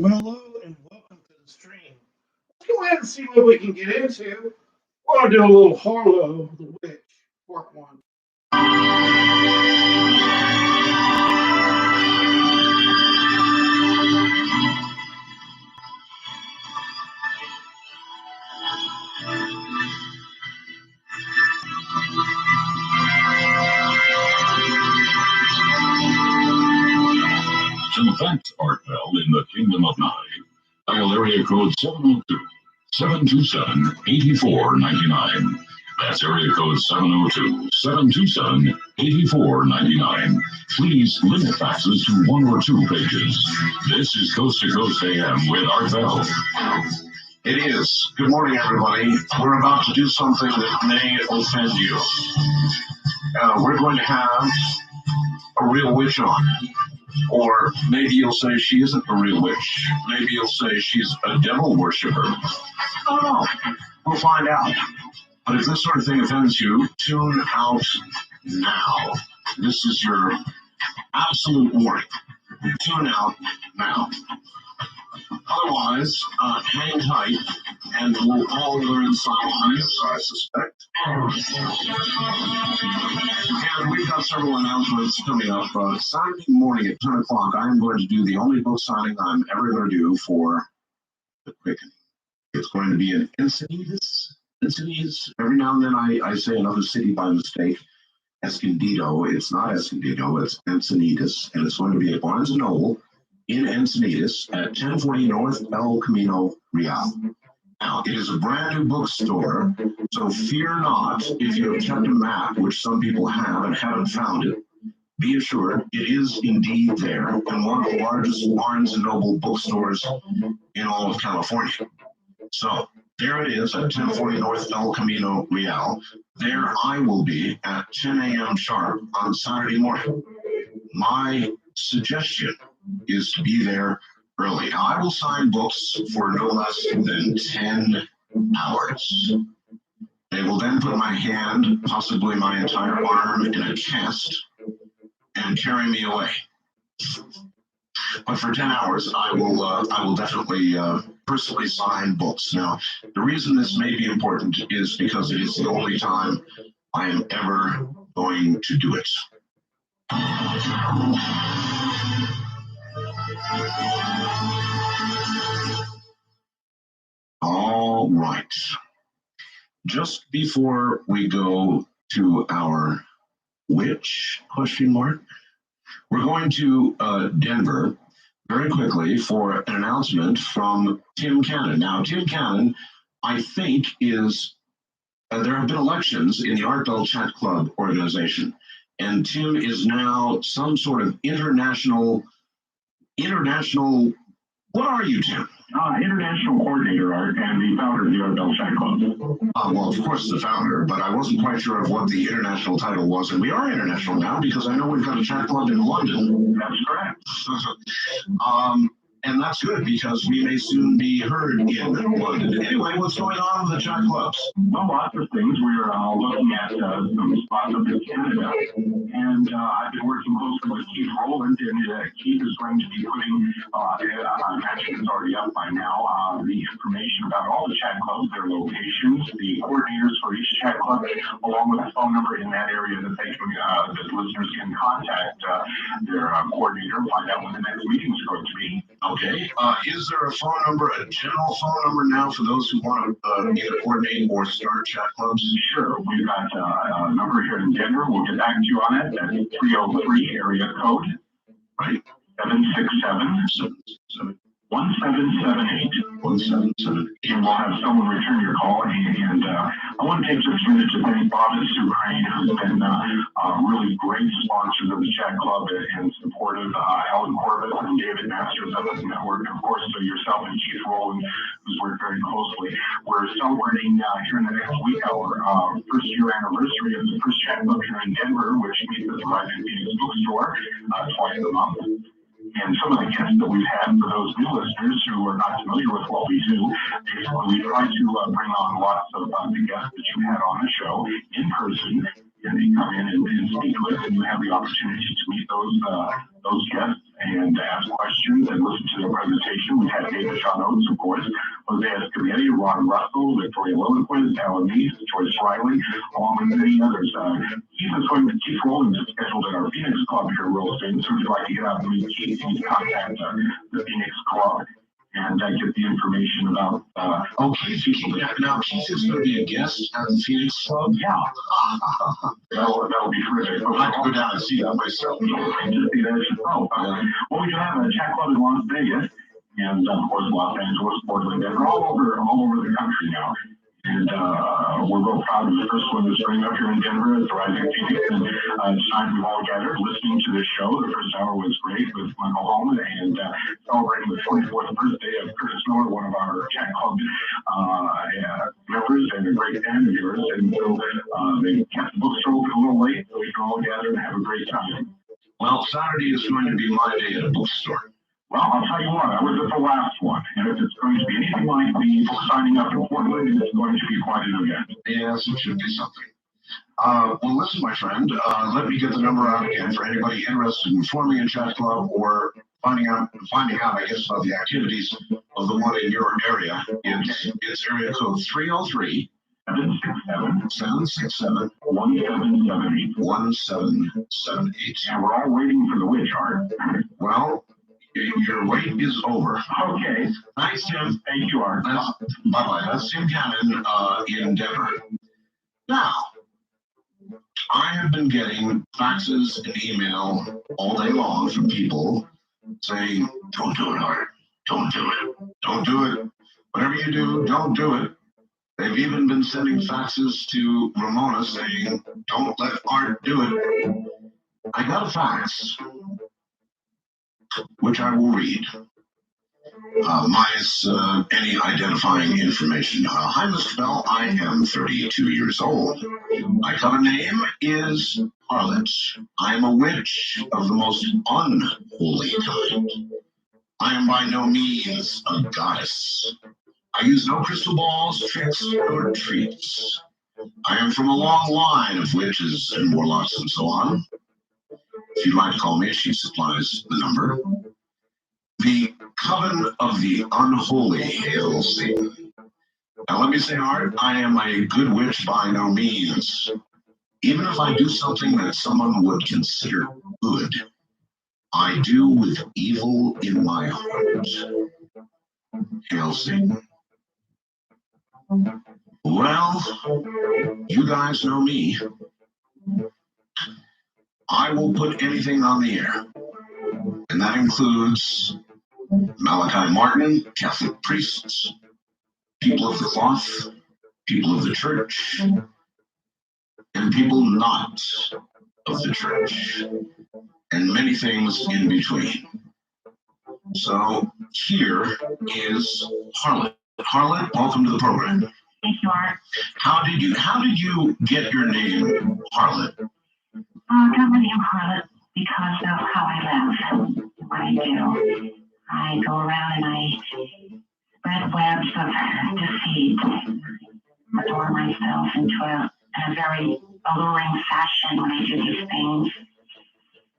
Well, hello and welcome to the stream. Let's go ahead and see what we can get into. We're going to do a little Harlow, the Witch, part one. To fact art bell in the Kingdom of Nye. Dial area code 702-727-8499. That's area code 702-727-8499. Please limit faxes to 1 or 2 pages. This is Coast to Coast AM with Art Bell. It is. Good morning, everybody. We're about to do something that may offend you. We're going to have a real witch on. Or maybe you'll say she isn't a real witch. Maybe you'll say she's a devil worshiper. I don't know. We'll find out. But if this sort of thing offends you, tune out now. This is your absolute warning. Tune out now. Otherwise, hang tight, and we'll all learn something new, I suspect. And we've got several announcements coming up. Saturday morning at 10 o'clock, I'm going to do the only book signing I'm ever going to do for The Quickening. It's going to be in Encinitas. Every now and then I say another city by mistake. Escondido. It's not Escondido, it's Encinitas. And it's going to be at Barnes & Noble in Encinitas at 1040 North El Camino Real. Now, it is a brand new bookstore, so fear not if you have kept a map, which some people have and haven't found it. Be assured, it is indeed there, and one of the largest Barnes & Noble bookstores in all of California. So, there it is at 1040 North El Camino Real. There I will be at 10 a.m. sharp on Saturday morning. My suggestion is to be there early. Now, I will sign books for no less than 10 hours. They will then put my hand, possibly my entire arm, in a cast and carry me away. But for 10 hours, I will definitely personally sign books. Now, the reason this may be important is because it is the only time I am ever going to do it. All right. Just before we go to our witch, we're going to Denver very quickly for an announcement from Tim Cannon. Now, Tim Cannon, I think, is there have been elections in the Art Bell Chat Club organization, and Tim is now some sort of international. What are you, Tim? International coordinator, Art, and the founder of the Art Bell Chat Club. Well, of course, the founder, but I wasn't quite sure of what the international title was, and we are international now because I know we've got a chat club in London. That's correct. And that's good because we may soon be heard in London. Anyway, what's going on with the chat clubs? Well, lots of things. We're looking at some spots up in Canada, and I've been working closely with Keith Rowland, and Keith is going to be putting, I imagine it's already up by now, the information about all the chat clubs, their locations, the coordinators for each chat club, along with a phone number in that area that they can, that listeners can contact their coordinator and find out when the next meeting is going to be. Okay. Is there a phone number, a general phone number now for those who want to either coordinate or start chat clubs? Sure. We've got a number here in Denver. We'll get back to you on it. That's 303 area code. Right. 767 1778. 1778. And we'll have someone return your call. And I want to take just a minute to thank Bob and Sue Crane, who's been really great sponsors of the Chat Club and supportive Alan Corbett and David Masters of the network. And of course, yourself and Keith Rowland, who's worked very closely. We're celebrating here in the next week our first year anniversary of the first Chat Club here in Denver, which meets at the Rising Phoenix Bookstore twice a month. And some of the guests that we've had, for those new listeners who are not familiar with what we do, basically we try to bring on lots of the guests that you had on the show in person, and they come in and speak with, and you have the opportunity to meet those guests and ask questions and listen to their presentation. We had David Sean Oates, of course, Jose Escobetti, Ron Russell, Victoria Lillquist, Alan Meese, Joyce Riley, along with many others. Keith is going to keep rolling to scheduled at our Phoenix Club here real soon. So if you'd like to get out and meet Keith, you can contact the Phoenix Club and get the information about. Okay, now Keith is going to be a guest at the Phoenix Club. Yeah. That'll be terrific. I'd like to go down and see that myself. Just see that as well. Well, we have a chat club in Las Vegas, and of course Los Angeles, Portland, Denver, all over the country now. And we're real proud of the first one this spring up here in Denver at the Rising Phoenix. And tonight we've all gathered listening to this show. The first hour was great with Michael Holman and celebrating the 24th birthday of Curtis Miller, one of our chat club members and a great fan of yours. And so they kept the bookstore open a little late so we can all gather and have a great time. Well, Saturday is going to be my day at a bookstore. Well, I'll tell you what, I was at the last one, and if it's going to be anything like the book signing up in Portland, it's going to be quite an event. Yes, it should be something. Well, listen, my friend, let me get the number out again for anybody interested in forming a chat club or finding out, I guess, about the activities of the one in your area. It's area code 303 767 1778. 1778. And we're all waiting for the witch art. Well, your wait is over. Okay. Thanks, Tim. Thank you, Art. Bye-bye. That's Tim Cannon in Denver. Now, I have been getting faxes and email all day long from people saying, don't do it, Art. Don't do it. Don't do it. Whatever you do, don't do it. They've even been sending faxes to Ramona saying, don't let Art do it. I got a fax, which I will read, minus any identifying information. Hi, Mr. Bell. I am 32 years old. My cover name is Harlot. I am a witch of the most unholy kind. I am by no means a goddess. I use no crystal balls, tricks, or treats. I am from a long line of witches and warlocks and so on. If you'd like to call me, she supplies the number. The Coven of the Unholy Hail Satan. Now let me say, Art, I am a good witch by no means. Even if I do something that someone would consider good, I do with evil in my heart. Hail Satan. Well, you guys know me. I will put anything on the air. And that includes Malachi Martin, Catholic priests, people of the cloth, people of the church, and people not of the church, and many things in between. So here is Harlot. Harlot, welcome to the program. Thank you, Art. How did you get your name, Harlot? I got my name Harlot because of how I live, what I do. I go around and I spread webs of deceit, adorn myself in a very alluring fashion when I do these things.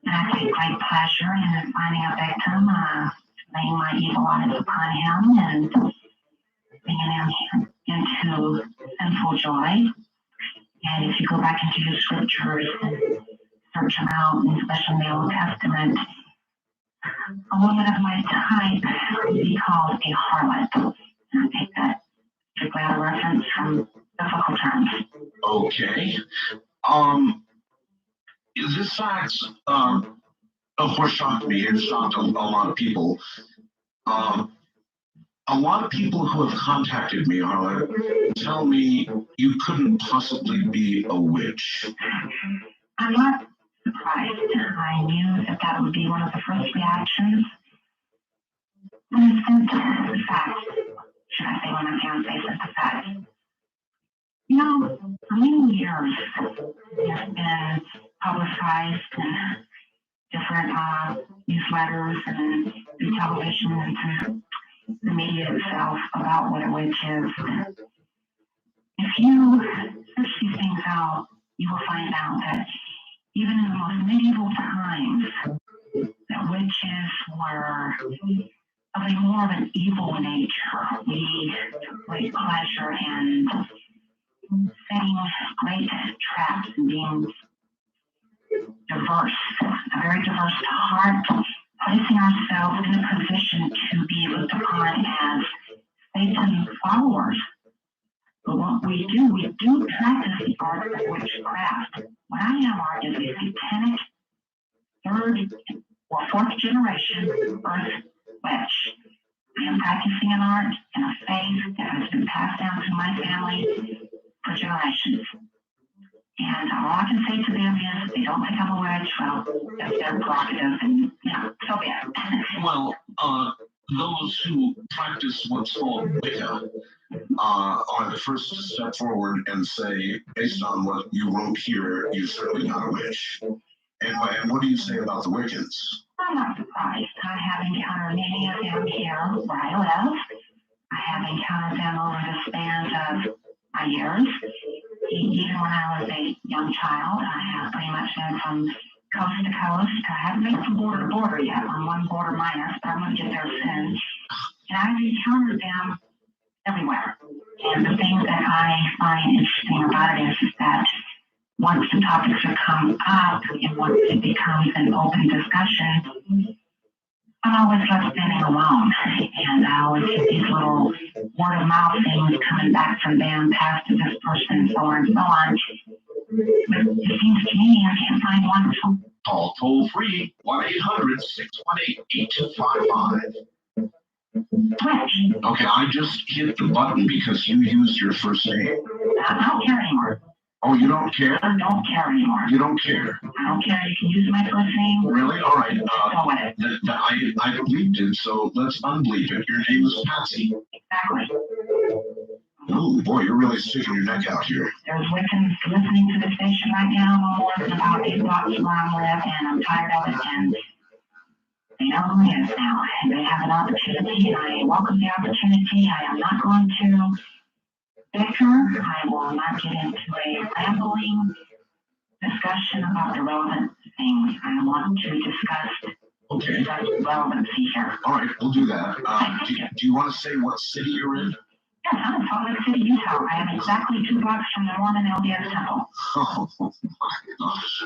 And I take great pleasure in finding a victim, laying my evil eyes upon him, and bringing him into sinful joy. And if you go back into your scriptures and search them out, and especially in the Old Testament, a woman of my type would be called a harlot. And I take that strictly out of reference from biblical terms. Okay. This fact, of course, shocked me. It shocked a lot of people. A lot of people who have contacted me, Harlot, tell me you couldn't possibly be a witch. I'm not surprised. I knew that would be one of the first reactions. And it's been the fact, should I say when my fiance says the fact. You know, for many years, there's been publicized in different newsletters and through television and through the media itself about what a witch is. If you search these things out, you will find out that even in the most medieval times, that witches were of a more of an evil nature. We took great pleasure in setting great traps and being diverse, a very diverse heart, placing ourselves in a position to be looked upon as Satan followers. But what we do practice the art of witchcraft. What I am art is a satanic third or fourth generation earth witch. I am practicing an art and a faith that has been passed down through my family for generations. And all I can say to them is, they don't think I'm a witch. Well, that's their prerogative, and so be it. Well, those who practice what's called Wicca are the first to step forward and say, based on what you wrote here, you're certainly not a witch. And what do you say about the Wiccans? I'm not surprised. I have encountered many of them here where I live. I have encountered them over the span of my years. Even when I was a young child, I have pretty much been from coast to coast. I haven't made it from border to border yet. I'm one border minus, but I'm going to get there soon. And I've encountered them everywhere. And the thing that I find interesting about it is that once the topics have come up and once it becomes an open discussion, I'm always left standing alone. And I always get these little word of mouth things coming back from them, passed to this person, and so on and so on. But it seems to me I can't find one. Call toll free 1-800-618-8255. Which? Okay, I just hit the button because you used your first name. I don't care anymore. Oh, you don't care? I don't care anymore. You don't care? I don't care. You can use my first name. Really? All right. Go with it. I bleeped it, so let's unbleep it. Your name is Patsy. Exactly. Oh, boy, you're really sticking your neck out here. There's Wiccans listening to the station right now, no more than about 8 blocks from where I live, and I'm tired of it, and they know who it is now, and they have an opportunity, and I welcome the opportunity. I am not going to bicker. I will not get into a rambling discussion about the relevant things. I want to discuss relevancy here. All right, we'll do that. Do you want to say what city you're in? Yes, I'm in Salt Lake City, Utah. I am exactly 2 blocks from the Mormon LDS Temple. Oh, my gosh.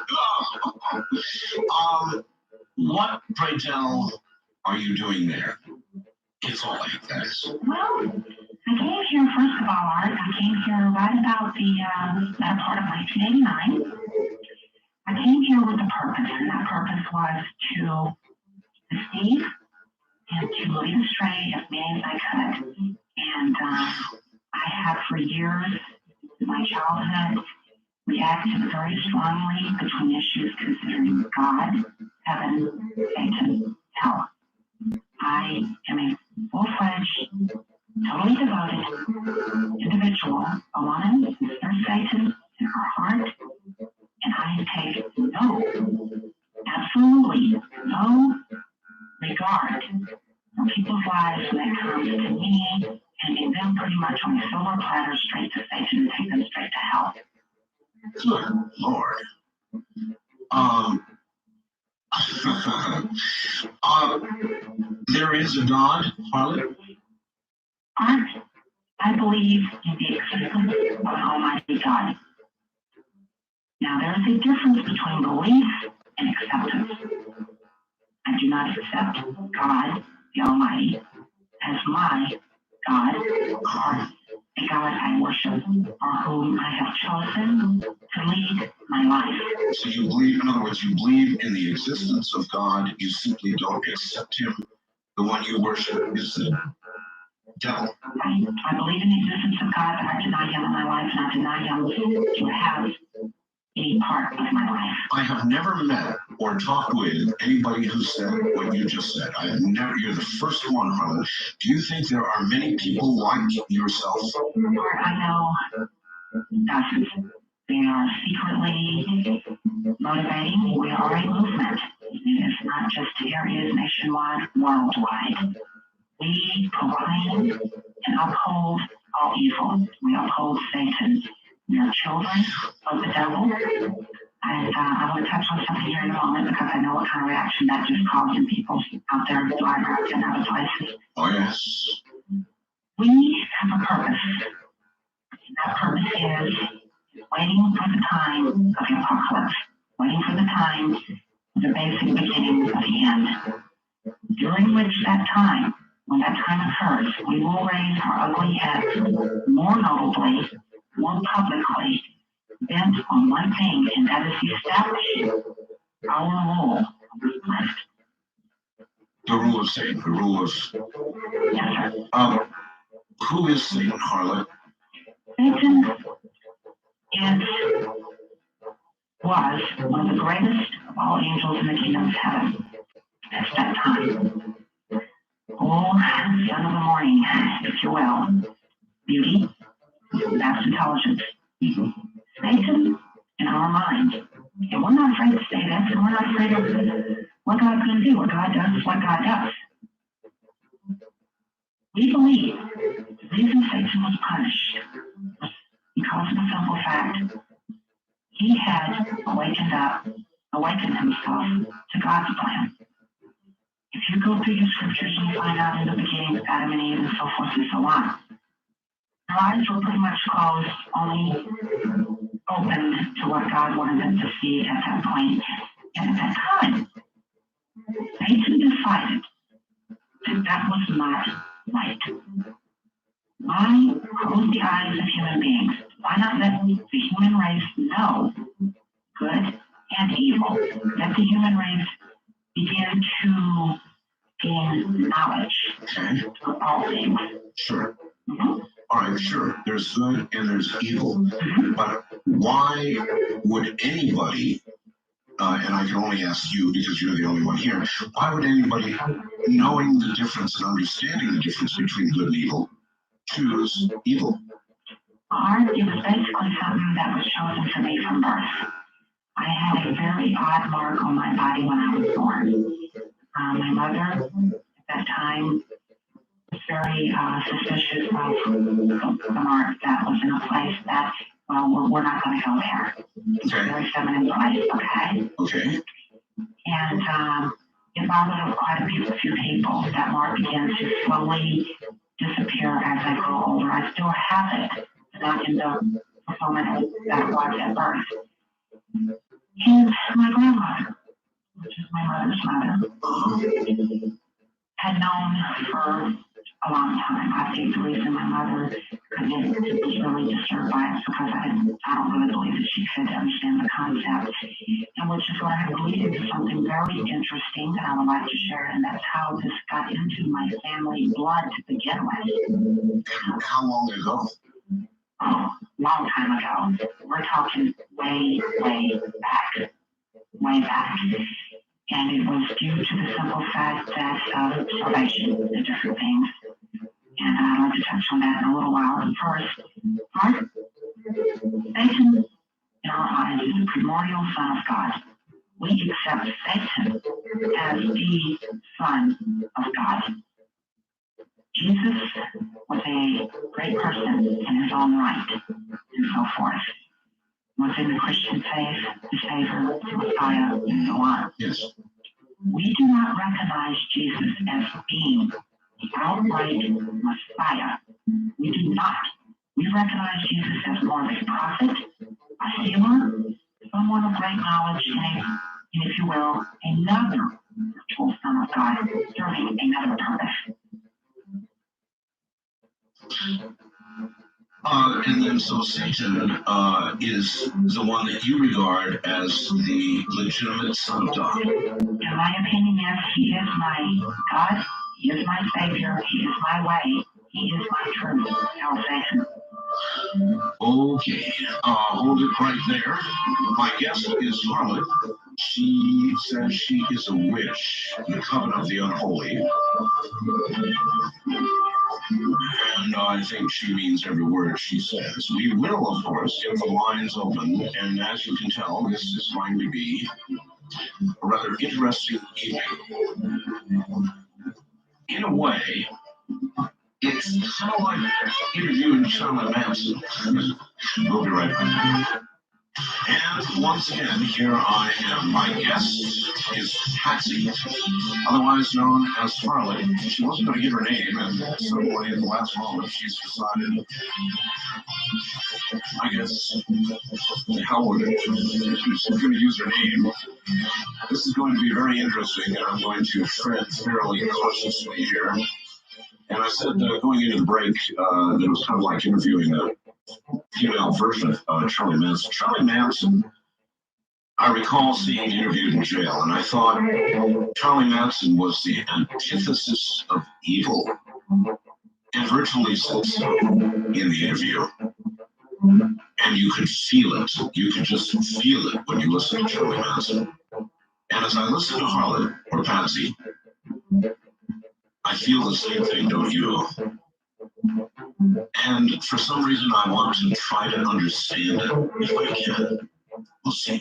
What, pray tell, are you doing there? It's all like that is. Well, I came here, first of all, Art. I came here right about the latter part of 1989. I came here with a purpose, and that purpose was to deceive and to lead astray as many as I could. And I have for years, in my childhood, reacted very strongly between issues considering God, heaven, Satan, hell. I am a full-fledged, totally devoted individual, a woman who serves Satan in her heart, and I take absolutely no regard for people's lives when it comes to me, handing them pretty much on a silver platter straight to Satan and take them straight to hell. Good Lord. There is a God, harlot? Art, I believe in the existence of an almighty God. Now, there is a difference between belief and acceptance. I do not accept God, the Almighty, as my God, or a God I worship, or whom I have chosen to lead my life. So you believe, in other words, you believe in the existence of God, you simply don't accept him. The one you worship is the devil. I believe in the existence of God, but I deny him in my life, and I deny him to have any part of my life. I have never met or talked with anybody who said what you just said. I have never. You're the first one, Harlan. Do you think there are many people like yourself? I know dozens. They are secretly motivating. We are a movement. It is not just here, it is nationwide, worldwide. We proclaim and uphold all evil. We uphold Satan. We are children of the devil. And I want to touch on something here in a moment because I know what kind of reaction that just caused in people out there in the library and other places. Oh, yes. We have a purpose. And that purpose is waiting for the time of the apocalypse, waiting for the time of the basic beginning of the end. During which that time, when that time occurs, we will raise our ugly heads more notably, more publicly, bent on one thing, and that is establishing our rule of this planet. The rule of Satan, the rule of... Yes, sir. Who is Satan, harlot? Satan was one of the greatest of all angels in the kingdom of heaven at that time. Oh, son of the morning, if you will. Beauty, vast intelligence. Satan, in our minds, and we're not afraid to say this, and we're not afraid of what God's going to do. What God does is what God does. We believe the reason Satan was punished was because of the simple fact he had awakened himself to God's plan. If you go through your scriptures and find out in the beginning, Adam and Eve and so forth and so on, their eyes were pretty much closed, only open to what God wanted them to see at that point. And at that time, Satan decided that that was not right. Why close the eyes of human beings? Why not let the human race know good and evil? Let the human race begin to gain knowledge of all things. Sure. Mm-hmm. All right, sure. There's good and there's evil. But why would anybody, and I can only ask you because you're the only one here, why would anybody, knowing the difference and understanding the difference between good and evil, choose evil? It was basically something that was chosen for me from birth. I had a very odd mark on my body when I was born. My mother, at that time, was very suspicious of the mark that was in a place that, well, we're not going to go there. It's a very feminine place, okay? Okay. And it bothered quite a few people. That mark began to slowly disappear as I grew older. I still have it, but not in the fulfillment that it was at birth. And my grandmother, which is my mother's mother, had known for a long time. I think the reason my mother was really disturbed by it is because I don't really believe that she could understand the concept. And which is what I believe is something very interesting that I would like to share, and that's how this got into my family blood to begin with. And how long ago? Oh, long time ago. We're talking way, way back. Way back. And it was due to the simple fact that of salvation and different things. And I'd like to touch on that in a little while. But first, Satan, in our eyes, is the primordial Son of God. We accept Satan as the Son of God. Jesus was a great person in his own right, and so forth. Within the Christian faith, the Savior, the Messiah, and so on. Yes. We do not recognize Jesus as being the outright Messiah. We do not. We recognize Jesus as more of a prophet, a healer, someone of great knowledge, and if you will, another virtual Son of God serving another purpose. And then so Satan is the one that you regard as the legitimate son of God. In my opinion, yes, he is my God, he is my Savior, he is my way, he is my truth, salvation. Okay, hold it right there. My guest is harlot. She says she is a witch, the coven of the unholy. And I think she means every word she says. We will, of course, get the lines open, and as you can tell, this is going to be a rather interesting evening. In a way, it's kind of like interviewing Charlotte Manson. We'll be right back. And once again, here I am. My guest is Patsy, otherwise known as Harlot. She wasn't going to give her name, and suddenly at the last moment, she's decided, I guess, the hell with it. She's going to use her name. This is going to be very interesting, and I'm going to tread fairly cautiously here. And I said going into the break that it was kind of like interviewing a female version of Charlie Manson. Charlie Manson, I recall seeing interviewed in jail, and I thought Charlie Manson was the antithesis of evil, and virtually said so in the interview. And you could feel it. You could just feel it when you listen to Charlie Manson. And as I listen to Harlot or Patsy, I feel the same thing, don't you? And for some reason, I want to try to understand it if I can. We'll see.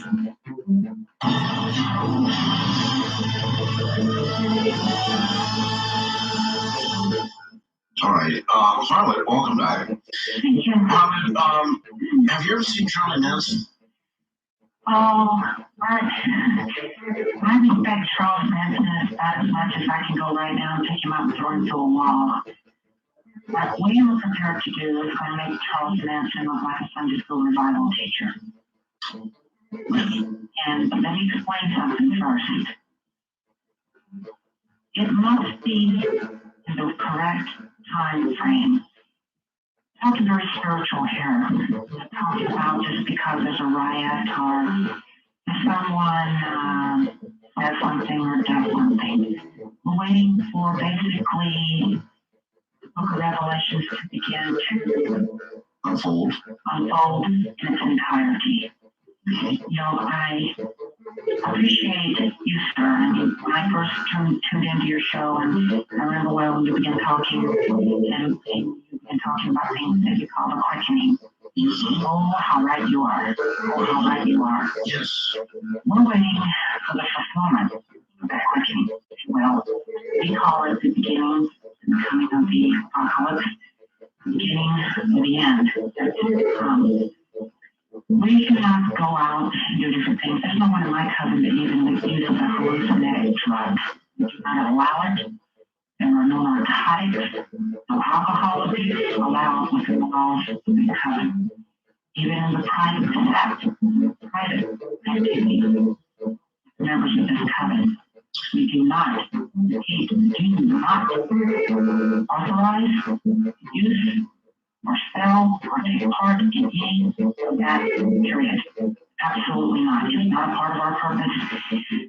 All right, Harlot, welcome back. Thank you. Harlot, have you ever seen Charlie Manson? Oh, I respect Charles Manson as much as I can go right now and take him out and throw him to a wall. But what you were prepared to do is going to make Charles Manson look like a Sunday school revival teacher. And let me explain something first. It must be in the correct time frame. Talking very spiritual here. Talking about just because there's a riot or someone says something or does something. We're waiting for basically the book of Revelations to begin to unfold in its entirety. You know, I appreciate you, sir. I mean, when I first tuned into your show, and I remember when you began talking, and you began talking about things that you call the quickening. Oh, how right you are. Oh, how right you are. Yes. We're waiting for the fulfillment of that quickening, if you will. We call it the beginning, the coming of the apocalypse, the beginning of the end. We cannot go out and do different things. There's no one in my coven that even uses a hallucinating drug. We do not allow it. There are no narcotics, no alcohol abuse allowed within the walls of the coven. Even in the private activity, members of this coven, we do not authorize, use, or sell, or take part in any of that period. Absolutely not. It's not a part of our purpose.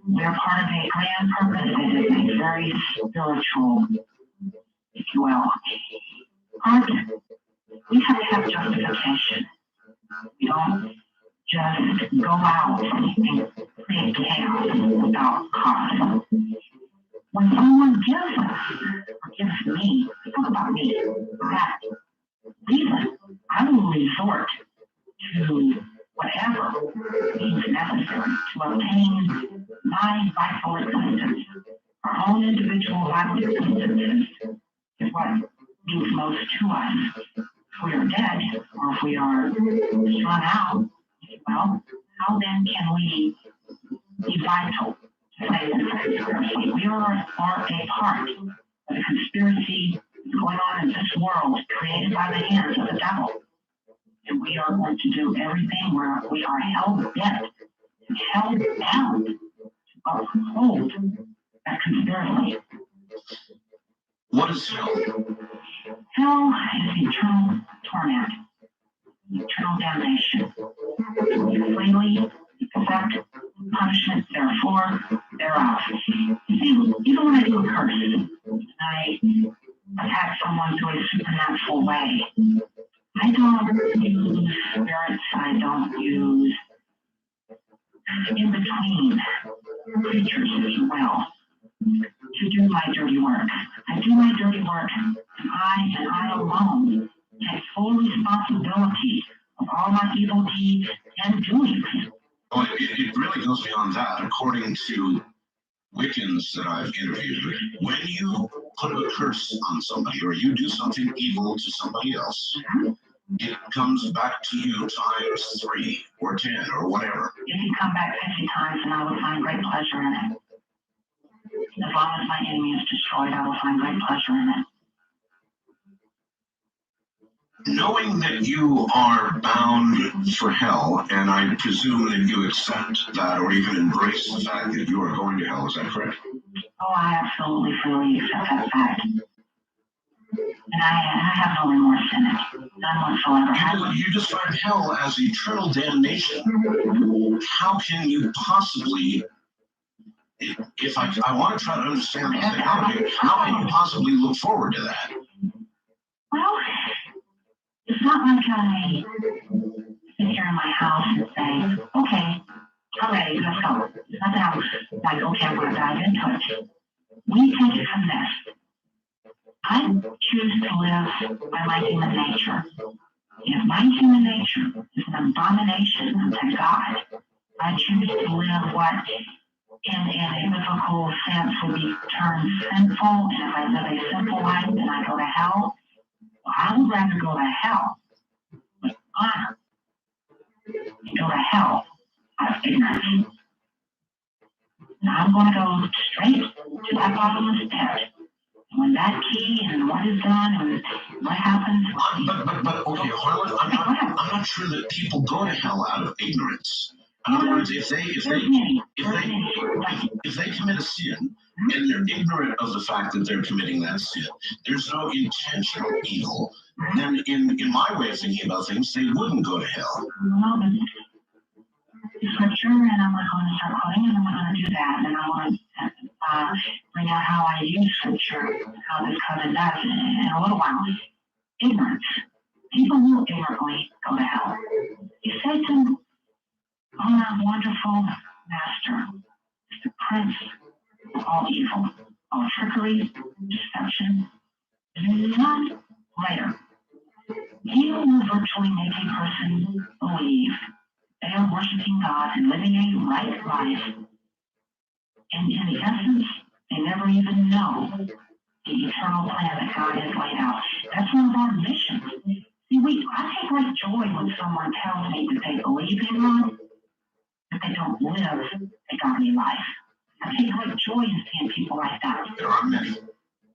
We're part of a grand purpose. It is a very spiritual, if you will. Art, we have to have justification. We don't just go out and create chaos without cause. When someone gives us, or gives me, talk about me, that reason, I will resort to whatever means necessary to obtain my vital existence. Our own individual vital existences is what means most to us. If we are dead, or if we are strung out, well, how then can we be vital to say this conspiracy? We are a part of a conspiracy going on in this world created by the hands of the devil. And we are going to do everything where we are hell-bent and hell-bound to uphold that conspiracy. What is hell? Hell is eternal torment, eternal damnation. We freely accept punishment, therefore, thereof. You see, even when I do a curse, I attack someone through a supernatural way, I don't use spirits, I don't use in-between creatures, if you will, to do my dirty work. I do my dirty work, and I alone take full responsibility of all my evil deeds and doings. Well, it really goes beyond that. According to Wiccans that I've interviewed, when you put a curse on somebody or you do something evil to somebody else, it comes back to you times 3 or 10 or whatever. If you come back 50 times, then I will find great pleasure in it. As long as my enemy is destroyed, I will find great pleasure in it. Knowing that you are bound for hell, and I presume that you accept that or even embrace the fact that you are going to hell, is that correct? Oh, I absolutely freely accept that fact. And I have no remorse in it. None whatsoever. You describe hell as eternal damnation. How can you possibly, if I want to try to understand the psychology, how can you possibly look forward to that? Well, it's not like I sit here in my house and say, okay, I'm ready, let's go. It's not that I'm like, okay, I'm going to dive into it. We take it from this. I choose to live by my human nature. If my human nature is an abomination to God, I choose to live what in a biblical sense would be termed sinful, and if I live a simple life, then I go to hell. Well, I would rather go to hell with honor than go to hell out of ignorance. And I'm going to go straight to that bottomless pit. And when that key and what is done and what happens. But okay, Harlot, I'm not sure that people go to hell out of ignorance. In other words, if they commit a sin and they're ignorant of the fact that they're committing that sin, there's no intentional evil, then in my way of thinking about things, they wouldn't go to hell. No, but scripture, and I'm not going to start quoting, and I'm not going to do that, and I want to bring out how I use scripture, how this cousin does in a little while. Ignorance. People will ignorantly go to hell. If Satan, our wonderful master, is the prince of all evil, all trickery, deception, is none greater. He will virtually make a person believe they are worshiping God and living a right life. And in the essence, they never even know the eternal plan that God has laid out. That's one of our missions. See, I take great joy when someone tells me that they believe in God, but they don't live a godly life. I take great joy in seeing people like that. There are many.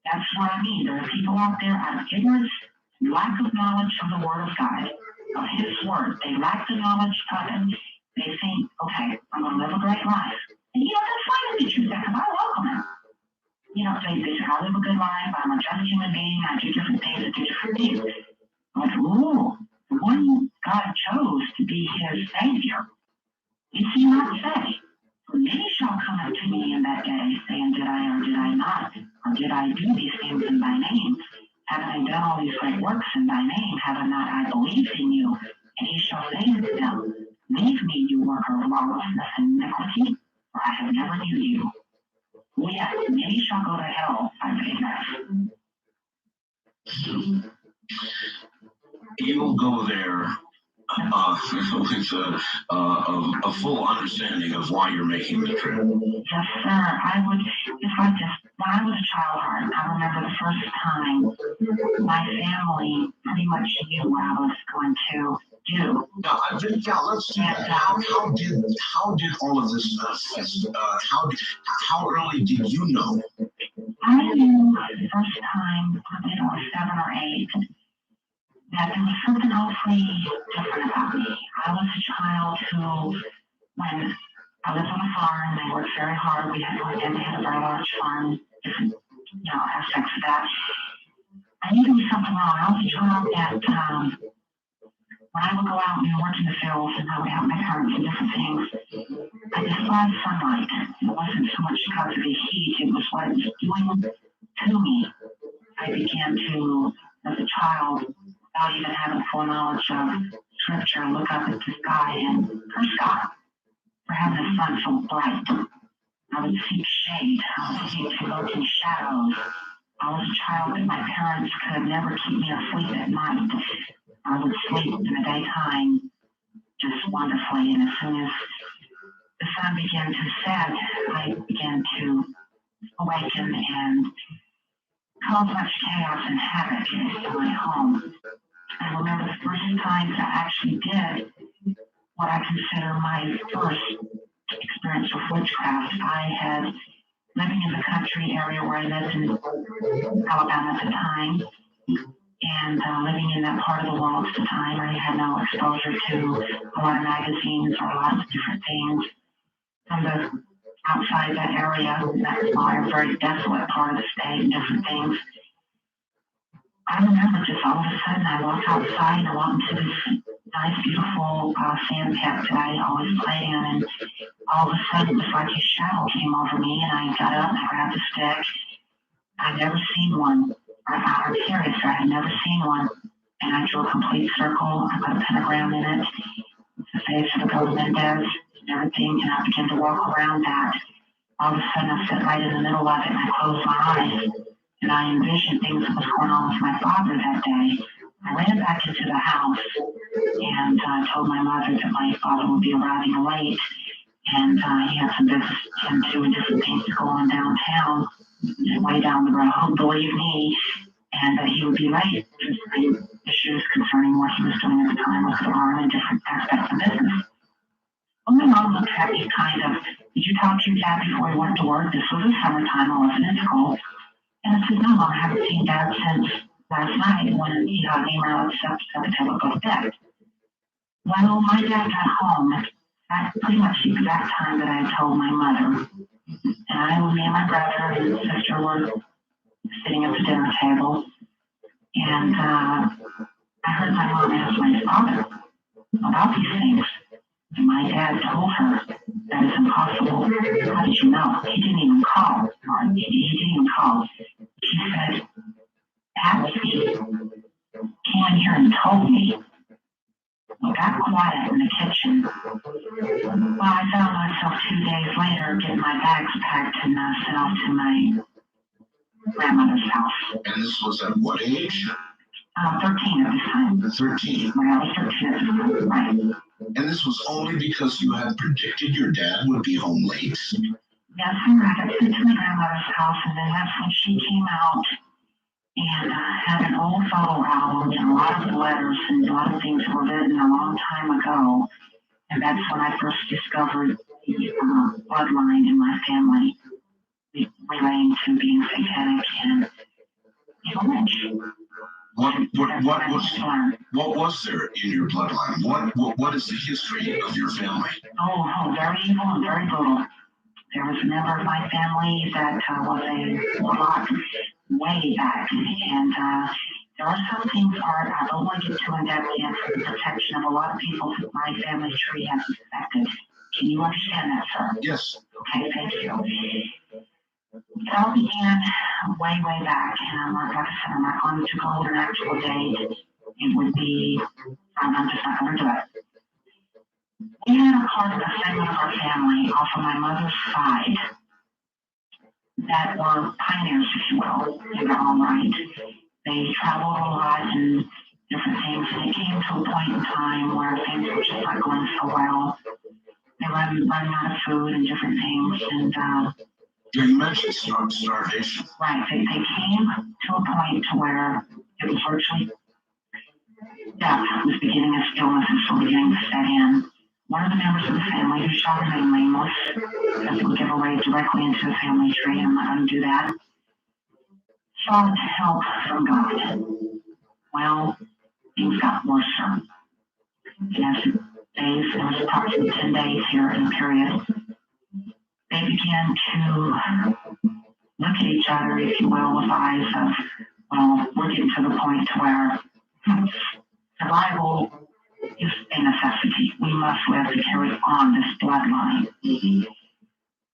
That's what I mean. There are people out there out of ignorance and lack of knowledge of the Word of God, of His Word. They lack the knowledge of it. They think, okay, I'm going to live a great life. And that's fine if you choose that, because I welcome it. They say, I live a good life, I'm a just human being, I do different things, I do different things. But, the one God chose to be His Savior, is He not say, for many shall come unto me in that day, saying, did I or did I not? Or did I do these things in thy name? Have I done all these great works in thy name? Have I not I believed in you? And He shall say unto them, leave me, you worker of lawlessness and iniquity, for I have never knew you. Yes, many shall go to hell by ignorance. You will go there with a full understanding of why you're making the trip. Yes, sir. I would, it's like this. When I was a child, I remember the first time my family pretty much knew what I was going to do. Let's do that. How did all of this manifest? How early did you know? I knew the first time, probably when I was 7 or 8, that there was something awfully different about me. I was a child who, when I lived on a farm, they worked very hard. We had a very large farm, different, aspects of that. I knew there was something wrong. I was a child that, when I would go out and work in the fields and I would help my parents and different things, I despised sunlight. It wasn't so much because of the heat, it was what it was doing to me. I began to, as a child, without even having full knowledge of scripture, look up at the sky and curse God for having the sun so bright. I would seek shade. I would seek to look in shadows. I was a child that my parents could never keep me asleep at night. I would sleep in the daytime just wonderfully, and as soon as the sun began to set, I began to awaken and cause much chaos and havoc in my home. I remember the first time that I actually did what I consider my first experience with witchcraft. I had living in the country area where I lived in Alabama at the time, and living in that part of the world at the time, I had no exposure to a lot of magazines or a lot of different things from the outside that area, that smaller, very desolate part of the state and different things. I remember just all of a sudden I walked outside and I walked into this nice, beautiful sand pit that I always play in, and all of a sudden it was like a shadow came over me, and I got up and I grabbed a stick. I'd never seen one. I'm serious, I had never seen one. And I drew a complete circle. I put a pentagram in it, the face of the Golden Mendez and everything, and I began to walk around that. All of a sudden I sat right in the middle of it and I closed my eyes, and I envisioned things that was going on with my father that day. I ran back into the house and told my mother that my father would be arriving late, and he had some business to do and different things to go on downtown and way down the road, believe me, and that he would be late concerning issues concerning what he was doing at the time with the farm and different aspects of business. Well, my mom looked at me kind of, did you talk to your dad before he went to work? This was the summertime, I wasn't in school. And I said, no, Mom, I haven't seen Dad since last night when he got me around at the table to go to bed. Well, my dad got home at pretty much the exact time that I had told my mother. And me and my brother and sister were sitting at the dinner table. And I heard my mom ask my father about these things. And my dad told her that it's impossible. How did you know? He didn't even call. He didn't even call. She said, Patsy came in here and told me. We got quiet in the kitchen. Well, I found myself 2 days later getting my bags packed and sent off to my grandmother's house. And this was at what age? 13 at this time. 13. When I was 13 at this time, right. And this was only because you had predicted your dad would be home late? Yes, sir. I got sent to my grandmother's house, and then that's when she came out and had an old photo album and a lot of letters and a lot of things that were written a long time ago. And that's when I first discovered the bloodline in my family relating to being satanic and evil witch. What was there in your bloodline? What is the history of your family? Oh, very evil and very brutal. There was a member of my family that was a warlock way back, and there are some things, Art, I don't want to get too in-depth yet for the protection of a lot of people that my family tree has affected. Can you understand that, sir? Yes. Okay, thank you. It all began way, way back, and like I said, I'm not going to go with an actual date. It would be, I'm just not going to do it. We had a part of the segment of our family off of my mother's side that were pioneers, if you will, in their own right. They traveled a lot and different things, and it came to a point in time where things were just not going so well. They were running out of food and different things, and you mentioned starvation. Right, they came to a point to where it was virtually death was beginning, as illnesses were beginning to set in. One of the members of the family, who shall remain nameless, because it would give away directly into the family tree, and I'm not going to do that, sought help from God. Well, things got worse, sir. And as the days, there was approximately 10 days here in the period, they began to look at each other, if you will, with eyes of, well, we're getting to the point to where survival is a necessity. We must live to carry on this bloodline.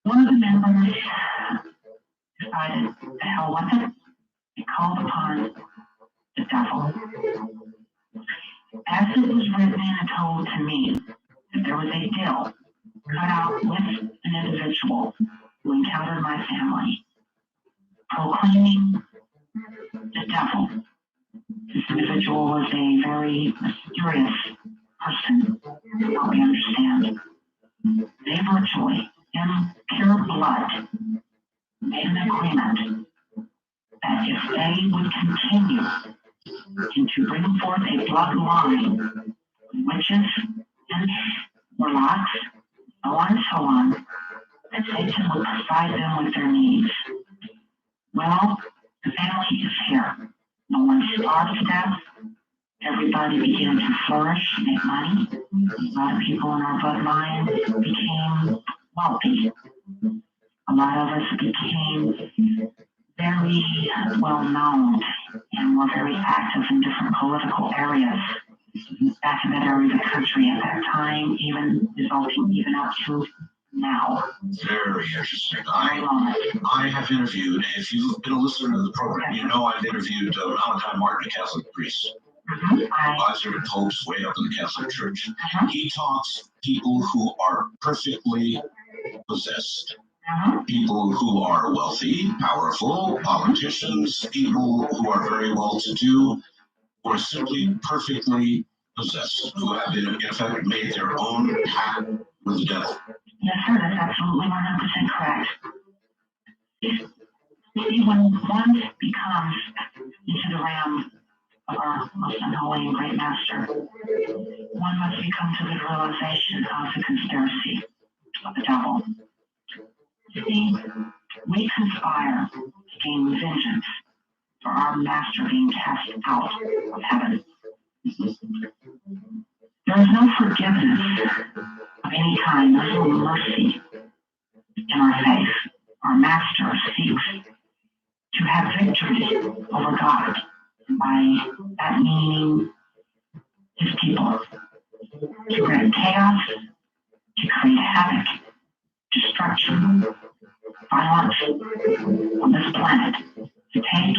One of the members decided to hell with it. He called upon the devil. As it was written and told to me that there was a deal cut out with an individual who encountered my family, proclaiming the devil. This individual was a very mysterious person, what we understand. They virtually, in pure blood, made an agreement that if they would continue and to bring forth a bloodline, witches and warlocks, so on and so on, that Satan will provide them with their needs. Well, the family is here. No one starved to death. Everybody began to flourish, make money. A lot of people in our bloodline became wealthy. A lot of us became very well known and were very active in different political areas back in that area of the country at that time, even resulting even up to now. Very interesting. I have interviewed, if you've been a listener to the program, you know I've interviewed Malachi Martin, a Catholic priest, advisor to popes way up in the Catholic Church. He talks people who are perfectly possessed. People who are wealthy, powerful, politicians, people who are very well to do, who are simply perfectly possessed, who have in effect made their own pact with the devil. Yes, sir, that's absolutely 100% correct. See, when one becomes into the realm of our most unholy and great master, one must become to the realization of the conspiracy of the devil. See, we conspire to gain vengeance for our master being cast out of heaven. There is no forgiveness of any kind, there's no mercy in our faith. Our master seeks to have victory over God, by that meaning his people, to create chaos, to create havoc, destruction, violence on this planet, to take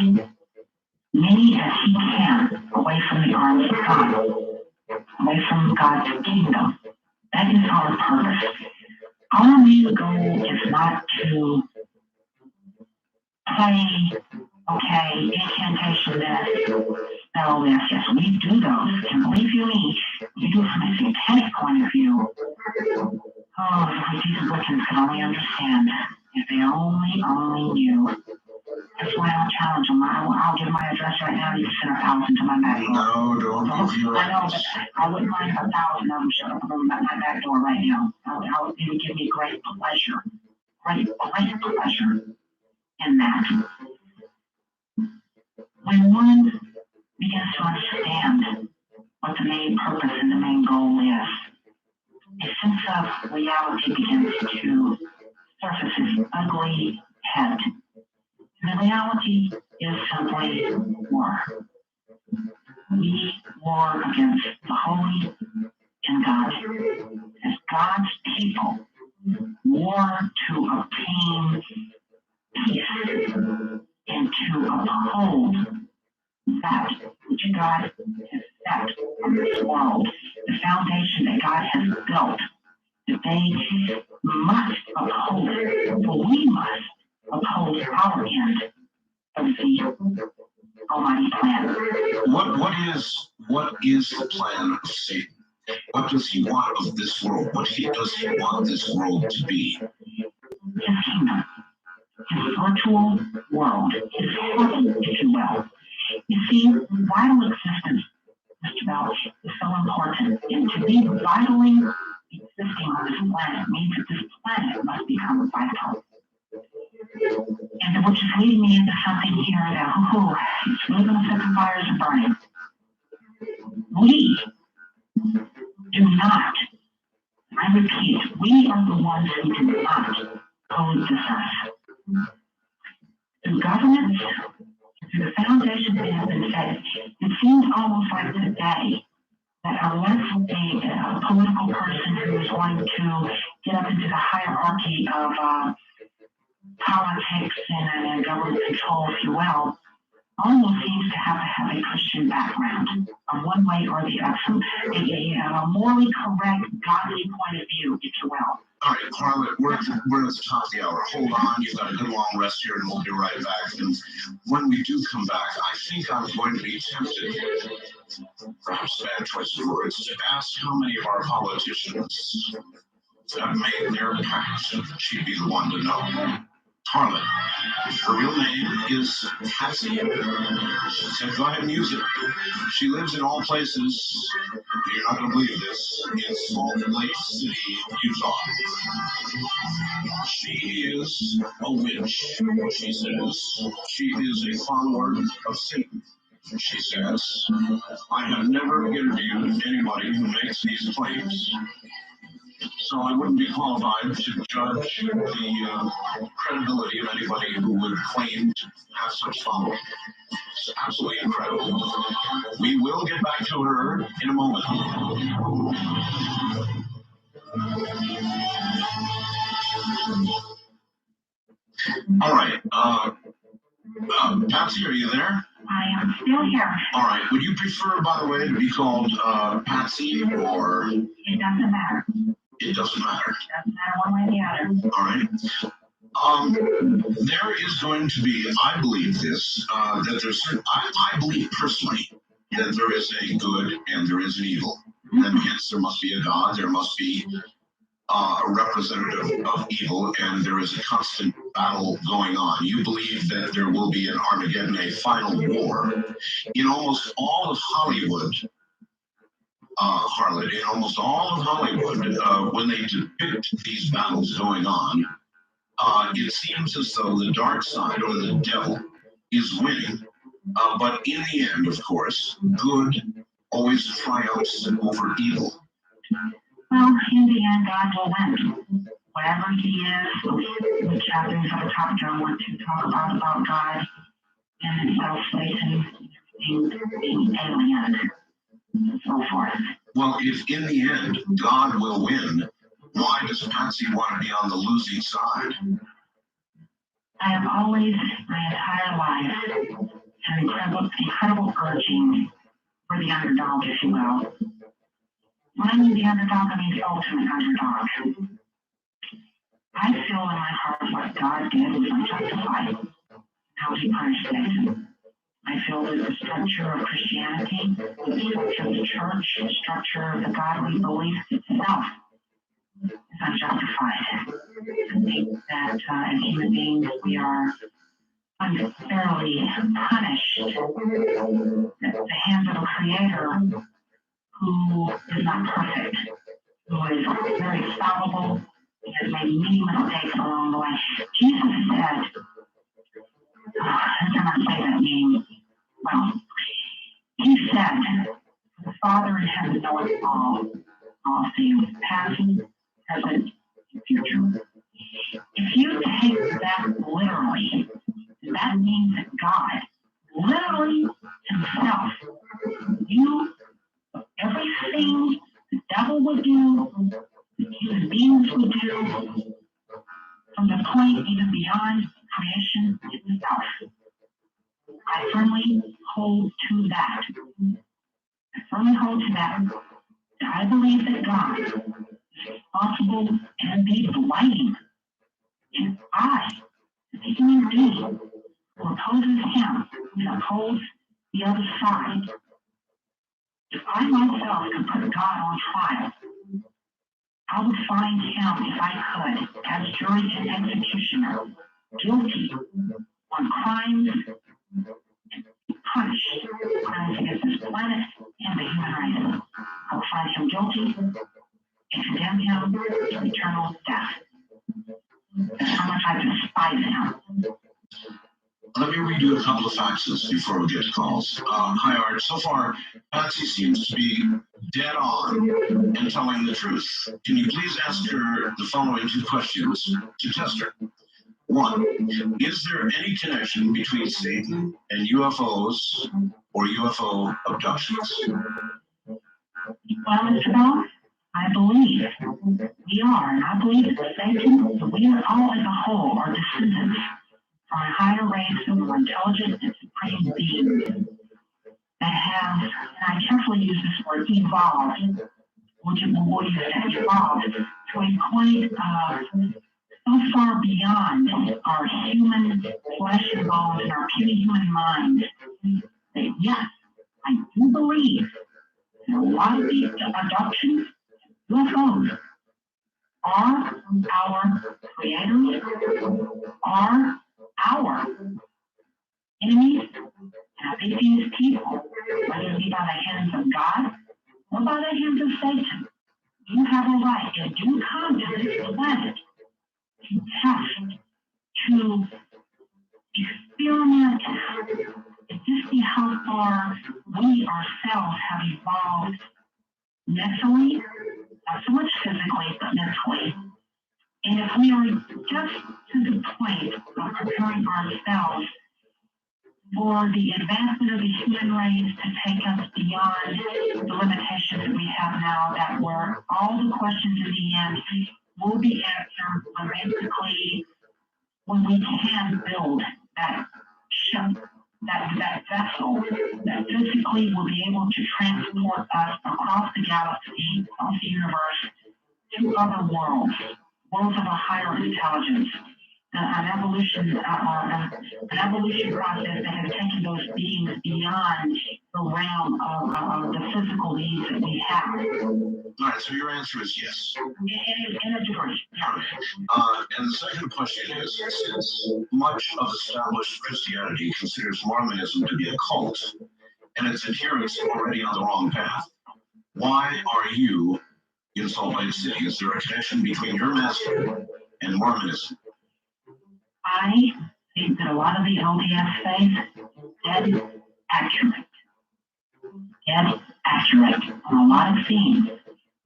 many as he can away from the arms of God, away from God's kingdom. That is our purpose. Our main goal is not to play, okay, incantation this, spell this. Yes, we do those. And believe you me, we do it from a satanic point of view. Oh, if these Wiccans could only understand, if they only knew. That's why I'll challenge them. I'll give my address right now. You can send 1,000 to my back door. No, don't give your I know, but I wouldn't mind 1,000 of them showing up at my back door right now. It would give me great pleasure. Great pleasure in that. When one begins to understand what the main purpose and the main goal is, a sense of reality begins to surface its ugly head. And the reality is simply war. We war against the holy and God. As God's people, war to obtain peace and to uphold that which God has set on this world, the foundation that God has built, that they must uphold it, for we must uphold our end of the Almighty plan. What is the plan of Satan? What does he want of this world? What does he want this world to be? His kingdom, his virtual world, his heaven, if you will. You see, vital existence, Mr. Bell, is so important. And to be vitally existing on this planet means that this planet must become vital. And which is leading me into something here that, it's really going to set the fires and burning. We do not, I repeat, we are the ones who do not code this earth. Through governments, through the foundation that has been set, it seems almost like today that unless a political person who is wanting to get up into the hierarchy of politics and government control, if you will, almost seems to have a Christian background, one way or the other, a morally correct, godly point of view, if you will. All right, Harlot, we're at the top of the hour. Hold on, you've got a good long rest here, and we'll be right back. And when we do come back, I think I'm going to be tempted, perhaps bad choice of words, to ask how many of our politicians have made their pact. She'd be the one to know. harlot. Her real name is Patsy. She said, go ahead and use it. She lives in all places. You're not going to believe this. In Salt Lake City, Utah. She is a witch, she says. She is a follower of Satan. She says, I have never interviewed anybody who makes these claims, so I wouldn't be qualified to judge the credibility of anybody who would claim to have such following. It's absolutely incredible. We will get back to her in a moment. All right. Patsy, are you there? I am still here. All right. Would you prefer, by the way, to be called Patsy or? It doesn't matter. It doesn't matter. It doesn't matter one way or the other. All right. There is going to be, I believe this, that there's, I believe personally that there is a good and there is an evil. And hence there must be a God, there must be a representative of evil, and there is a constant battle going on. You believe that there will be an Armageddon, a final war. In almost all of Hollywood, Harlot, in almost all of Hollywood, when they depict these battles going on, it seems as though the dark side or the devil is winning. But in the end, of course, good always triumphs over evil. Well, in the end, God will win. Whatever he is, the chapters at the top John want to talk about God and himself, Satan, being alien, and so forth. Well, if in the end God will win, why does Patsy want to be on the losing side? I have always, my entire life, had incredible urging for the underdog, if you will. When I mean the underdog, I mean the ultimate underdog. I feel in my heart what God did was unjustified. How he punished Satan. I feel that the structure of Christianity, the structure of the church, the structure of the God we believe itself is unjustified. I think that as human beings we are unfairly punished at the hands of a creator who is not perfect, who is very fallible, he has made many mistakes along the way. Jesus said, I cannot say that name. Well, he said, the Father in heaven knoweth all things, past, present, and future. If you take that literally, that means that God, literally himself, everything the devil would do, human beings would do, from the point even beyond creation itself. I firmly hold to that. I believe that God is responsible and indeed blame. And I, as a human being who opposes him, who opposes the other side, if I myself could put God on trial, I would find him, if I could, as jury and executioner, guilty on crimes punished crimes against this planet and the human race. I will find him guilty and condemn him to eternal death. That's how much I despise him. Let me read you a couple of faxes before we get to calls. Hi, Art. So far, Patsy seems to be dead on and telling the truth. Can you please ask her the following two questions to test her? One, is there any connection between Satan and UFOs or UFO abductions? Well, Mr. Bell, I believe we are, and I believe that Satan, we are all as a whole are descendants from a higher race of intelligent and supreme beings that have, and I carefully use this word, evolved, which is what you said, evolved to a point of so far beyond our human flesh and bones and our puny human minds that yes, I do believe that a lot of these adoptions, UFOs, are our creators, are our enemies, and if they see as people, whether it be by the hands of God or by the hands of Satan, you have a right and do come to this planet to test, to experiment, and just see how far we ourselves have evolved mentally, not so much physically, but mentally. And if we are just to the point of preparing ourselves for the advancement of the human race to take us beyond the limitations that we have now, that where all the questions in the end will be answered when basically when we can build that ship, that vessel that physically will be able to transport us across the galaxy, across the universe, to other worlds of a higher intelligence. An evolution process that has taken those beings beyond the realm of the physical needs that we have. All right, so your answer is yes. In a degree, yeah. And the second question is, since much of established Christianity considers Mormonism to be a cult, and its adherents already on the wrong path, why are you in Salt Lake City? Is there a connection between your master and Mormonism? I think that a lot of the LDS faith is dead accurate. Dead accurate on a lot of things.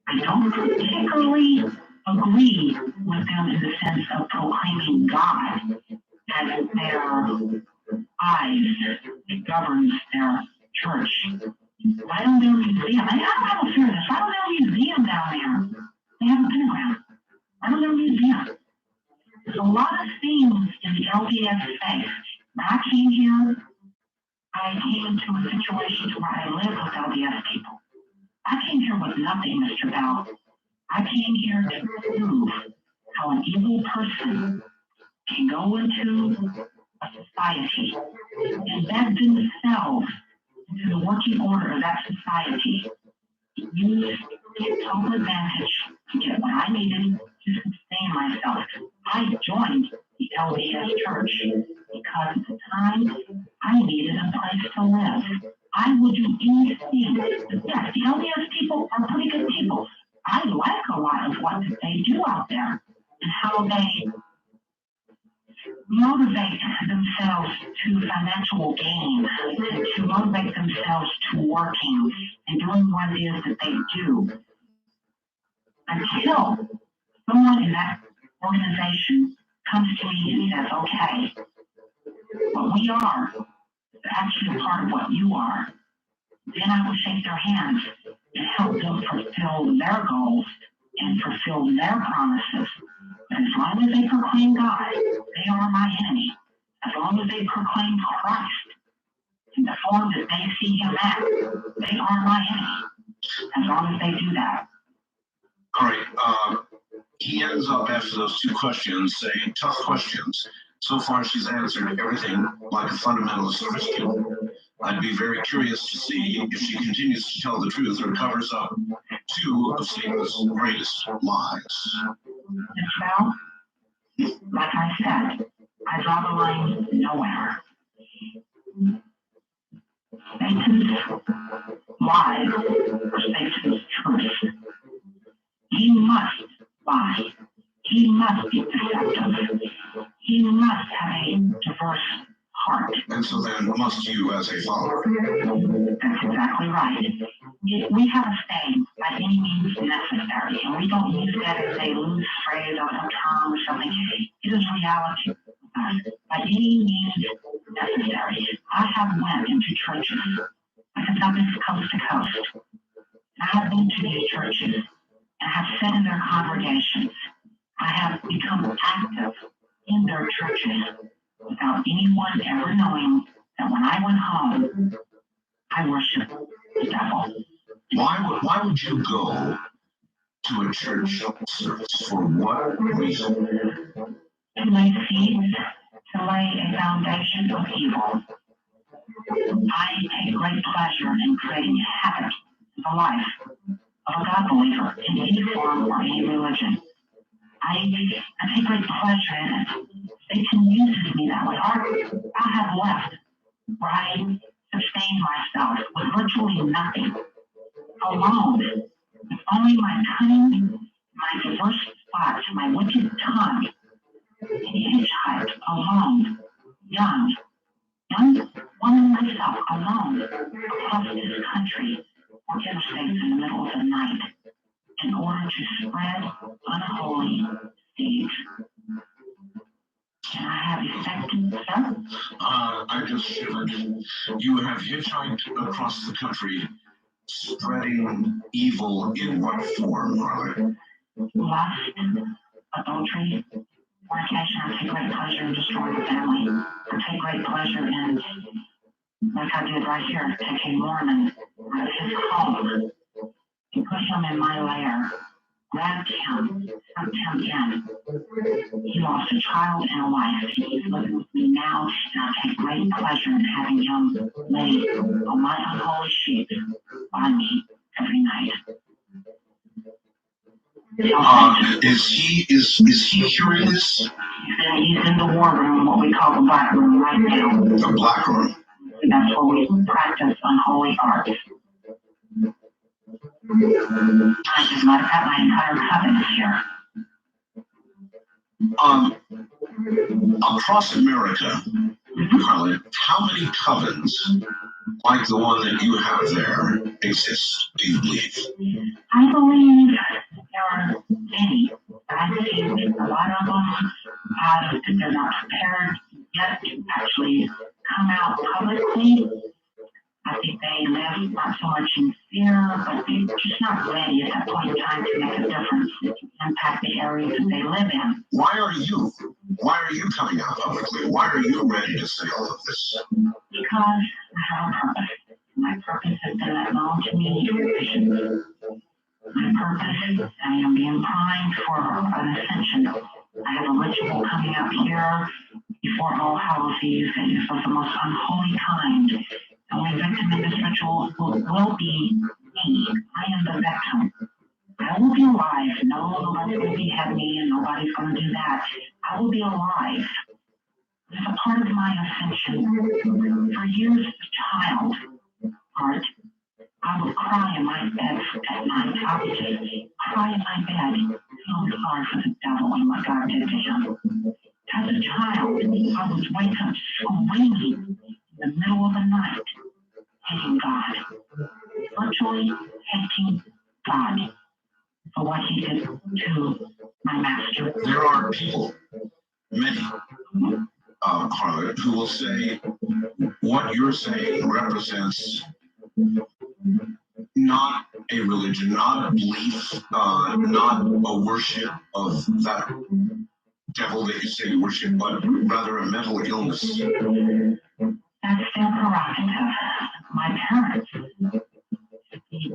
I don't particularly agree with them in the sense of proclaiming God as their eyes that governs their church. Right on their museum. I have a fear of this. Right on their museum down there, they have a pentagram. Right on their museum. There's a lot of things in the LDS faith. When I came here, I came into a situation where I lived with LDS people. I came here with nothing, Mr. Bell. I came here to prove how an evil person can go into a society, embed themselves into the working order of that society, use total advantage to get what I needed to sustain myself. I joined the LDS church because at the time I needed a place to live. I would do anything. Yes, the LDS people are pretty good people. I like a lot of what they do out there and how they motivate themselves to financial gain and to motivate themselves to working and doing what it is that they do. Until someone in that organization comes to me and says, okay, what we are is actually part of what you are, then I will shake their hands and help them fulfill their goals and fulfill their promises. But as long as they proclaim God, they are my enemy. As long as they proclaim Christ in the form that they see him at, they are my enemy. As long as they do that. All right. He ends up after those two questions saying, tough questions. So far, she's answered everything like a fundamentalist Christian. I'd be very curious to see if she continues to tell the truth or covers up two of Satan's greatest lies. Well, like I said, I draw the line nowhere. Satan's lies are Satan's truth. He must lie. He must be deceptive. He must have a diverse heart. And so then must you as a follower. That's exactly right. We have a saying, by any means necessary, and we don't use that as a loose phrase or a term or something. It is reality. By any means necessary. I have went into churches. I have done this coast to coast. I have been to these churches and have sat in their congregations. I have become active in their churches without anyone ever knowing that when I went home, I worshiped the devil. Why would you go to a church service? For what reason? To lay seeds, to lay a foundation of evil. I take great pleasure in creating havoc in the life of a God believer in any form or any religion. I take great pleasure in it. Satan uses me that way. I have left where I sustain myself with virtually nothing, alone, with only my cunning, my diverse spots, my wicked tongue, and hitchhiked alone, young woman myself, alone, across this country or interstates in the middle of the night, in order to spread unholy seeds. Can I have effective, sir? I just shivered. You have hitchhiked across the country, spreading evil in what form, Harlot? Lust, adultery, fornication. I take great pleasure in destroying the family. I take great pleasure in, like I did right here, taking Mormon out of his home and put him in my lair, grabbed him, sucked him in. He lost a child and a wife. He's living with me now, and I take great pleasure in having him lay on my unholy sheep by me every night. Is he hearing this? He's in the war room, what we call the black room right now. The black room. That's where we practice unholy arts. I just might have had my entire coven here. Across America, Harlot, how many covens like the one that you have there exist, do you believe? I believe there are many. I've seen a lot of them. They're not prepared yet to actually come out publicly. I think they live not so much in fear, but they're just not ready at that point in time to make a difference, to impact the areas that they live in. Why are you coming out publicly? Why are you ready to say all of this? Because I have a purpose. My purpose has been unknown to me through visions. My purpose, I am being primed for an ascension. I have a ritual coming up here before All Hallows Eve that is of the most unholy kind. The only victim in this ritual will be me. I am the victim. I will be alive. No, nobody's going to behead me, and nobody's going to do that. I will be alive. It's a part of my ascension. For years as a child, Art, I would cry in my bed at night. I would just cry in my bed, feeling sorry for the devil and what God did to him. As a child, I would wake up screaming in the middle of the night, hating God. Virtually hating God for what he did to my master. There are people, many, Harlot, who will say what you're saying represents not a religion, not a belief, not a worship of that devil that you say you worship, but rather a mental illness. That's their prerogative. My parents, when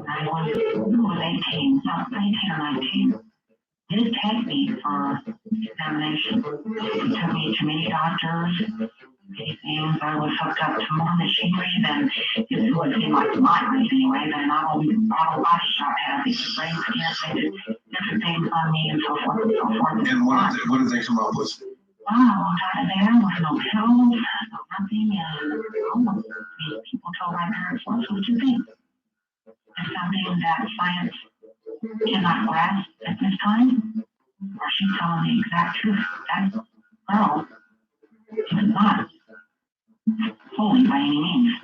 I was 18 or 19, did take me for examination. They took me to many doctors, many things. I was hooked up to more machinery than it would seem like my eyes anyway, than not only body shop had. They did brain scans, they did different things on me and so forth and so forth. And what did they come up with? Wow, there was no pills, no nothing, and almost people told my parents, what do you think? It's something that science cannot grasp at this time, or she's telling the exact truth. That girl is not holy by any means.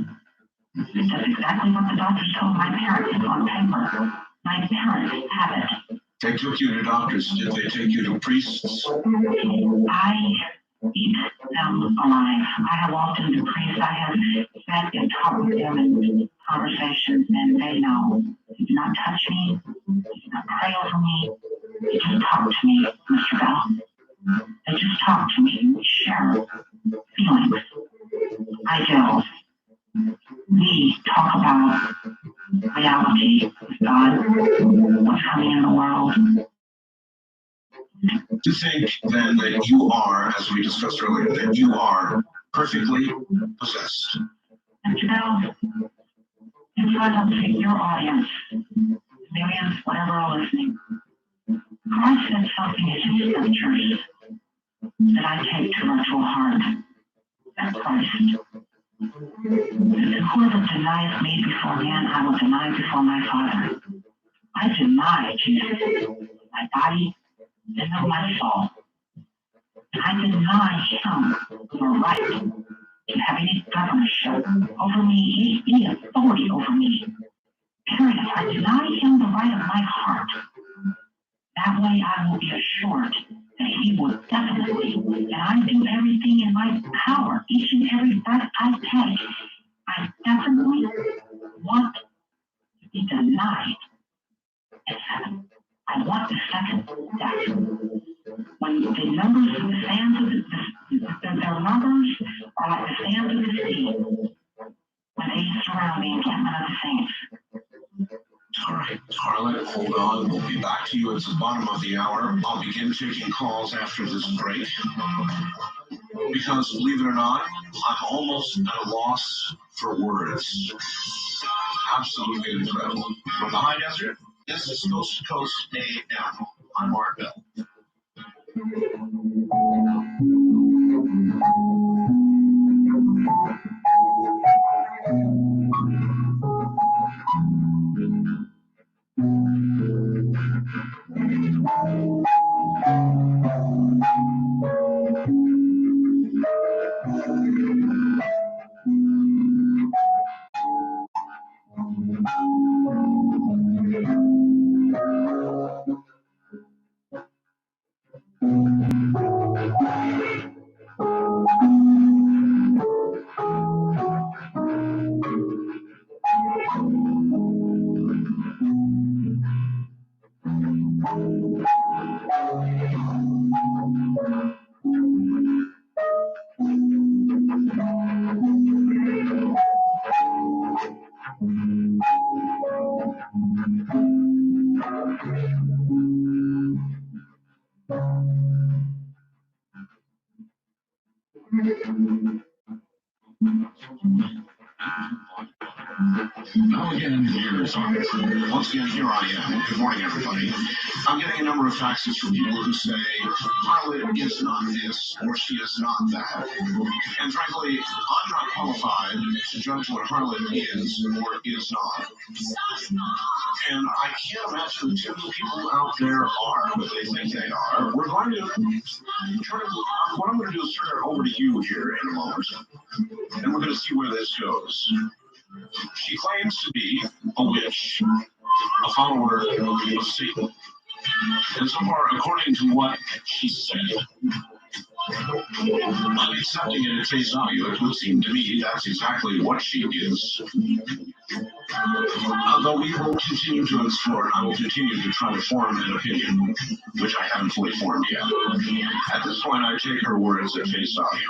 It does exactly what the doctors told my parents on paper. My parents have it. They took you to doctors. Did they take you to priests? I eat them alive. I have walked into priests. I have sat and talked with them in conversations, and they know. They do not touch me. They do not pray over me. They just talk to me, Mr. Bell. They just talk to me. We share feelings, ideals. We talk about reality, God, what's coming in the world. To think then that you are, as we discussed earlier, that you are perfectly possessed. Mr. Bell, in front of your audience, millions, whatever are listening, Christ said something in his scriptures that I take to virtual heart. That Christ. Whoever denies me before man, I will deny before my Father. I deny Jesus, my body, and of my soul. I deny him the right to have any governorship over me, any authority over me. Period. I deny him the right of my heart. That way I will be assured that he will definitely, and I do everything in my power, each and every breath I take, I definitely want to be denied in heaven. I want the second death. When the numbers of the sands of their numbers are like the sands of the sea, when they surround the encampment of the saints. All right, Harlot, hold on. We'll be back to you at the bottom of the hour. I'll begin taking calls after this break. Because, believe it or not, I'm almost at a loss for words. Absolutely incredible. From the high desert, this is Coast to Coast AM. I'm Mark Bell. Now again, here's Harlot. Once again, here I am. Good morning, everybody. I'm getting a number of faxes from people who say Harlot is not this or she is not that. And frankly, I'm not qualified to judge what Harlot is or is not. And I can't imagine too many people out there are, but they think they are. We're going to turn it, what I'm going to do is turn it over to you here in a moment. And we're going to see where this goes. She claims to be a witch, a follower of Satan. And so far, according to what she said, I'm accepting it at face value. It would seem to me that's exactly what she is. Although we will continue to explore, and I will continue to try to form an opinion, which I haven't fully formed yet. At this point, I take her words at face value.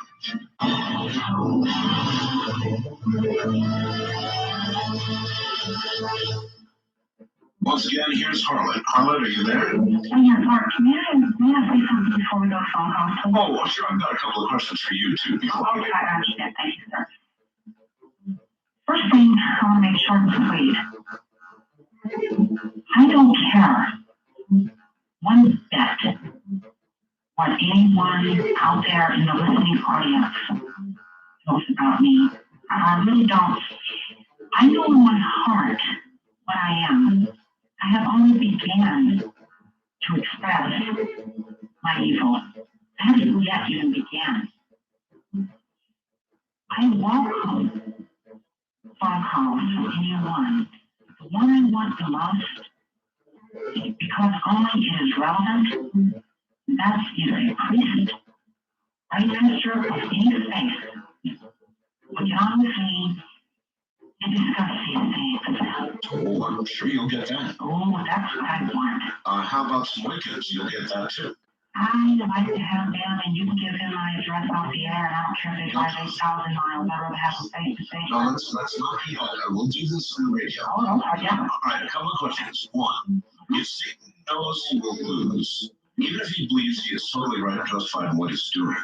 Once again, here's Harlot. Harlot, are you there? Oh, yeah, Mark, may I say something before we go to phone calls? Oh, well, sure. I've got a couple of questions for you, too, before we Okay, I understand. Thank you, sir. First thing, I want to make short and sweet. I don't care one bit what anyone out there in the listening audience knows about me. I really don't. I know in my heart what I am. I have only began to express my evil. I haven't yet even began. I welcome phone calls from anyone. The one I want the most, because only it is relevant, that's either a priest or a minister of any faith will get on with me and discuss these things. Oh, I'm sure you'll get that. Oh, that's what I want. How about some Wiccans? You'll get that, too. I'd like to have them, and you can give them my address off the air, and I don't care if they drive 8,000 miles. I'd rather have them face to face. No, let's not be that. We'll do this on the radio. Oh, no, yeah. All right, a couple of questions. One, if Satan knows he will lose, even if he believes he is totally right and justified in what he's doing,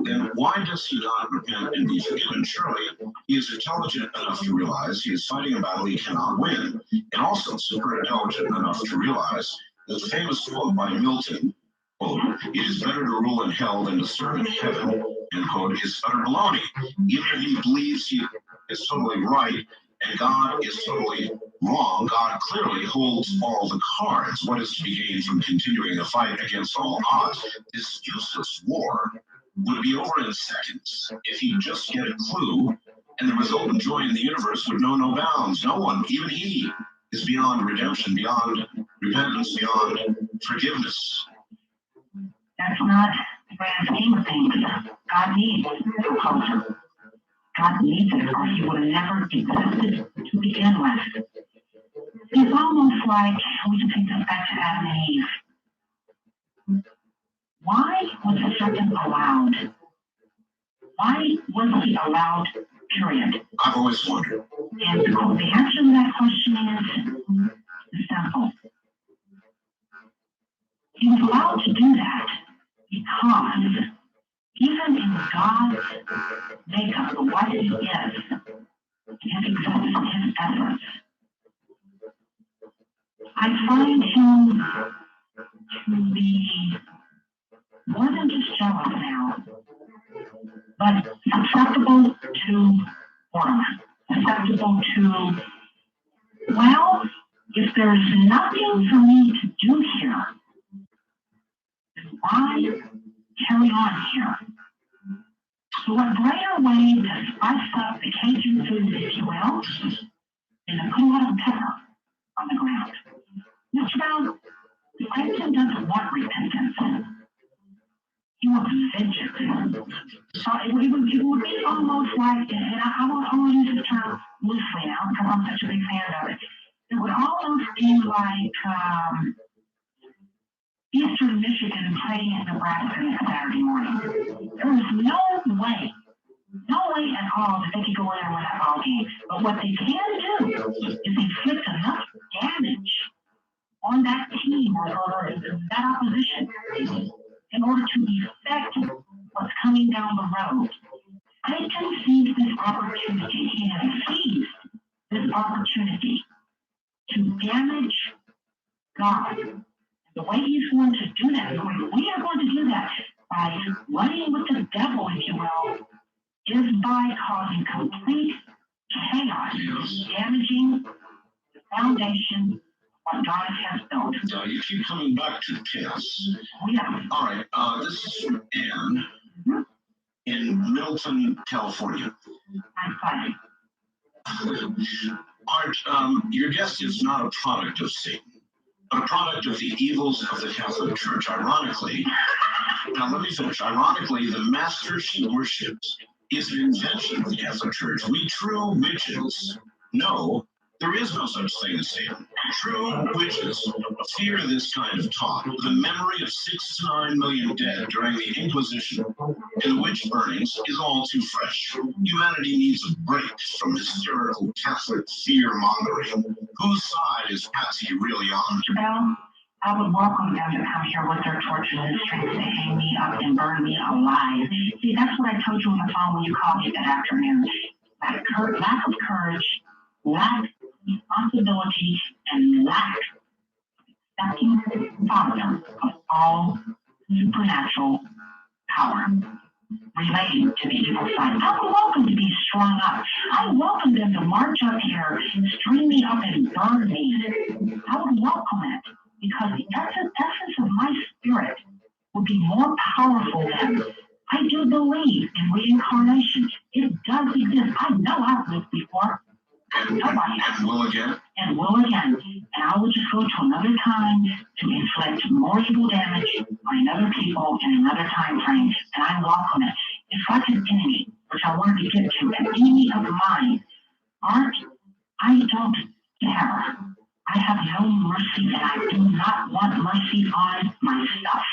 then why does he not repent and be forgiven? Surely he is intelligent enough to realize he is fighting a battle he cannot win, and also super intelligent enough to realize The famous quote by Milton, quote, "It is better to rule in hell than to serve in heaven," end quote, is utter baloney. Even if he believes he is totally right and God is totally wrong, God clearly holds all the cards. What is to be gained from continuing the fight against all odds? This useless war would be over in seconds if he'd just get a clue, and the resultant joy in the universe would know no bounds. No one, even he, is beyond redemption, beyond repentance, beyond forgiveness. That's not the grand scheme of things. God needs a culture. God needs it, or he would have never existed to begin with. It's almost like we can take this back to Adam and Eve. Why was the serpent allowed? Why was he allowed, period? I've always wondered. And the answer to that question is simple. He was allowed to do that because even in God's makeup, of what he is, his existence, his essence, I find him to be more than just jealous now, but susceptible to boredom, susceptible to, well, if there's nothing for me to do here, then why carry on here? So what greater way to spice up the Cajun food, if you will, than to put a lot of pepper on the ground? Mr. Brown, Satan doesn't want repentance. He wants vengeance. So it would be almost like, and I will use this term loosely now because I'm such a big fan of it. It would almost be like Eastern Michigan playing in Nebraska next Saturday morning. There was no way at all that they could go in there with that ball game. But what they can do is inflict enough damage on that team or that opposition in order to effect what's coming down the road. Satan sees this opportunity. He has seized this opportunity to damage God. The way he's going to do that, we are going to do that by running with the devil, if you will, is by causing complete chaos, damaging the foundation of what God has built. You keep coming back to chaos. Oh, yeah. All right, this is from Anne in Middleton, California. I'm fine. Art, your guest is not a product of Satan, but a product of the evils of the Catholic Church. Ironically, now let me finish. Ironically, the master she worships is an invention of the Catholic Church. We true witches know there is no such thing as Satan. True witches fear this kind of talk. The memory of 6 to 9 million dead during the Inquisition and the witch burnings is all too fresh. Humanity needs a break from hysterical Catholic fear-mongering. Whose side is Patsy really on? Well, I would welcome them to come here with their torches and strings to hang me up and burn me alive. See, that's what I told you on the phone when you called me that afternoon. Lack of courage, lack of responsibility, and lack of accepting Father of all supernatural power relating to the evil side. I would welcome to be strung up. I would welcome them to march up here, string me up, and burn me. I would welcome it because the essence of my spirit would be more powerful than I do believe in reincarnation. It does exist. I know I've lived before. Nobody has. And will again? And will again. And I will just go to another time to inflict more evil damage on other people in another time frame. And I welcome it. It's like an enemy, which I wanted to get to, an enemy of mine. Art, I don't care. I have no mercy, and I do not want mercy on myself.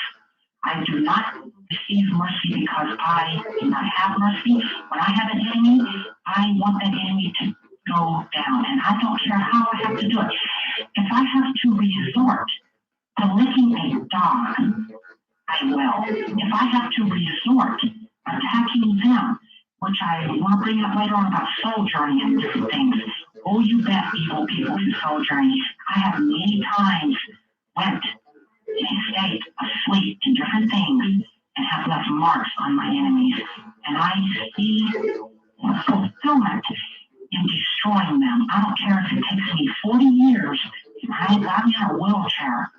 I do not receive mercy because I do not have mercy. When I have an enemy, I want that enemy to go down, and I don't care how I have to do it. If I have to resort to licking a dog, I will. If I have to resort to attacking them, which I want to bring up later on about soul journey and different things. Oh, you bet, evil people who soul journey. I have many times went state, asleep in different things, and have left marks on my enemies. And I see fulfillment in destroying them. I don't care if it takes me 40 years and I'm in a wheelchair.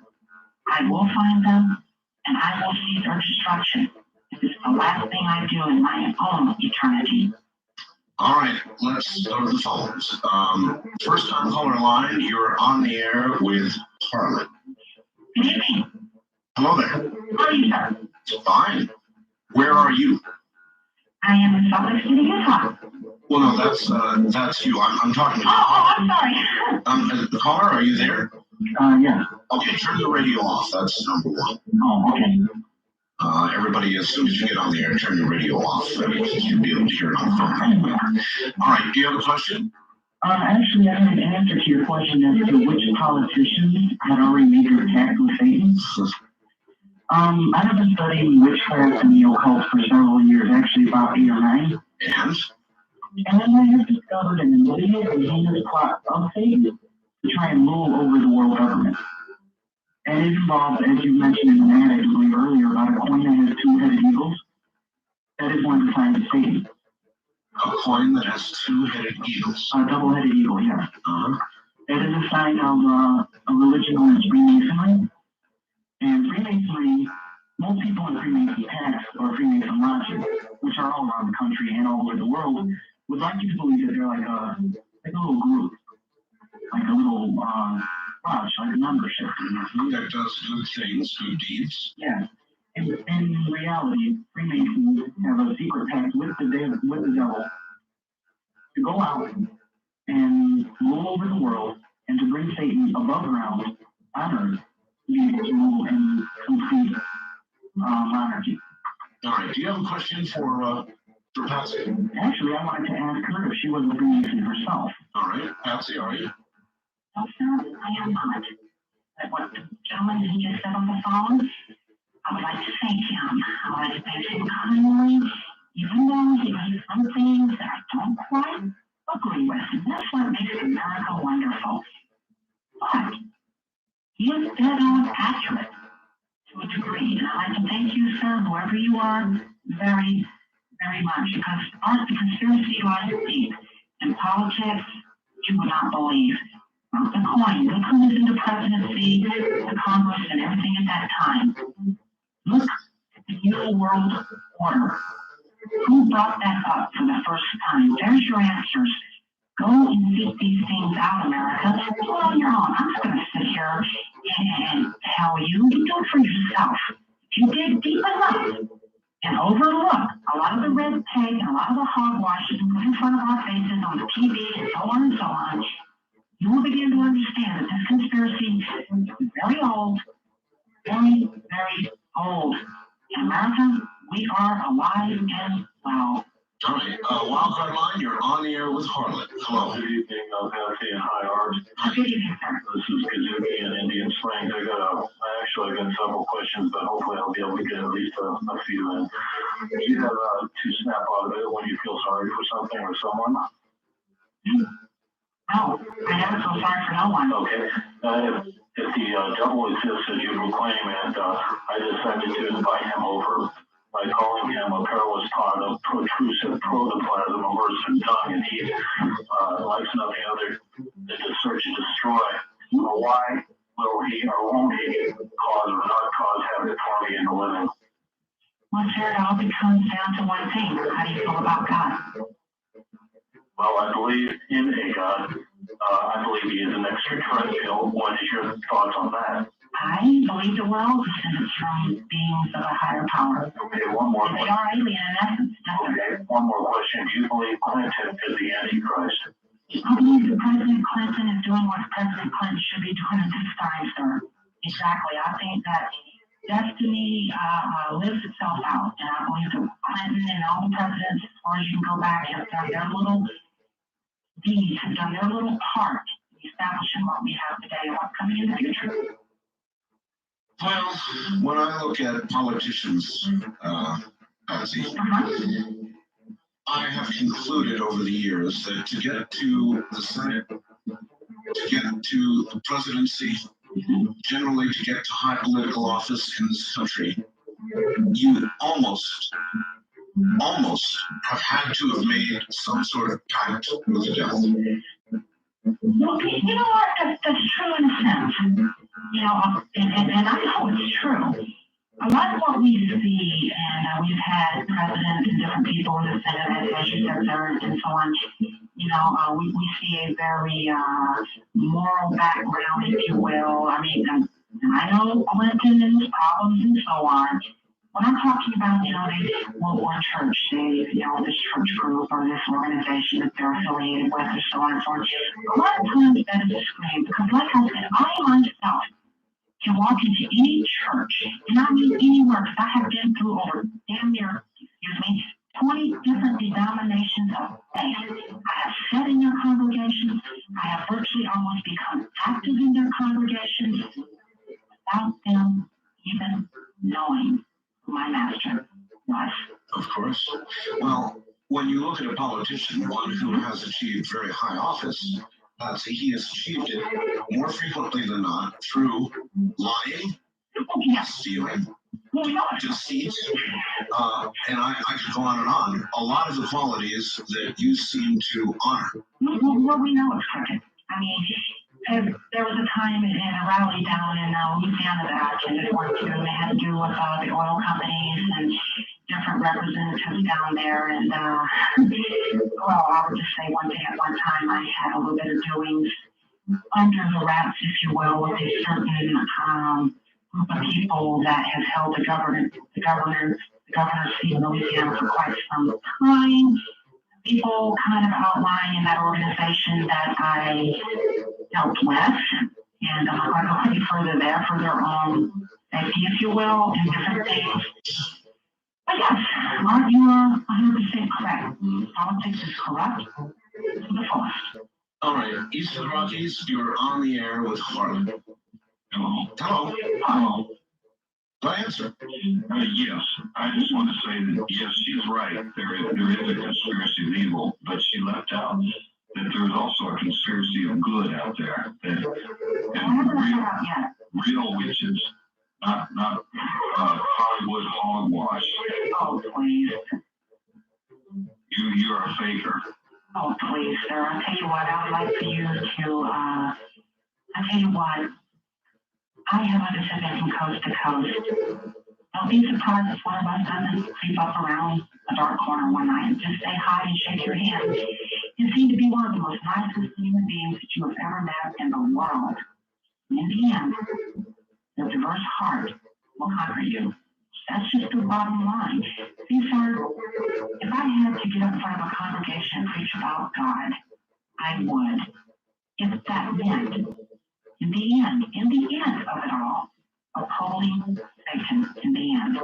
I will find them and I will see their destruction. It's the last thing I do in my own eternity. All right, let's go to the phones. First time caller line, you're on the air with Harlot. Good evening. Hello there. How are you, sir? Fine. Where are you? I am in Salt Lake City, Utah. Well, no, that's you. I'm talking to you. I'm sorry. The caller, are you there? Yeah. Okay, turn the radio off. That's number one. Oh, okay. Everybody, as soon as you get on the air, turn your radio off. You'll be able to hear it on the phone. All right, do you have a question? Actually, I have an answer to your question as to which politicians had already made their attack with Satan. I have been studying witchcraft and the occult for several years, actually about 8 or 9. And then I have discovered an immediate and heinous plot of Satan to try and rule over the world government. And it involves, as you mentioned in the ad, I believe earlier, about a coin that has 2-headed eagles. That is one of the signs of Satan. A coin that has 2-headed eagles. A double-headed eagle, yeah. Uh-huh. That is a sign of a religion known as Freemasonry. And Freemasonry, most people in Freemason pacts or Freemason lodges, which are all around the country and all over the world, would like you to believe that they're like a little group, like a little lodge, like a membership. That does good things, good deeds. Yeah. In reality, Freemasons have a secret pact with the devil to go out and rule over the world and to bring Satan above ground on earth to be able to rule in complete monarchy. All right. Do you have a question for Patsy? Actually, I wanted to ask her if she was a Freemason herself. All right. Patsy, are you? No, sir, I am not. But what the gentleman he just said on the phone, I would like to thank him. I would like to thank him kindly, even though he does some things that I don't quite agree with. And that's what makes America wonderful. But he is dead on accurate to a degree. And I'd like to thank you, sir, whoever you are, very, very much. Because the conspiracy lies deep. In politics, you would not believe. The coin, look who was in the presidency, the Congress, and everything at that time. Look at the New World Order. Who brought that up for the first time? There's your answers. Go and seek these things out, America. Do it on your own. I'm not going to sit here and tell you. You do it for yourself. If you dig deep enough and overlook a lot of the red tape and a lot of the hogwash that's put in front of our faces on the TV and so on, you will begin to understand that this conspiracy is very old, very, very old. In America, we are alive and well. All right. Wildcard line, you're on the air with Harlot. Hello. Good evening, Patsy and hi, Art. Good evening, sir. This is Kazuki in Indian Springs. I got several questions, but hopefully I'll be able to get at least a few in. Do you have to snap out of it when you feel sorry for something or someone? No, I never feel sorry for no one. Okay. If the devil exists as you proclaim, and I decided to invite him over by calling him a perilous pot of protrusive protoplasm immersed in dung, and he likes nothing other than to search and destroy. Why will he or won't he cause or not cause havoc for me in the living? Well, sir, it all comes down to one thing. How do you feel about God? Well, I believe in a God. I believe he is an extraterrestrial. What is your thoughts on that? I believe the world descends from beings of a higher power. Okay, one more They question. are alien in essence. Okay, one more question. Do you believe Clinton is the Antichrist? I believe that President Clinton is doing what President Clinton should be doing at this time, sir. Exactly. I think that destiny lives itself out. And I believe that Clinton and all the presidents, as far as you can go back, have done their little deeds, have done their little part in establishing what we have today and what's coming in the future. Well, when I look at politicians, Patsy, I have concluded over the years that to get to the Senate, to get to the presidency, generally to get to high political office in this country, you almost have had to have made some sort of pact with the devil. Well, you know what? That's true in a sense. You know, and I know it's true. A lot of what we see, and we've had presidents and different people in the Senate, legislators, and so on. You know, we see a very moral background, if you will. I mean, and I know Clinton and his problems and so on. When I'm talking about, you know, or church, say, you know, this church group or this organization that they're affiliated with, or so on and so on. A lot of times that is a scream because, like I said, I myself can walk into any church, and I mean anywhere, because I have been through over damn near, 20 different denominations of faith. I have sat in their congregations. I have virtually almost become active in their congregations without them even knowing who my master was. Of course. Well, when you look at a politician, one who has achieved very high office, he has achieved it more frequently than not through lying, stealing, deceit, and I could go on and on. A lot of the qualities that you seem to honor. Well, we know it's crooked. I mean, there was a time in a rally down in Louisiana that I attended once too, and they had to do with the oil companies and different representatives down there. And, well, I would just say one thing at one time, I had a little bit of doings under the wraps, if you will, with a certain group of people that have held the governor's seat in Louisiana for quite some time. People kind of outline in that organization that I dealt with, and I'm not going to go any further there for their own safety, if you will, and different things. But yes, Mark, you are 100% correct. Politics is corrupt to the fullest. All right, East of the Rockies, you're on the air with harlot. Hello. Hello. Hello. What answer? Yes, I just want to say that yes, she's right. There is a conspiracy of evil, but she left out that there's also a conspiracy of good out there. And real witches, not Hollywood hogwash. Oh, please. You're a faker. Oh, please, sir. I'll tell you what, I would like for you to, I'll tell you what, I have understood that from coast to coast. Don't be surprised if one of us doesn't creep up around a dark corner one night and just say hi and shake your hand. You seem to be one of the most nicest human beings that you have ever met in the world. And in the end, your diverse heart will conquer you. That's just the bottom line. See, sir, if I had to get up in front of a congregation and preach about God, I would. If that meant, in the end of it all, upholding Satan in the end.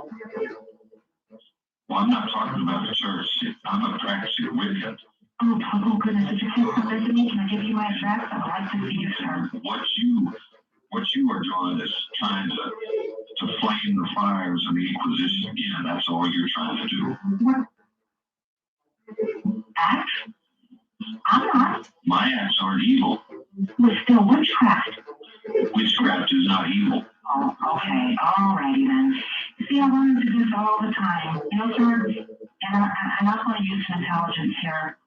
Well, I'm not talking about the church. I'm a practicing wicked. Oh, goodness, if you can't listen to me, can I give you my address? I would like to see you, sir. What you are doing is trying to flame the fires of the Inquisition again. That's all you're trying to do. What? Acts? I'm not. My acts aren't evil. But still witchcraft. Witchcraft is not evil. Oh, okay. Alrighty then. See, I run into this all the time. You know, sir, and I'm not going to use some intelligence here.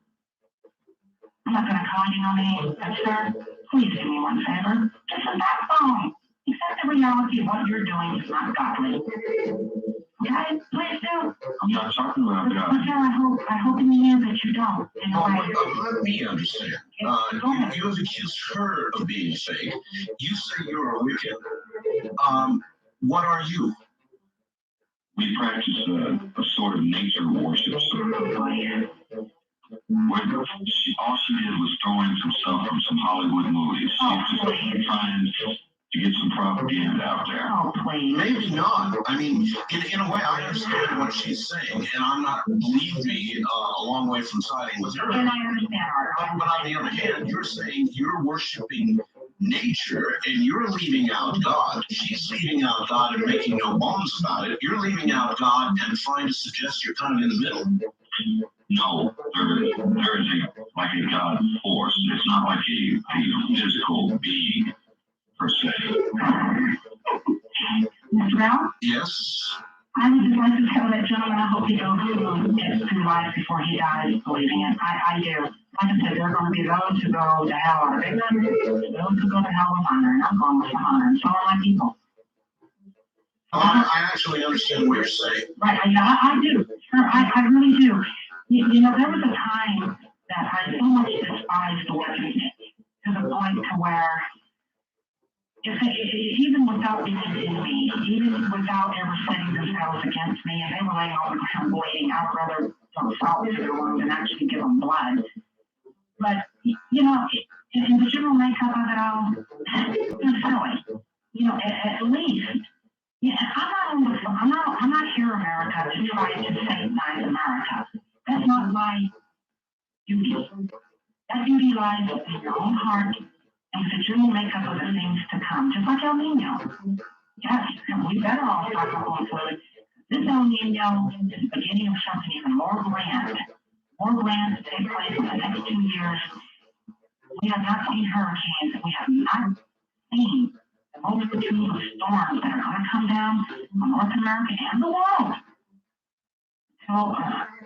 I'm not going to call you no name, but sir, please do me one favor. Just a backbone. Accept the reality of what you're doing is not godly. Okay? Please do. I'm not talking about But God. sir, I hope in the end that you don't. In a way. Let me understand. You have accused her of being fake. You say you're a wicked. What are you? We practice a sort of nature worship. All she did was throw in some stuff from some Hollywood movies. She was just trying to get some propaganda out there. Oh, please. Maybe not. I mean, in a way, I understand what she's saying, and I'm not, believe me, a long way from siding with her. And I understand, Art. But on the other hand, you're saying you're worshiping nature and you're leaving out God. She's leaving out God and making no bones about it. You're leaving out God and trying to suggest you're kind of in the middle. No, there is a God force. It's not like a physical being per se. Yes. I would just like to tell that gentleman, I hope he goes through life before he dies believing it. I do. Like I said, there are going to be those who go to hell out of ignorance, those who go to hell with honor, and I'm going with the honor, and so are my people. I actually understand what you're saying. Right, I do. Sure, I really do. You know, there was a time that I so much despised the Western to the point to where even without being in me, even without ever setting themselves against me, and they were laying on the ground bleeding, I would rather dump salt to their wound than actually give them blood. But, you know, in the general makeup of it all, they're silly. You know, at least, yeah, I'm not here, America, to try to satanize America. That's not my duty. That duty lies in your own heart and the general makeup of the things to come, just like El Nino. Yes, and we better all start going forward. This El Nino is the beginning of something even more grand to take place in the next 2 years. We have not seen hurricanes. We have not seen the multitude of storms that are going to come down on North America and the world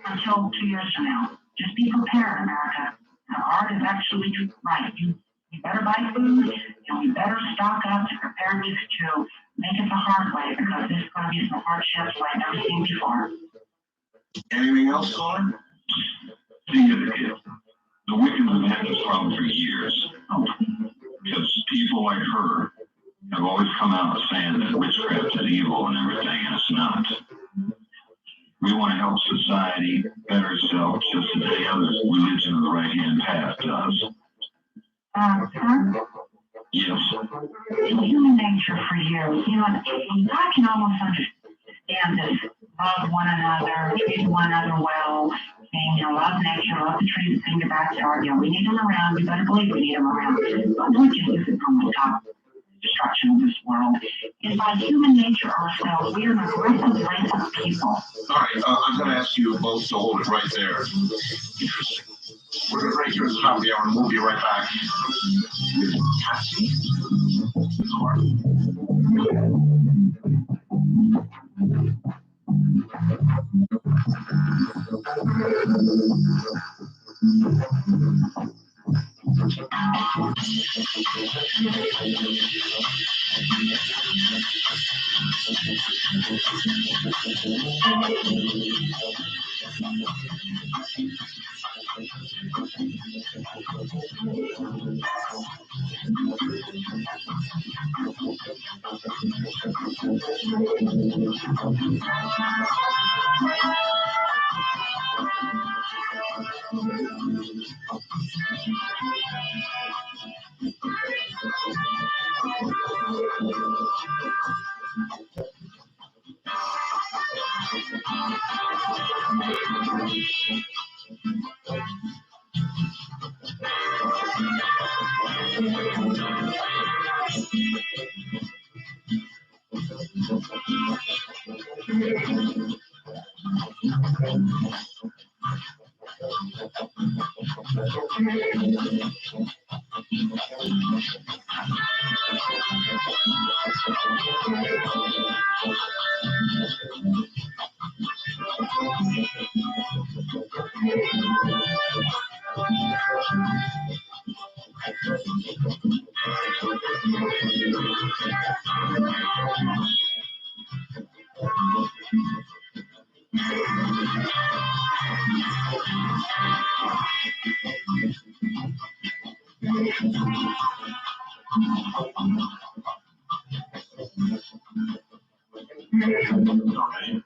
until 2 years from now. Just be prepared, America. The art is actually right. You better buy food, and we better stock up to prepare to make it the hard way, because there's going to be some hardships like I've never seen before. Anything else, Colin? Think of it. The Wiccans have had this problem for years. Because people like her have always come out saying that witchcraft is evil and everything, and it's not. We want to help society better itself just as any other religion of the right-hand path does. Sir? Yes. In human nature for years, you know, I can almost understand this. Love one another, treat one another well, saying, you know, love nature, love the trees in your backyard. You know, we need them around. You better believe we need them around. But we can use it from the top. Destruction of this world. And by human nature ourselves, we are an aggressive race of people. All right, I'm going to ask you both to hold it right there. Interesting. We're going to break here at the top of the hour, and we'll be right back with Patsy.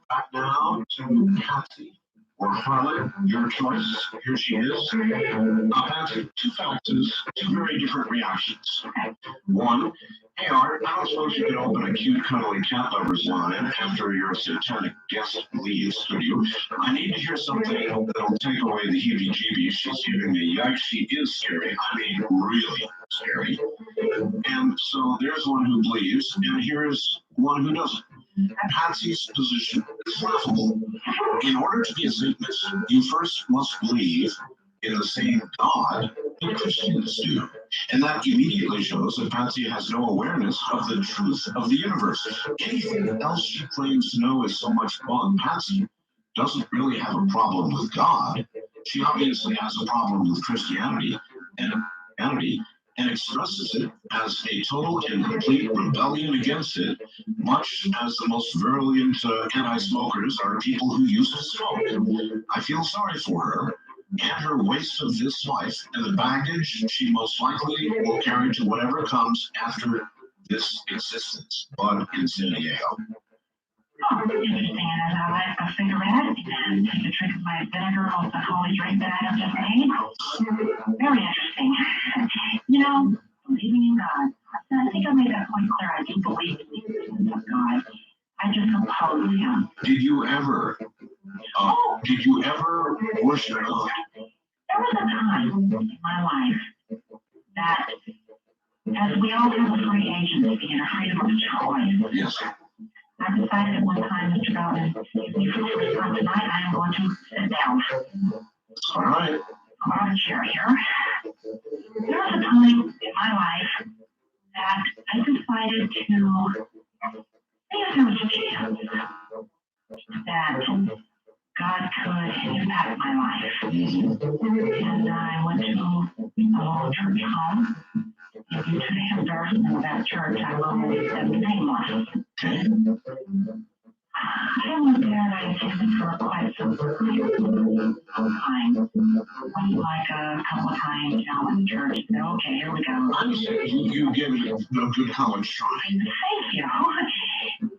Back now to Patsy or Harlot, your choice. Here she is. Patsy, two faxes, two very different reactions. One, hey Art, I don't suppose you could open a cute, cuddly cat lover's line after your satanic guest leaves, could you? I need to hear something that'll take away the heebie-jeebies she's giving me. Yikes, she is scary. I mean, really scary. And so there's one who believes, and here's one who doesn't. Patsy's position is laughable. In order to be a Satanist, you first must believe in the same God that Christians do. And that immediately shows that Patsy has no awareness of the truth of the universe. Anything else she claims to know is so much fun. Patsy doesn't really have a problem with God. She obviously has a problem with Christianity and expresses it as a total and complete rebellion against it, much as the most virulent anti-smokers are people who used to smoke. I feel sorry for her and her waste of this life and the baggage she most likely will carry to whatever comes after this existence. Bud in San Diego. Oh, interesting. And I light a cigarette and take a drink of my vinegar off the holy drink that I have just made. Very interesting. You know, believing in God. I think I made that point clear. I do believe in the existence of God. I just oppose him. Did you ever worship God? There was a time in my life that, as we all have a free agency and a freedom of choice, Yes. I decided at one time, Mr. Bowden, excuse me, for the first time tonight, I am going to sit down. All right. I'm on a chair here. There was a time in my life that I decided to see if there was a chance that God could impact my life. And I went to a little church home. If you took the embarrassment of that church, I will be nameless. Okay. I went there and I attended for quite some time. Went like a couple of times, you know, in church. And said, okay, here we go. I'm saying you gave it a good college try. Thank you.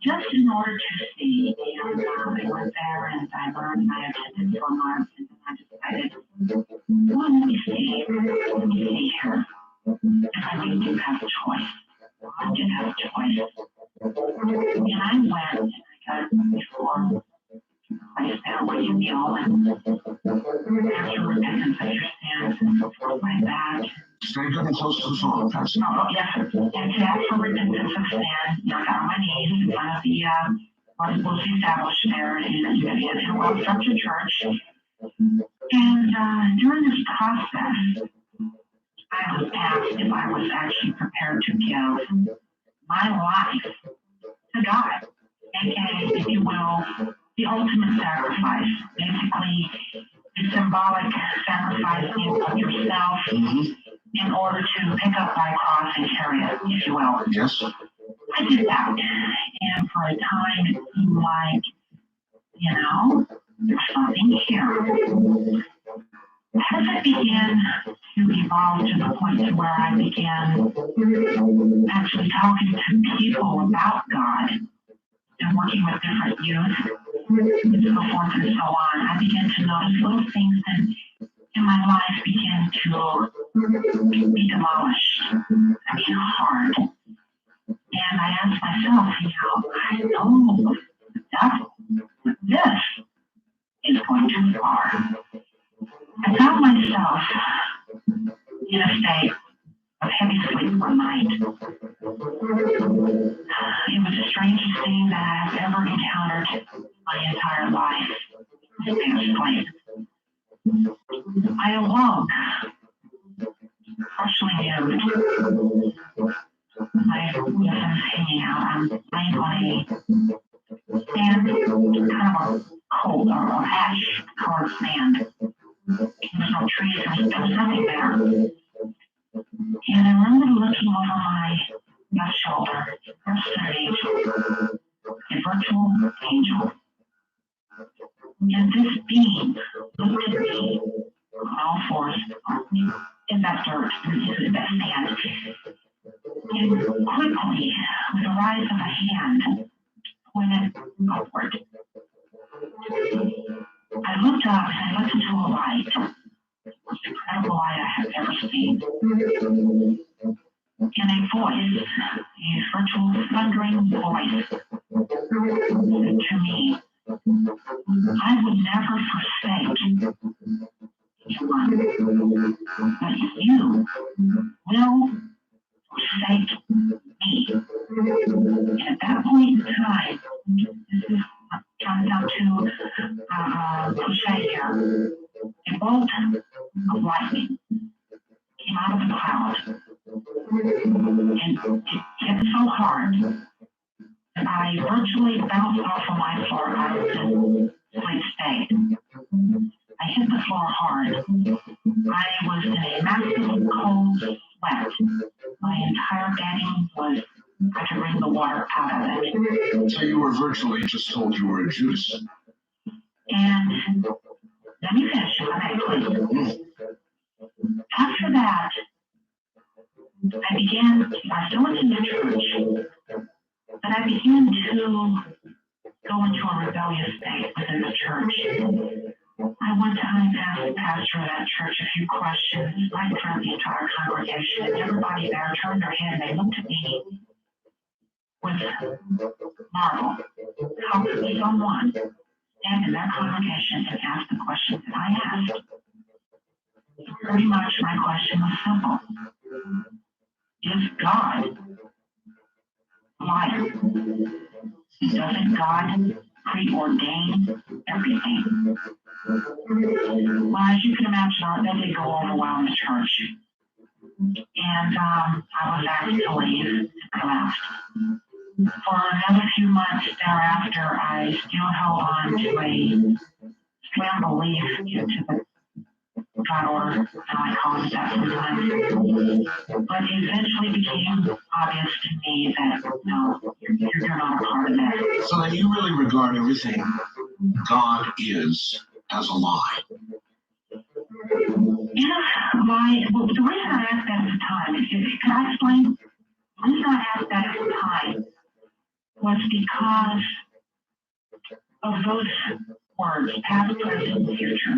Just in order to see. And I went there and I learned and I attended for months and then I decided, well, let me see here. If I really do have a choice. I did have a choice. And I went and I got before I sat where you kneel and after repentance of your sins and so forth like that. Stay good and close to the phone, Patsy. Oh, yes, sir. And to ask for repentance of sin, you know, I got on my knees in front of the what was established there in a well-structured church. And during this process, I was asked if I was actually prepared to give my life to God, aka, if you will, the ultimate sacrifice. Basically, the symbolic sacrificing of yourself in order to pick up thy cross and carry it, if you will. Yes. I did that, and for a time it seemed like, you know, there's something here. As I began to evolve to the point to where I began actually talking to people about God and working with different youth and so forth and so on, I began to notice little things that in my life began to be demolished. I mean, hard. And I asked myself, you know, I know the devil, but this is going too far. I found myself in a state of heavy sleep one night. It was the strangest thing that I've ever encountered in my entire life. I awoke, partially nude. My weapons hanging out. I'm laying on a sand, kind of a cold or ash colored sand. There's no trees, there was nothing there. And I remember looking over my left shoulder, there's an angel, a virtual angel. And this being looked at me on all fours in that dirt, in that sand. And quickly, with the rise of a hand, pointed upward. I looked up and I looked into a light, the most incredible light I have ever seen. And a voice, a virtual thundering voice, said to me, I would never forsake anyone, but you will forsake me. And at that point in time, this is trying not to cliche here, a bolt of lightning came out of the cloud And it hit so hard that I virtually bounced off of my floor out of the sleep state. I hit the floor hard. I was in a massive cold sweat. My entire bedding was, I could wring the water out of it. So you were virtually just told you were a Judas. And let me finish, if I may, please. After that, I still went to the church, but I began to go into a rebellious state within the church. I went time and asked the pastor of that church a few questions right throughout the entire congregation, and everybody there turned their head and they looked at me with marvel. How could someone stand in their congregation and ask the questions that I asked? Pretty much my question was simple. Is God a liar? Doesn't God preordain everything? Well, as you can imagine, that did go over well in the church. And I was asked to leave, and I left. For another few months thereafter, I still held on to a strong belief into the God order, I call it that sometimes. But it eventually became obvious to me that, no, you're not a part of that. So then you really regard everything God is as a lie. Yeah, well, the reason I asked that at the time, can I explain? The reason I asked that at the time was because of those words, past, present, and future.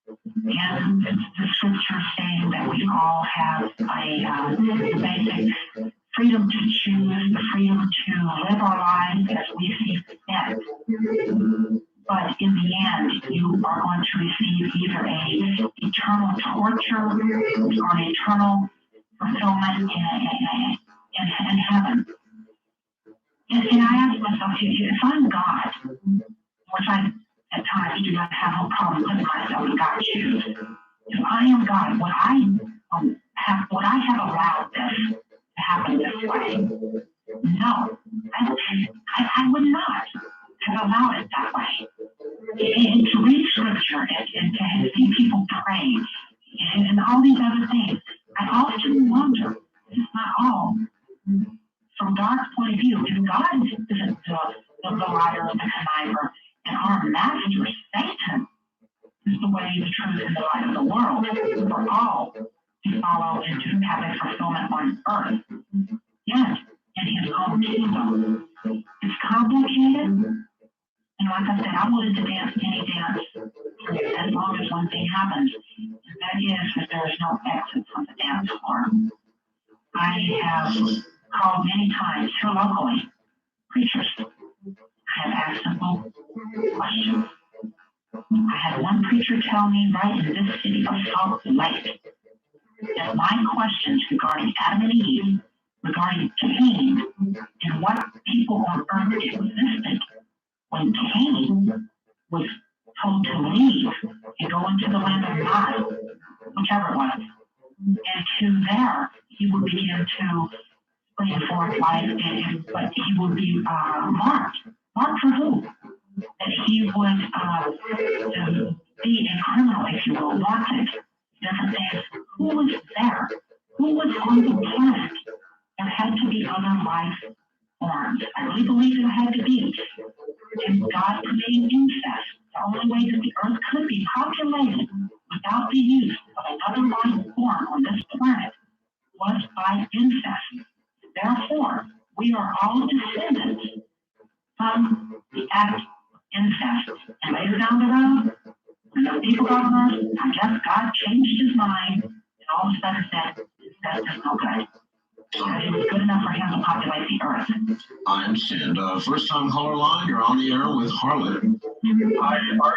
And the scripture saying that we all have the basic freedom to choose, the freedom to live our lives as we see fit. But in the end, you are going to receive either a eternal torture or an eternal fulfillment in heaven. And I asked myself, if I'm God, which I at times do not have no problem putting myself in God's shoes, if I am God, would I have allowed this to happen this way? No, I would not have allowed it that way. And to read scripture and to see people pray and all these other things, I often wonder, this is not all, from God's point of view, if God isn't the liar, the conniver, and our master, Satan, is the way, the truth, and the light of the world for all to follow and to have a fulfillment on earth, yet in his own kingdom. It's complicated, and like I said, I'm willing to dance any dance as long as one thing happens, and that is that there is no exit from the dance floor. I have called many times here locally, preachers. I have asked simple questions. I had one preacher tell me right in this city of Salt Lake that my questions regarding Adam and Eve, regarding Cain, and what people on earth existed when Cain was told to leave and go into the land of Nod, whichever it was, and to there he would begin to bring forth life, but he would be marked. Marked for who? That he would be a criminal, if you will, wanted, different things. Who was there? Who was on the planet? There had to be other life forms. I really believe there had to be. And God permitting incest. The only way that the earth could be populated without the use of another life form on this planet was by incest. Therefore, we are all descendants from the act of incest. And later down the road, when the people got on earth, I guess God changed his mind and all of a sudden said, incest is no good. Because it was good enough for him to populate the earth. I understand. First time caller line, you're on the air with Harlot. Hi, Art.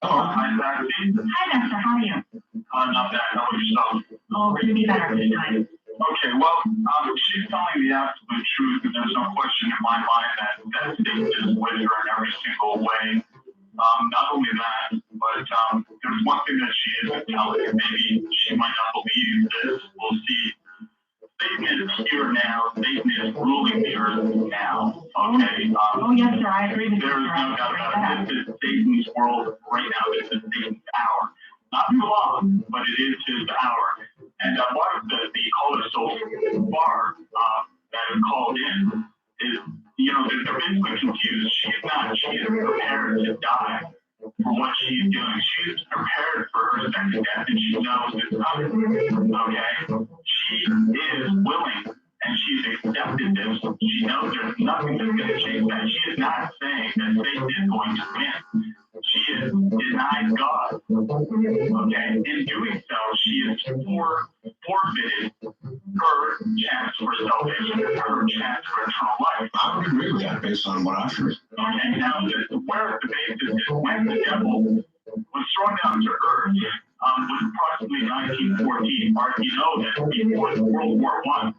Hello. Hi, Zachary. Hi, Dexter. How are you? Not bad. How about yourself? Oh, couldn't be better this time. Okay, well, she's telling the absolute truth, and there's no question in my mind that Satan is with her in every single way. Not only that, but there's one thing that she isn't telling, and maybe she might not believe this. We'll see. Satan is here now. Satan is ruling the earth now. Okay. Oh, yes, sir. I agree with you. There is no doubt about it. This is Satan's world right now. This is Satan's power. Not for long, but it is his hour. And one of the callers so far that is called in is, they're basically confused. She is prepared to die for what she is doing. She is prepared for her second death, and she knows it's coming. Okay? She is willing, and she's accepted this. She knows there's nothing that's going to change that. She is not saying that Satan is going to win. She is denied God. Okay? In doing so, she is forfeited her chance for salvation, her chance for eternal life. I would agree with that based on what I've heard. Okay, now where the basis is when the devil was thrown down to earth was approximately 1914. Or you know that before World War I,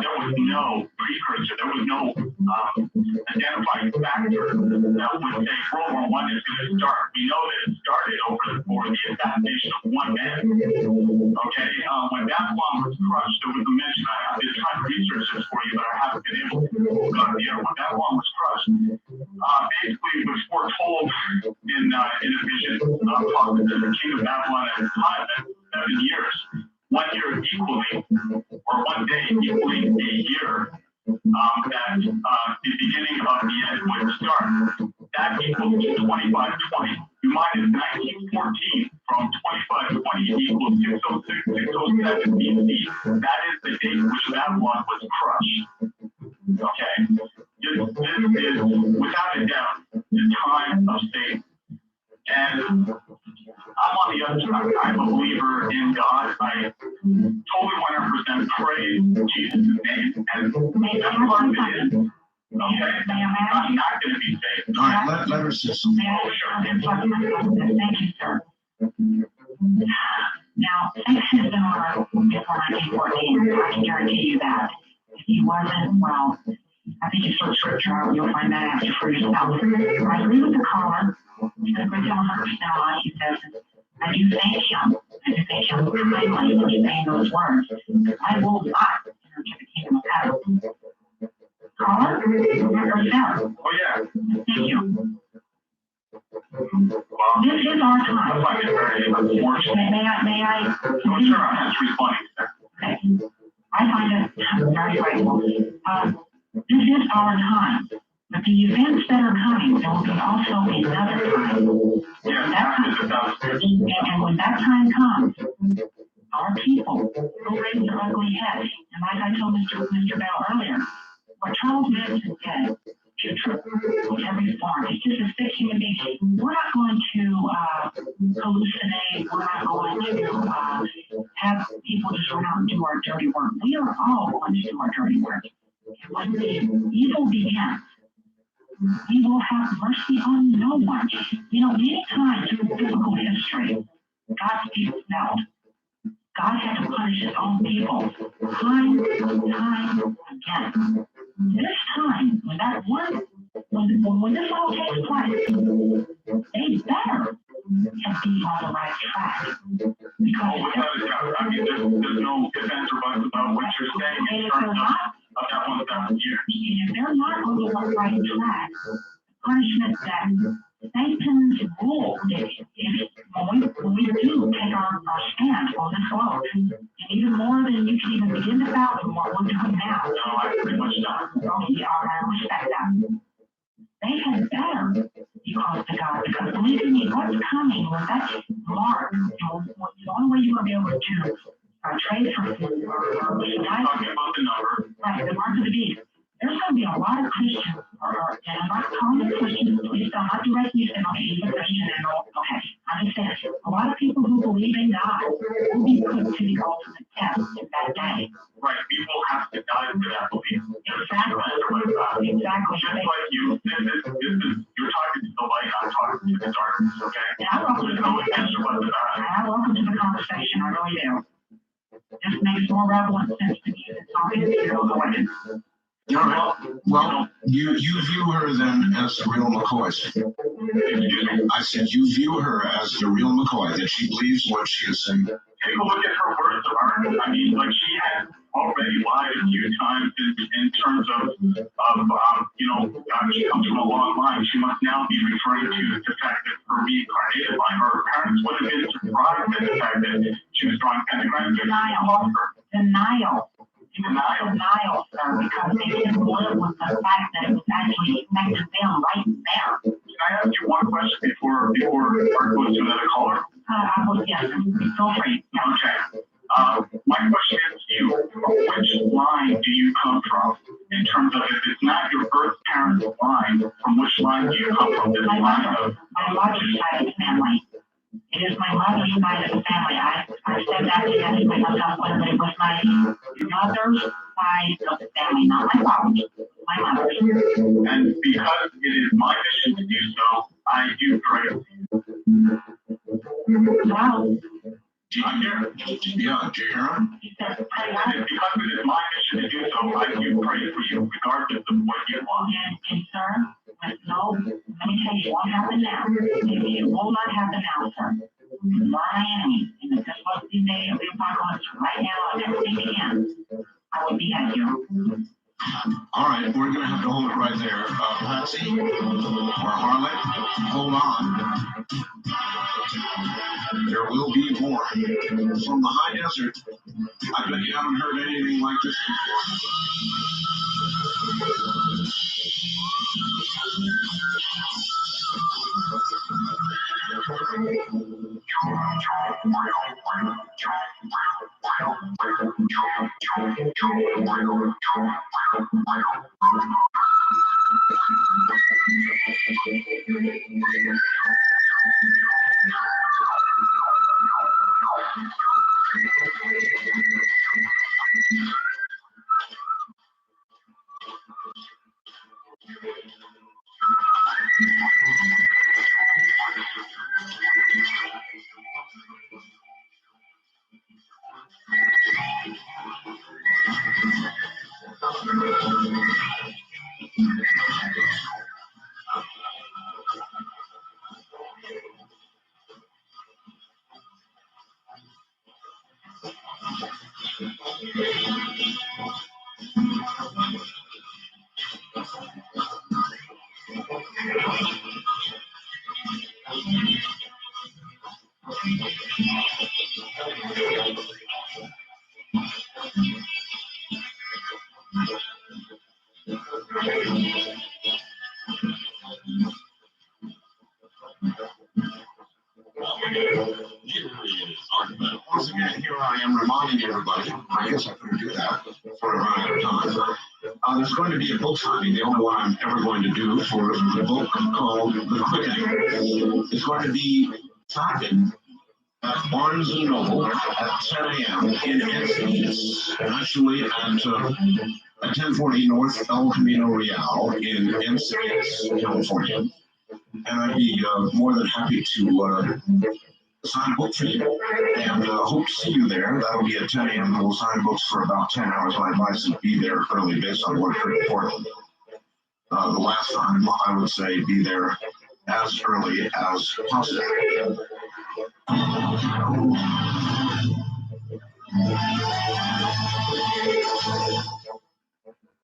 there was no precursor, there was no identifying factor that would say World War I is going to start. We know that it started over the assassination of one man. Okay, when that bomb was crushed, there was a mention. I've been trying to research this for you, but I haven't been able to go to the air. When that bomb was crushed, basically it was foretold in a vision, talking to the king of Babylon at the time, that 7 years. 1 year equally, or 1 day equaling a year, that the beginning of the end would start. That equals 2520. You minus 1914 from 2520 equals 606, 607 BC. That is the date which Babylon was crushed. Okay? This is, without a doubt, the time of Satan. And I'm on the other side. I'm a believer in God. I totally 100% praise Jesus' name. And that's part of it is. Okay? I'm not going to be saved. All right, let her say something. Thank you, sir. Now, Satan has been around before 1914. I can guarantee you that. If he wasn't, well, I think you search scripture out, you'll find that answer for yourself. I agree with the caller. He's a great deal 100% on. He says, I do thank him. I do thank him kindly for saying those words. I will not enter into the kingdom of heaven. Caller? Or Sarah? Oh, yeah. Thank you. Well, This is our time. I find it very unfortunate. May I? Oh, sure, I'm just responding to that. Okay. I find it very grateful. This is our time. But the events that are coming, there will be also another time. Yeah, And when that time comes, our people will raise their ugly heads. And like I told Mr. Bell earlier, what Charles Manson did to every form, it's just a sick human being. We're not going to hallucinate. We're not going to have people just run out and do our dirty work. We are all going to do our dirty work. And when the evil begins, he will have mercy on no one. Many times through biblical history, God's people felt God had to punish his own people time and time again. This time, when this all takes place, they better have be on the right track. Because without a doubt, I mean, there's no ifs, ands, or buts about what you're saying in terms of that 1,000 years. If they're not on the right track, the punishment that Satan's rule, when we do take our stand on this road, and even more than you can even begin to fathom what we're doing now. No, I pretty much not. Oh, yeah, I respect that. They had better be close to God, because believe me, what's coming with that mark, the only way you're going to be able to trade for food or talking about the number. Right, the mark of the beast. There's going to be a lot of Christians, and I'm not calling them Christians, please don't, not directly saying, okay, he's a Christian, and okay, I'm just saying, a lot of people who believe in God will be put to the ultimate test in that day. Right, people have to die for that belief. Exactly. Exactly. Just like you, this is, you're talking to the light, I'm talking to the darkness, okay? And I welcome There's no ifs, ands, or buts about it. I welcome to the conversation, I really do. This makes more relevant sense to me than talking to the way. All right. Well, you view her then as the real McCoy. I said you view her as the real McCoy, that she believes what she is saying. Take a look at her words of art. I mean, like she had already lied a few times in terms of she comes from a long line. She must now be referring to the fact that her reincarnated line, her parents would have been surprised at the fact that she was drawing pentagrams. Denial, sir, because they didn't live with the fact that it was actually affecting them right there. Can I ask you one question before Art goes to another caller? Yes, feel free. Okay. My question is to you, which line do you come from? In terms of if it's not your birth parent's line, from which line do you come from? This line of my mother's side of the family. It is my mother's side of the family. I said that to yesterday myself, but it was my mother's side of the family, not my father's. My mother's. And because it is my mission to do so, I do pray. Wow. I'm here. Yeah, do you hear him? He said, pray And what? because it is my mission to do so, I do pray for you, regardless of what you want. And sir, let me tell you, it won't happen now. It will not happen now, sir. My enemy, and if this was the day of the apocalypse right now, and everything begins, I would be at you. All right, we're going to have to hold it right there. Patsy or Harlot, hold on. There will be more. From the high desert, I bet you haven't heard anything like this Once again, here I am reminding everybody, I guess I couldn't do that for a run out of time. There's going to be a book signing, the only one I'm ever going to do for the book called The Quickening. It's going to be talking at Barnes & Noble at 10 a.m. in Encinitas, actually at 1040 North El Camino Real in Encinitas, California. And I'd be more than happy to sign a book for you, and hope to see you there. That'll be at 10 a.m. We'll sign books for about 10 hours. My advice is be there early based on what's pretty important. The last time, I would say be there as early as possible.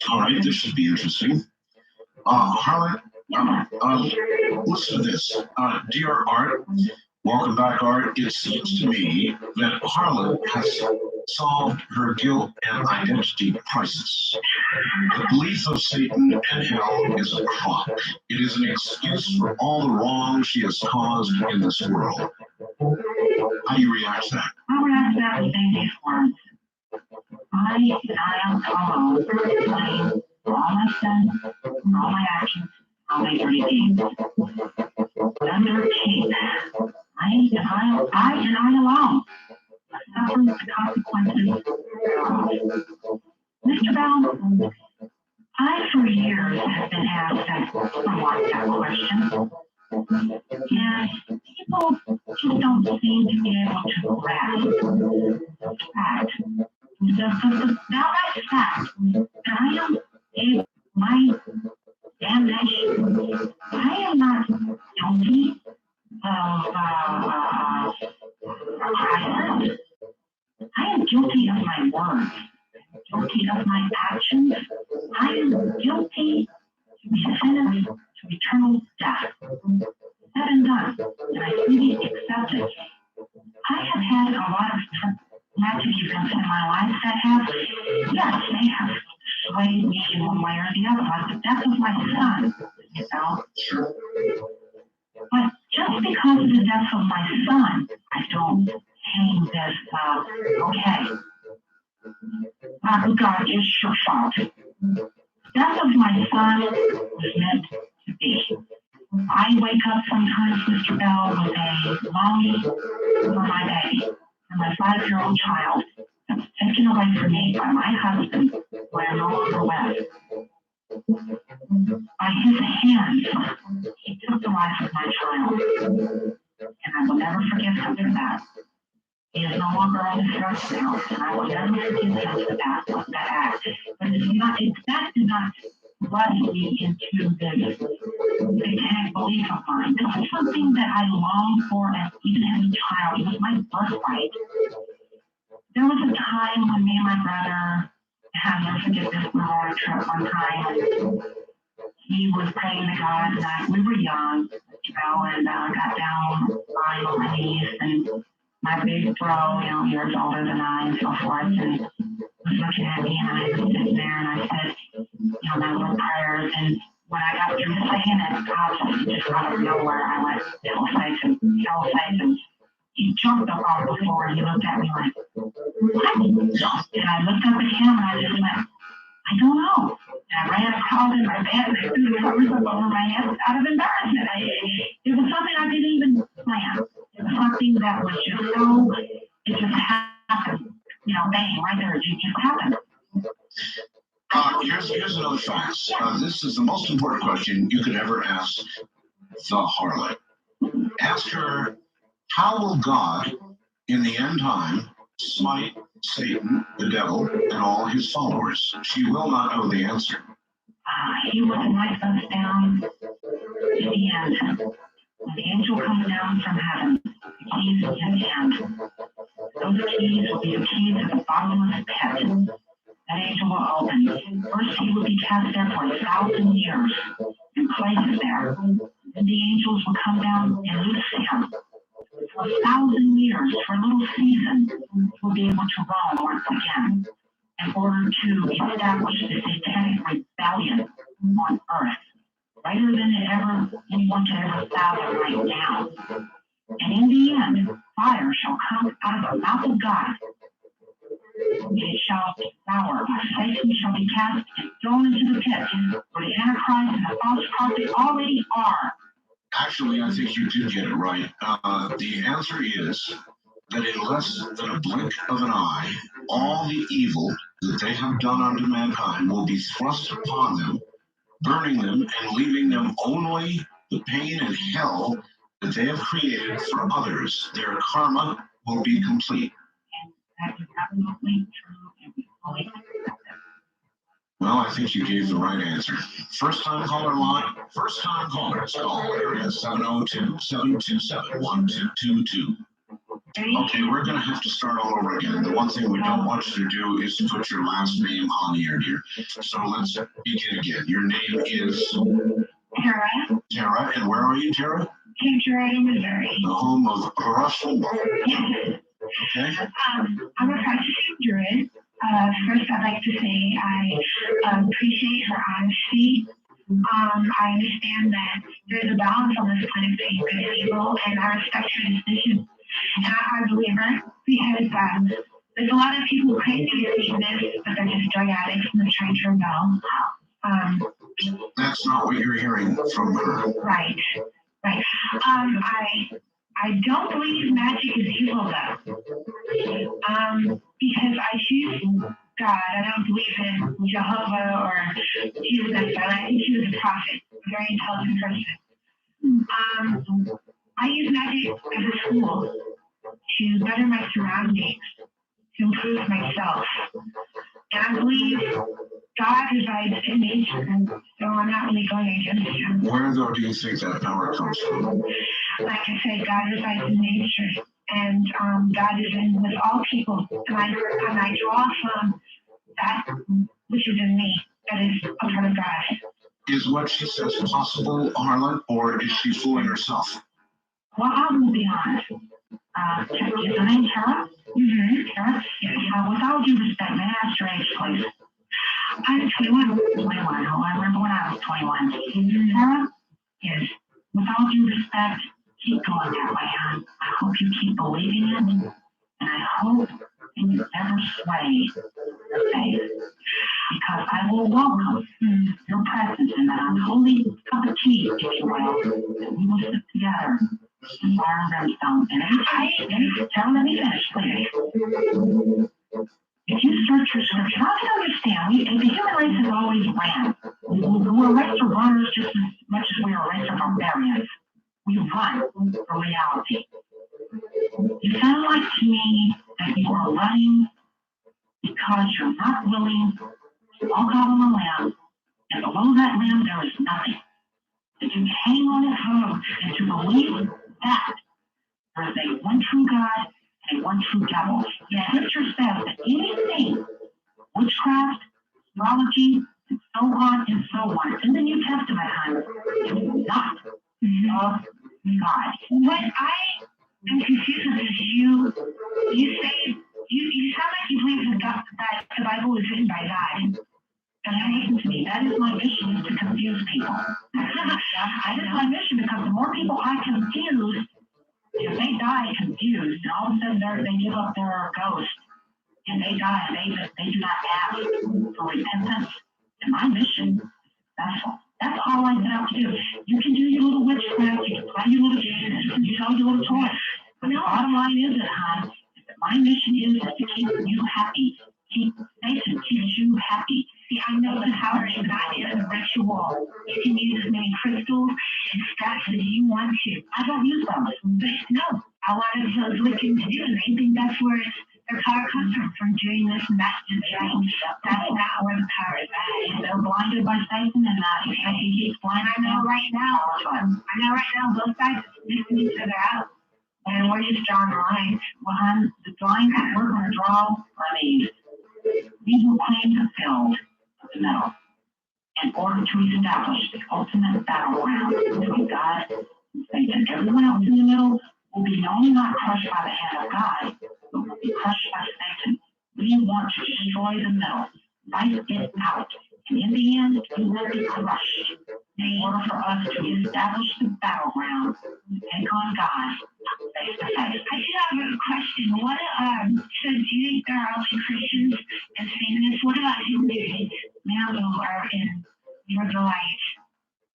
All right, this should be interesting. Harlot, listen to this. Dear Art, welcome back, Art. It seems to me that Harlot has solved her guilt and identity crisis. The belief of Satan and hell is a crock. It is an excuse for all the wrong she has caused in this world. How do you react to that? I react to that with these words. I am alone, blame for all my sins, for all my actions, all my dirty deeds. Under King, I and I alone suffer the consequences thereof. Mr. Bell, I for years have been asked that somewhat that question. And people just don't seem to be able to grasp the fact, the outright fact that I am my damnation. I am not guilty of crisis. I am guilty of my words, penalty of my actions, I am guilty to be sentenced to eternal death. Said and done, and I freely accept it. I have had a lot of tragic events in my life that have, yes, they have swayed me in one way or the other, like the death of my son, you know. Sure. But just because of the death of my son, I don't hang this, okay, God, it's your fault. Death of my son was meant to be. I wake up sometimes, Mr. Bell, with a longing for my baby, for my 5-year-old child that's taken away from me by my husband, who I am no longer with. By his hands, he took the life of my child, and I will never forgive him for that. He is no longer on this earth now, and I will never forgive him for that act. But that did not thrust me into this satanic belief of mine. This is something that I longed for as even as a child. It was my birthright. There was a time when me and my brother had, never forget this, we were on a trip one time. He was praying to God, and we were young, you know, and got down, lying on my knees, and my big bro, you know, years older than I, and so forth, and was looking at me, and I was sitting there, and I said, you know, my little prayers, and when I got through saying it, God, just out of nowhere, I went, hell Satan. He jumped up off the floor, and he looked at me like, what? And I looked up at him, and I just went, I don't know. And I ran across in my bed, and I threw the covers up over my head out of embarrassment. It was something I didn't even plan. It was something that was just so, it just happened. You know, bang, right there, it just happened. Here's another fact. This is the most important question you could ever ask the harlot. Ask her, how will God, in the end time, smite Satan, the devil, and all his followers? She will not know the answer. He will smite us down in the end. When the angel comes down from heaven, the keys in his hand. Those keys will be the keys of the bottomless pit. That angel will open. First, he will be cast there for 1,000 years and placed there. Then the angels will come down and loose him. For 1,000 years, for a little season, we'll be able to roam once again in order to establish the satanic rebellion on earth, greater than anyone can ever fathom right now. And in the end, fire shall come out of the mouth of God. It shall devour. Satan shall be cast and thrown into the pit, where the Antichrist and the false prophet already are. Actually, I think you did get it right. The answer is that in less than a blink of an eye, all the evil that they have done unto mankind will be thrust upon them, burning them and leaving them only the pain and hell that they have created for others. Their karma will be complete. That is absolutely true, and we fully accept it. Well, I think you gave the right answer. First time caller line. First time callers call area 702-727-1222. Okay, we're going to have to start all over again. The one thing we don't want you to do is to put your last name on the air, dear. So let's begin again. Your name is Tara. Tara, and where are you, Tara? Cape Girardeau, Missouri. The home of Russell. Okay. I'm a practicing druid. First, I'd like to say I appreciate her honesty. I understand that there's a balance on this planet between good and evil, and I respect her decision. And I believe her because there's a lot of people who claim to be Satanists, but they're just drug addicts and they're trying to rebel. That's not what you're hearing from her. Right. I don't believe magic is evil though. Because I choose God. I don't believe in Jehovah or Jesus Christ. I think he was a prophet, a very intelligent person. I use magic as a tool to better my surroundings, to improve myself. And I believe God resides in nature, so I'm not really going against him. Where, though, do you think that power comes from? Like I say, God resides in nature, and God is in with all people. And I draw from that which is in me, that is a part of God. Is what she says possible, harlot, or is she fooling herself? Well, I will be honest. Is her name Tara? Mm-hmm. Tara? With all due respect, may I ask your age, please? I'm 21. 21. Oh, I remember when I was 21. Mm-hmm. Tara? Yes. With all due respect, keep going that way, hon. I hope you keep believing it, and I hope that you never sway your faith. Because I will welcome your presence in that unholy cup of tea, if you will, that we will sit together in fire and brimstone. And let me finish, please. If you search your scripture, I can understand, the human race has always ran. We're a race of runners just as much as we are a race of barbarians. We run for reality. You sound like to me that you are running because you're not willing to walk out on a limb, and below that limb there is nothing. That you hang on its hook and to believe that there is a one true God and a one true devil. The scripture says that anything, witchcraft, astrology, and so on and so on, it's in the New Testament, honey, is not of God. What I am confused with is you say, you sound like you believe that the Bible is written by God. And listen to me, that is my mission, is to confuse people. That is my mission, because the more people I confuse, if they die confused, and all of a sudden they give up their ghost, and they die, and they do not ask for repentance, and my mission is successful. That's all I set out to do. You can do your little witchcraft, you can play your little games, you can sell your little toys. But the bottom line is that my mission is to keep you happy. Keep Satan keeps you happy. See, I know the power in God is a ritual. You can use as many crystals and stuff as you want to. I don't use those. But no, a lot of those Wiccans do. They think that's where their power comes from doing this and that and change. That's not where the power is at. They're blinded by Satan, and Satan keeps blinding. I know right now both sides are mixing each other out. And we're just drawing the line. Well, the line that we're going to draw are these. These will claim to fill the middle in order to establish the ultimate battleground between God and Satan. Everyone else in the middle will be not only not crushed by the hand of God, but will be crushed by Satan. We want to destroy the middle, wipe it out, and in the end, we will be crushed. In order for us to establish the battleground, to take on God face to face. I do have a question. What so do you think there are only Christians and Satanists? What about Hindus, now who are in Israelites?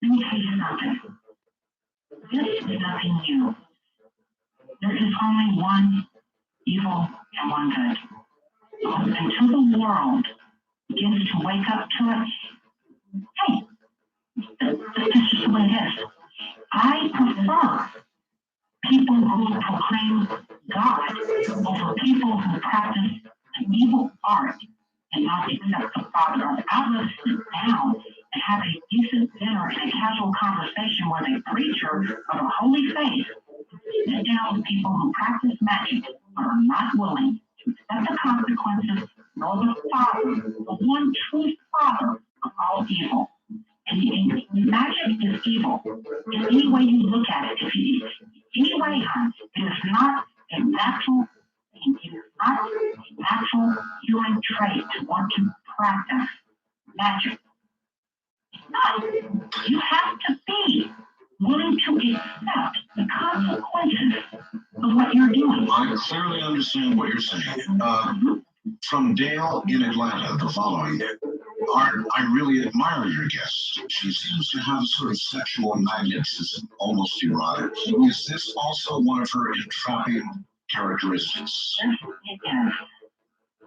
Let me tell you something. This is nothing new. There is only one evil and one good. Until the world begins to wake up to it, hey, that's just the way it is. I prefer people who proclaim God over people who practice an evil art and not accept the Father. I would sit down and have a decent dinner and a casual conversation with a preacher of a holy faith. Sit down with people who practice magic but are not willing to accept the consequences, nor the Father, the one true Father of all evil. And magic is evil. In any way you look at it, anyway, it is not a natural human trait to want to practice magic. It's not. You have to be willing to accept the consequences of what you're doing. I clearly understand what you're saying. From Dale in Atlanta, the following. Art, I really admire your guest. She seems to have a sort of sexual magnetism, almost erotic. Is this also one of her entrapping characteristics? Yes, it is.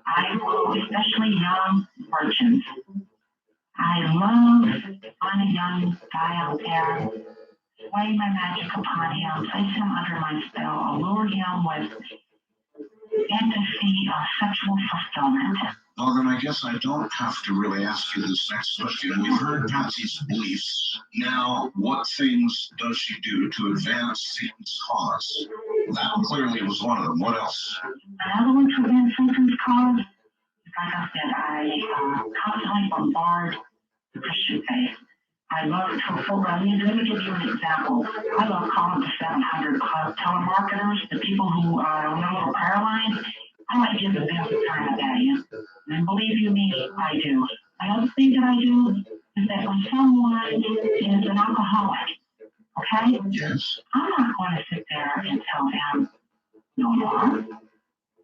I love especially young virgins. I love to find a young guy out there, sway my magic upon him, place him under my spell, allure him with fantasy of sexual fulfillment. Well, then I guess I don't have to really ask you this next question. We've heard Patsy's beliefs. Now, what things does she do to advance Satan's cause? That clearly was one of them. What else? Another one to advance Satan's cause is like I said, I constantly bombard the Christian faith. I love to, let me give you an example. I love calling the 700 Club telemarketers, the people who know the prayer line. I like giving them the time of day. And believe you me, I do. Another thing that I do is that when someone is an alcoholic, okay? Yes. I'm not going to sit there and tell them, no more.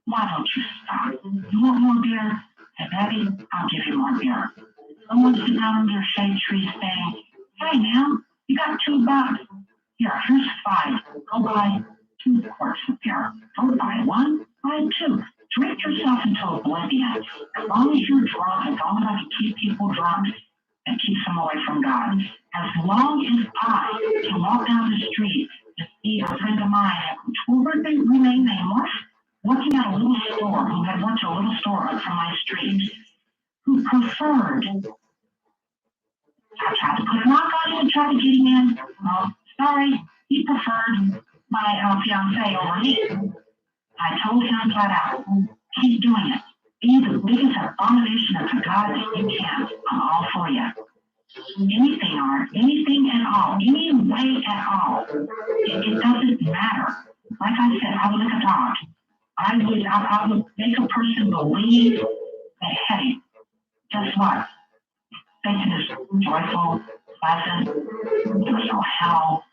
Why don't you stop? You want more beer? Hey, Betty, I'll give you more beer. Someone sitting down under a shade tree saying, hey, man, you got $2. Here's 5. Go buy 2 quarts of beer. Don't buy 1, buy 2. Drink yourself into oblivion. As long as you're drunk, as long as I can keep people drunk and keep them away from God. As long as I can walk down the street and see a friend of mine who will remain nameless, working at a little store, who had went to a little store up from my street, who preferred, I tried to put a knock on him and try to get him in. Well, sorry, he preferred my fiance over me. I told him flat out, keep doing it. Be the biggest abomination unto God that you can. I'm all for you. Anything, Art, anything at all, any way at all. It doesn't matter. Like I said, I was like a dog. I would make a person believe that, hey, guess what? Satan is joyful, pleasant, there's no hell.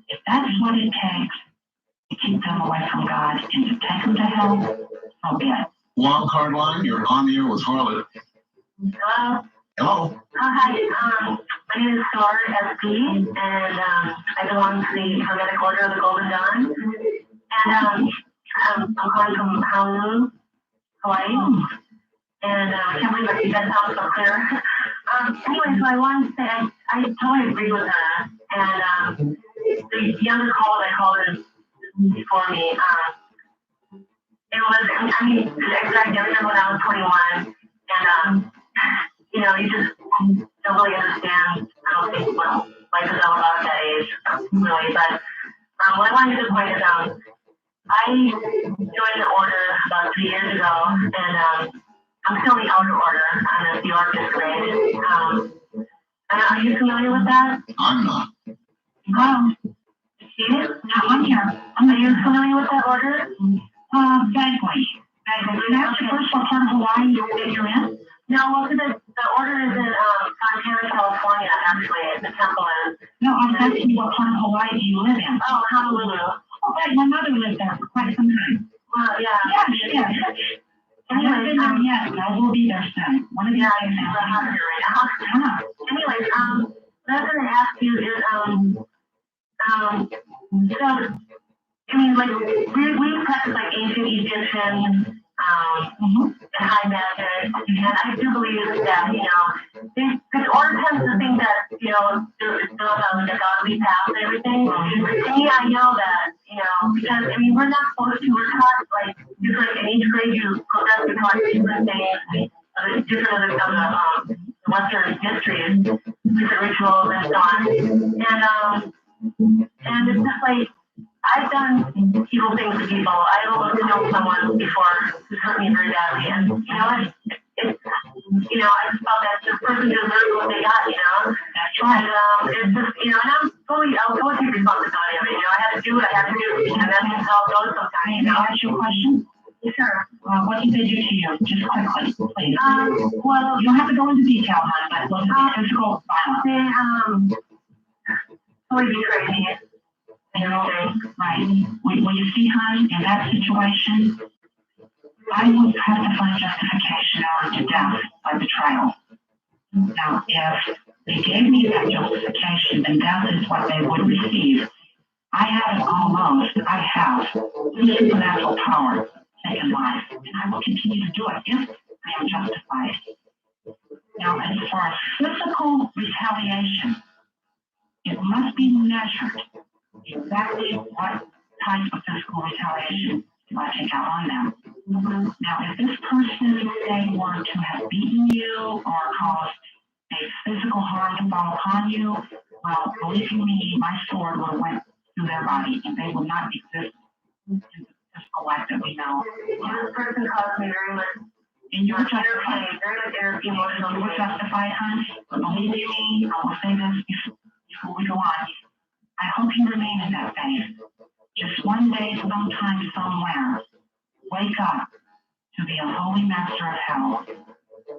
If that's what it takes to keep them away from God and to take them to hell, so be it. Wild card line, you're on the air with Harlot. Hello. Hello. Hi. My name is Star SP, and I belong to the Hermetic Order of the Golden Dawn. And I'm calling from Honolulu, Hawaii. And I can't believe that you guys sound so clear. Anyway, so I wanted to say I totally agree with her. And the younger caller that called in before me, it was, I mean, exactly, I remember when I was 21, and, you know, you just don't really understand, I don't think, what life is all about at that age, really, but what I wanted to point is, I joined the order about 3 years ago, and I'm still in the outer order, I'm a theorist grade. Are you familiar with that? I'm not. Steve? I'm here. Are you familiar with that order? Vaguely. Can I ask you first what part of Hawaii that you're in? No, well, the order is in Fontana, California, actually, the temple is. No, I'm asking you what part of Hawaii do you live in? Oh, Honolulu. Oh, right, my mother lived there for quite some time. Well, yeah. Yeah. I haven't been there yet, but I will be there soon. One of these days now. I'm here right now. Anyways, what I was going to ask you is, so, I mean, like, we practice like ancient Egyptian, and high magic, and I do believe that, you know, this order tends to think that, you know, it's built on like a godly path and everything. To me, I know that, you know, because, I mean, we're not supposed to, we're taught, like, just like in each grade you progress to taught different things, different of the Western histories, different rituals and so on. And it's just like, I've done evil things to people. I've almost killed someone before who's hurt me very badly. And, you know, it's you know, I just felt that this person deserved what they got, you know? That's right. And it's just, you know, and I'll totally take responsibility of it. You know, I had to do what I had to do. And that's how it goes sometimes. May I ask you a question? Sure. What did they do to you? Just quickly, please. Well, you don't have to go into detail, hon, but was it physical violence? Totally betrayed me. Right. Well, you see, hon, in that situation, I would have to find justification to death by betrayal. Now, if they gave me that justification, then death is what they would receive. I haven't almost, I have supernatural power taken life, and I will continue to do it if I am justified. Now, as far as physical retaliation, it must be measured. Exactly what type of physical retaliation do I take out on them? Now, if this person, say, were to have beaten you or caused a physical harm to fall upon you, well, believe me, my sword would have went through their body and they would not exist in the physical life that we know. This person caused me very much And you were You're justified. very like they're emotional. You were justified, hon. But believe you me, I will say this before we go on. I hope you remain in that faith. Just one day, sometime, somewhere, wake up to be a holy master of hell.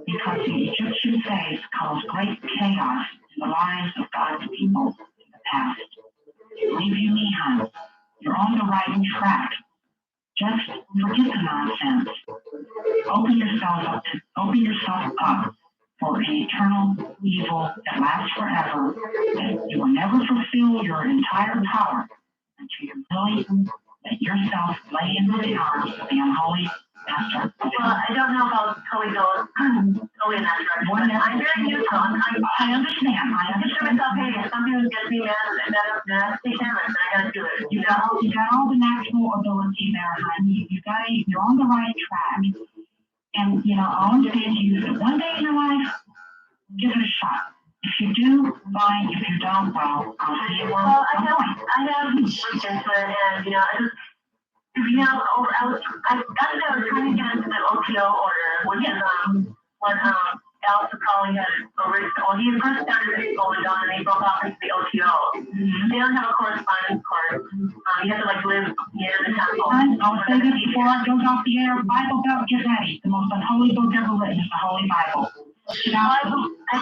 Because the Egyptian faith caused great chaos in the lives of God's people in the past. Believe you me, hon, you're on the right track. Just forget the nonsense. Open yourself up for an eternal evil that lasts forever. That you will never fulfill your entire power until you really let yourself lay into the arms of the unholy master. Well, I don't know how Chloe goes totally in that direction. Well, But I'm very neutral. I understand. I just for myself, hey, if something gets me mad, take care of it, then I gotta do it. You got all the natural ability there, hon. You're on the right track. And all I'm saying to you is that one day in your life, give it a shot. If you do, fine. If you don't, well, I'll see you where Well, I'm going. I have looked into it, and I was trying to get into the OTO order, which is when Alice Crowley had originally, well, he first started it going down, and he broke off into the OTO. They don't have a correspondence course. You have to live near the temple. I'll say this before I goes off the air. Bible Belt, get ready. The most unholy book ever written is the Holy Bible. I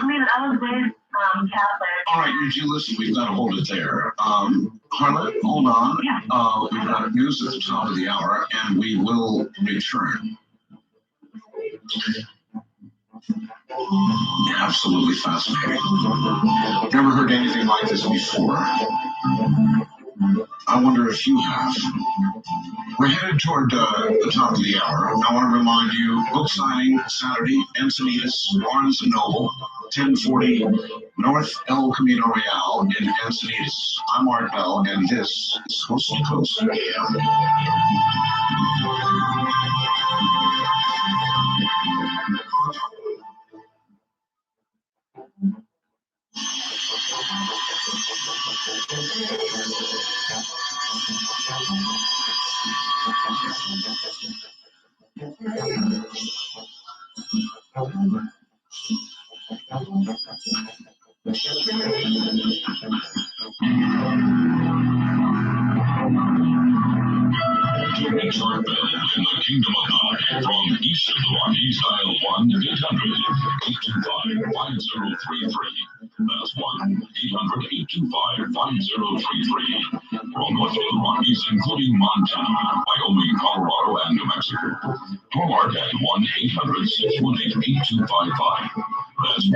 believe it. I was raised Catholic. All right, Eugene, listen, we've got to hold it there. Harlot, hold on. Yeah. We've got news at the top of the hour, and we will return. Absolutely fascinating. Never heard anything like this before. I wonder if you have. We're headed toward the top of the hour. I want to remind you, book signing Saturday, Encinitas, Barnes & Noble, 1040 North El Camino Real in Encinitas. I'm Art Bell, and this is Coast to Coast AM. To reach Art Bell in the Kingdom of God from east of the Rockies, dial 1-800-825-5033. That's 1-800-825-5033. From north of the Rockies, including Montana, Wyoming, Colorado, and New Mexico. Call Art at 1-800-618-8255. That's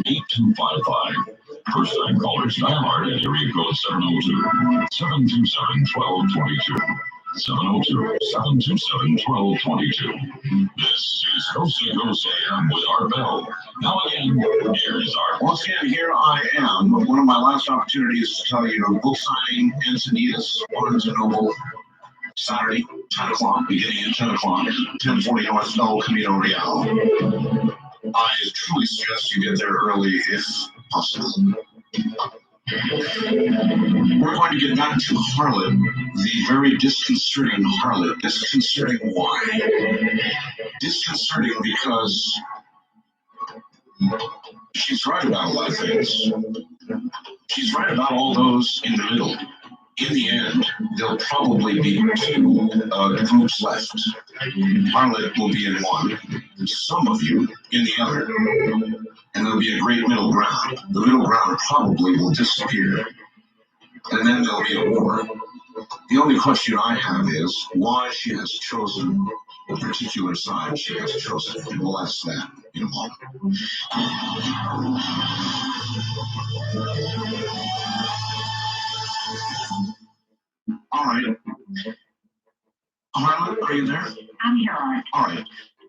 1-800-618-8255. First-time callers dial Art at area code 702-727-1222. 702-727-1222. This is Coast to Coast AM with Art Bell. Now again, here's Art. Once again, here I am. One of my last opportunities to tell you, book signing Encinitas, Barnes & Noble, Saturday, 10 o'clock, beginning at 10 o'clock, 1040 North El Camino Real. I truly suggest you get there early if possible. We're going to get back to Harlot, the very disconcerting Harlot. Disconcerting why? Disconcerting because she's right about a lot of things. She's right about all those in the middle. In the end, there'll probably be two groups left. Harlot will be in one, some of you in the other, and there'll be a great middle ground. The middle ground probably will disappear, and then there'll be a war. The only question I have is why she has chosen the particular side she has chosen, and we'll ask that in a moment. All right. Harlot, are you there? I'm here, Art. All right.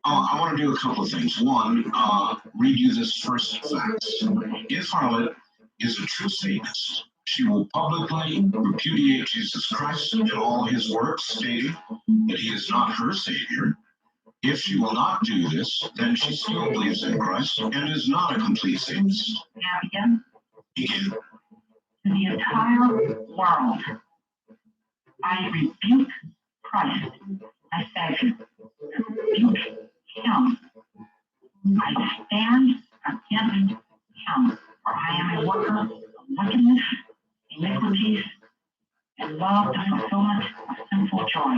I want to do a couple of things. One, read you this first fact. If Harlot is a true Satanist, she will publicly repudiate Jesus Christ and all his works, stating that he is not her Savior. If she will not do this, then she still believes in Christ and is not a complete Satanist. Now begin. Begin. To the entire world, I rebuke Christ, my Savior, rebuke him. I stand against him, for I am a worker of wickedness, iniquities, and love the fulfillment of sinful joy.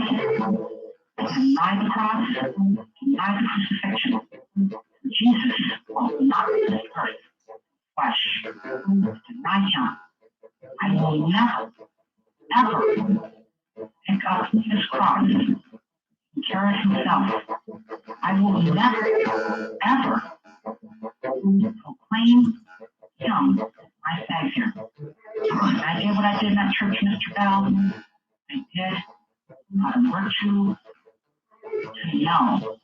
I deny the cross, deny the crucifixion. Jesus will not disperse flesh. Deny him. I will never, ever pick up his cross and carry it himself. I will never, ever proclaim him my Savior. I did what I did in that church, Mr. Bell. I did out of virtue to know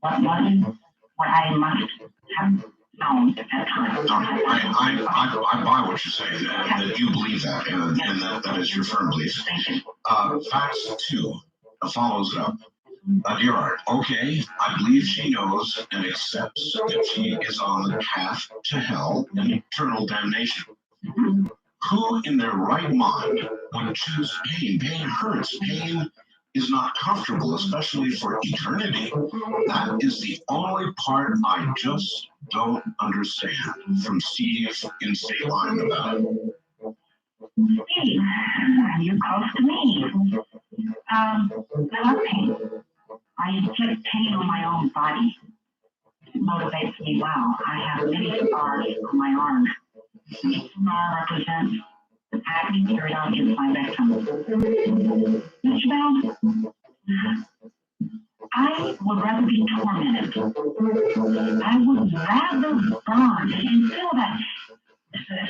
what I must have known at that time. I buy what you're saying, that you believe that, and that is your firm belief. Facts 2 follows it up. Dear Art, okay, I believe she knows and accepts that she is on the path to hell and eternal damnation. Who in their right mind would choose pain? Pain hurts. Pain is not comfortable, especially for eternity. That is the only part I just don't understand from Steve in State Line about it. Steve, you're close to me. I love pain. I inflict pain on my own body. It motivates me well. I have many scars on my arms. Each scar represents the agony carried out against my victim. Mr. Bell, I would rather be tormented. I would rather burn and feel that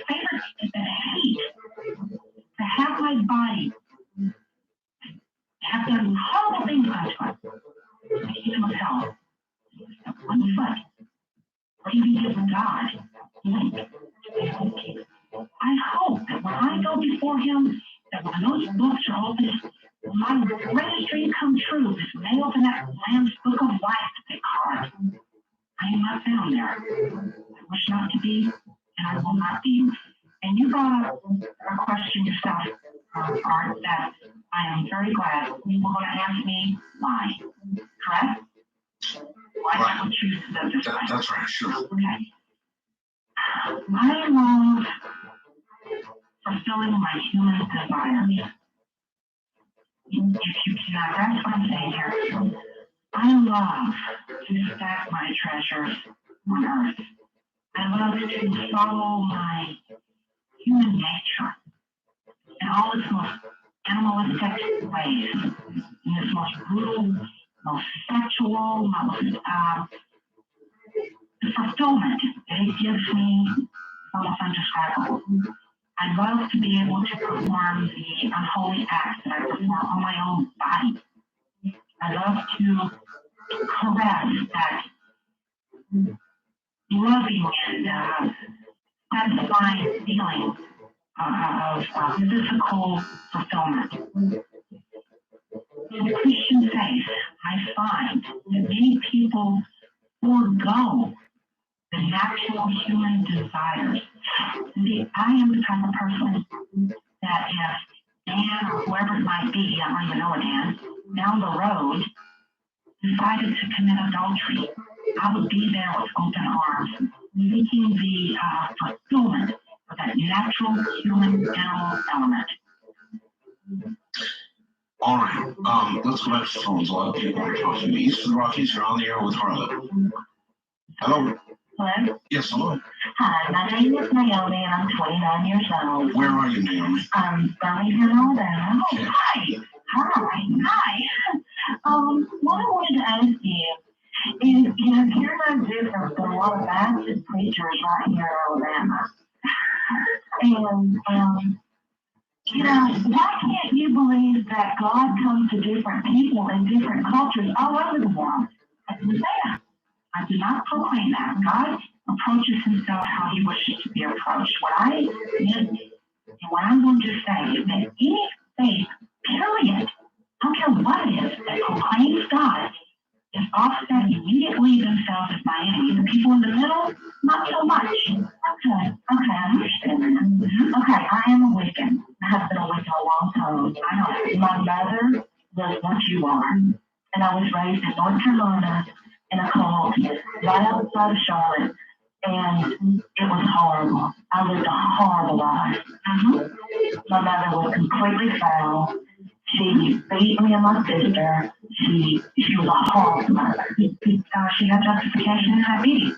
hate, to have my body have done horrible things to it. The kingdom of hell. One foot. Or even give God. I hope that when I go before him, that when those books are opened, my greatest dream come true is nailed in that Lamb's Book of Life that they call it. I am not found there. I wish not to be, and I will not be. And you brought up a question yourself, Art, that I am very glad you were going to ask me why. Correct? Why I would choose to live this way. That's right, sure. Okay. I love fulfilling my human desires. If you cannot, that's what I'm saying here. I love to stack my treasures on earth. I love to follow my human nature in all its most animalistic ways, in its most brutal, most sexual, most fulfillment that it gives me almost indescribable. I love to be able to perform the unholy acts that I perform on my own body. I love to caress that loving and satisfying feeling of physical fulfillment. In the Christian faith, I find that many people forego the natural human desires. See, I am the type of person that if Dan or whoever it might be, I don't even know a Dan, down the road decided to commit adultery, I would be there with open arms, seeking the fulfillment of that natural human animal element. All right, let's go back to the phones. A lot of people are talking. East of the Rockies, you're on the air with Harlot. Hello? Hello? Yes, hello. Hi, my name is Naomi and I'm 29 years old. Where are you, Naomi? Birmingham, Alabama. Okay. Hi. What I wanted to ask you is, here's no difference than a lot of Baptist preachers right here in Alabama. And, why can't you believe that God comes to different people in different cultures all over the world? I didn't say that. I do not proclaim that. God approaches himself how he wishes to be approached. What I meant, and what I'm going to say is that any faith, period, I don't care what it is, that proclaims God, is often immediately themselves as my enemy. The people in the middle, not so much. Okay, I understand that. Okay, I am a Wiccan. I have been a Wiccan a long time. I know. My mother was what you are. and I was raised in North Carolina in a cult right outside of Charlotte, and it was horrible. I lived a horrible life. My mother was completely foul. She beat me and my sister. She was a horrible mother. She had justification in her beating.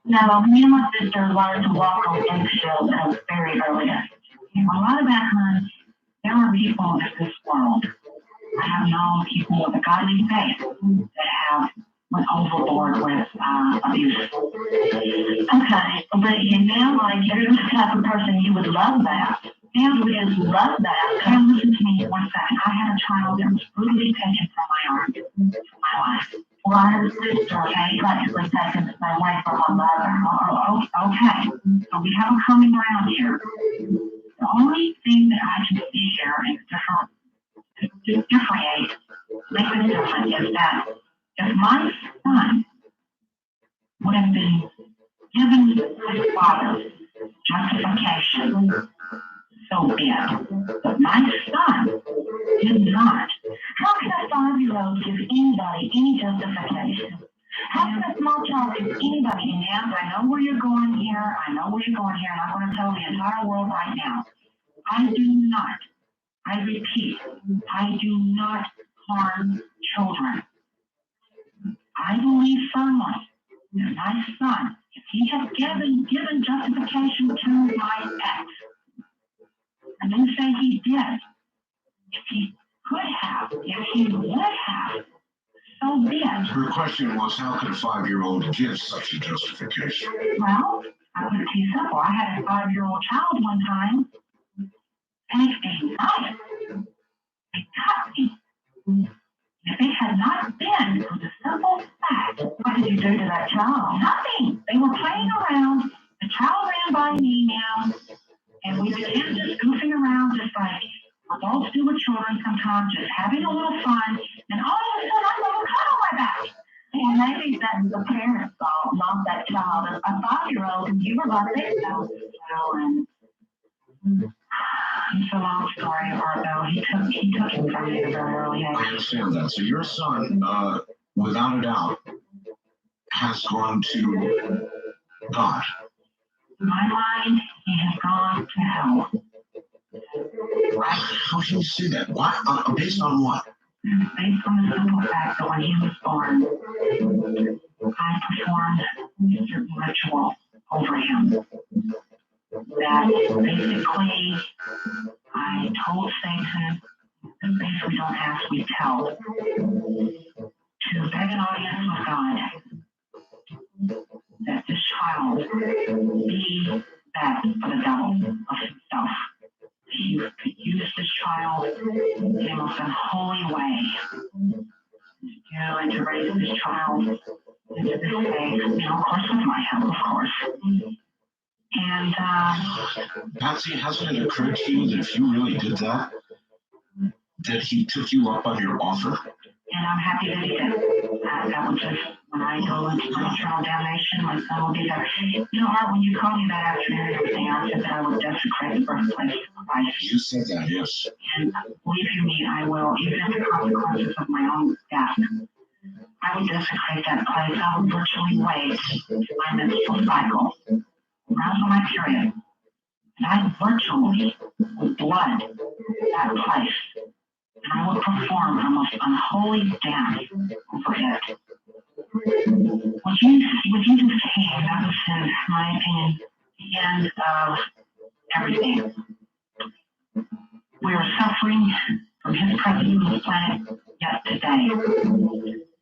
Now, me and my sister learned to walk on eggshells at a very early age. A lot of that time, there are people in this world. I have known people with a godly faith that have went overboard with abuse. Okay, but you know, like you're the type of person you would love that. You would just love that. Come listen to me one second. I had a child that was brutally taken from my arm, from my life. Well, I had a sister, okay, practically taken the same way from my mother. Okay, so we have a common ground here. The only thing that I can see here is differentiate, make it different, is that if my son would have been given his father justification, so be it. But my son did not. How can a 5-year-old give anybody any justification? How can a small child give anybody any answer? I know where you're going here. And I'm going to tell the entire world right now. I do not, I repeat, I do not harm children. I believe firmly that my son, if he had given justification to my ex, I didn't say he did. If he could have, if he would have, so be it. Her question was, how could a 5-year-old give such a justification? Well, I put it too simple. I had a 5-year-old child one time, and they got me. If it had not been for the simple fact, what did you do to that child? Nothing. They were playing around. The child ran by me now, and we began just goofing around, just like adults do with children sometimes, just having a little fun. And all of a sudden, I'm going to cuddle my back. And maybe that's the parents' fault, not that child. A 5-year-old, and you were like this, and it's a long story, Argo. He took it from me at a very early age. I understand that. So your son, without a doubt, has gone to God. In my mind, he has gone to hell. How can you say that? Why? Based on what? Based on the simple fact that when he was born, I performed a certain ritual over him. That basically, I told Satan, that basically don't ask, we tell, to beg an audience with God, that this child be that for the devil of himself. He could use this child in a most unholy way, and to raise this child into this faith, of course with my help, of course. And Patsy, hasn't it occurred to you that if you really did that, that he took you up on your offer? And I'm happy that he did. That was just, when I go into my eternal damnation, my son will be there. You know, Art, when you called me that afternoon and everything, I said that I would desecrate the birthplace of Christ. You said that, yes. And believe you me, I will, even at the consequences of my own death. I would desecrate that place. I would virtually wait my menstrual cycle around my period. And I virtually would blood that place. And I would perform a most unholy dance over it. What you just came, that was, in my opinion, the end of everything. We are suffering from his presence on this planet yet today.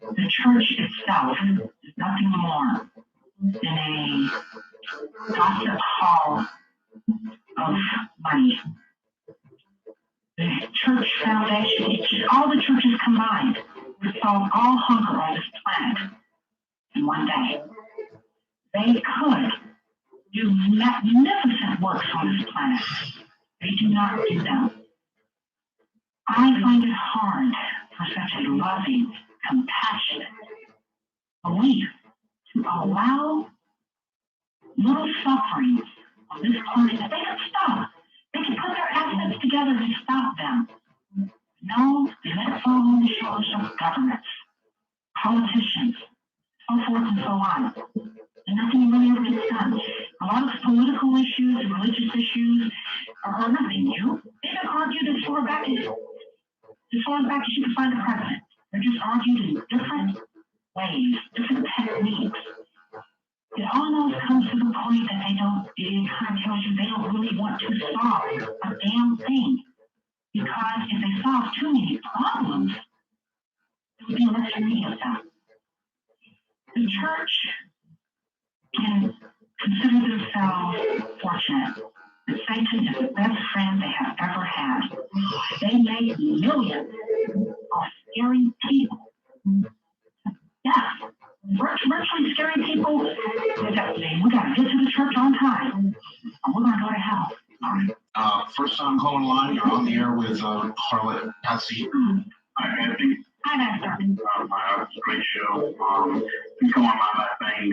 The church itself is nothing more than a gossip hall of money. The church foundation, all the churches combined, would solve all hunger on this planet in one day. They could do magnificent works on this planet. They do not do them. I find it hard for such a loving, compassionate belief to allow little sufferings on this planet that they can stop. They can put their assets together to stop them. No, they let it fall on the shoulders of governments, politicians, so forth and so on. And nothing really ever gets done. A lot of political issues and religious issues are nothing new. They've been argued as far back as you can find a president. They're just argued in different ways, different techniques. It almost comes to the point that it kind of tells you they don't really want to solve a damn thing. Because if they solve too many problems, there would be less many of them. The church can consider themselves fortunate that Satan is the best friend they have ever had. They make millions of scary people. Yeah, virtually scary people. We got to get to the church on time, or we're going to go to hell. First time calling line, you're on the air with Harlot Patsy. Hi, Anthony. Hi, Master. It's a great show. Been going on that thing.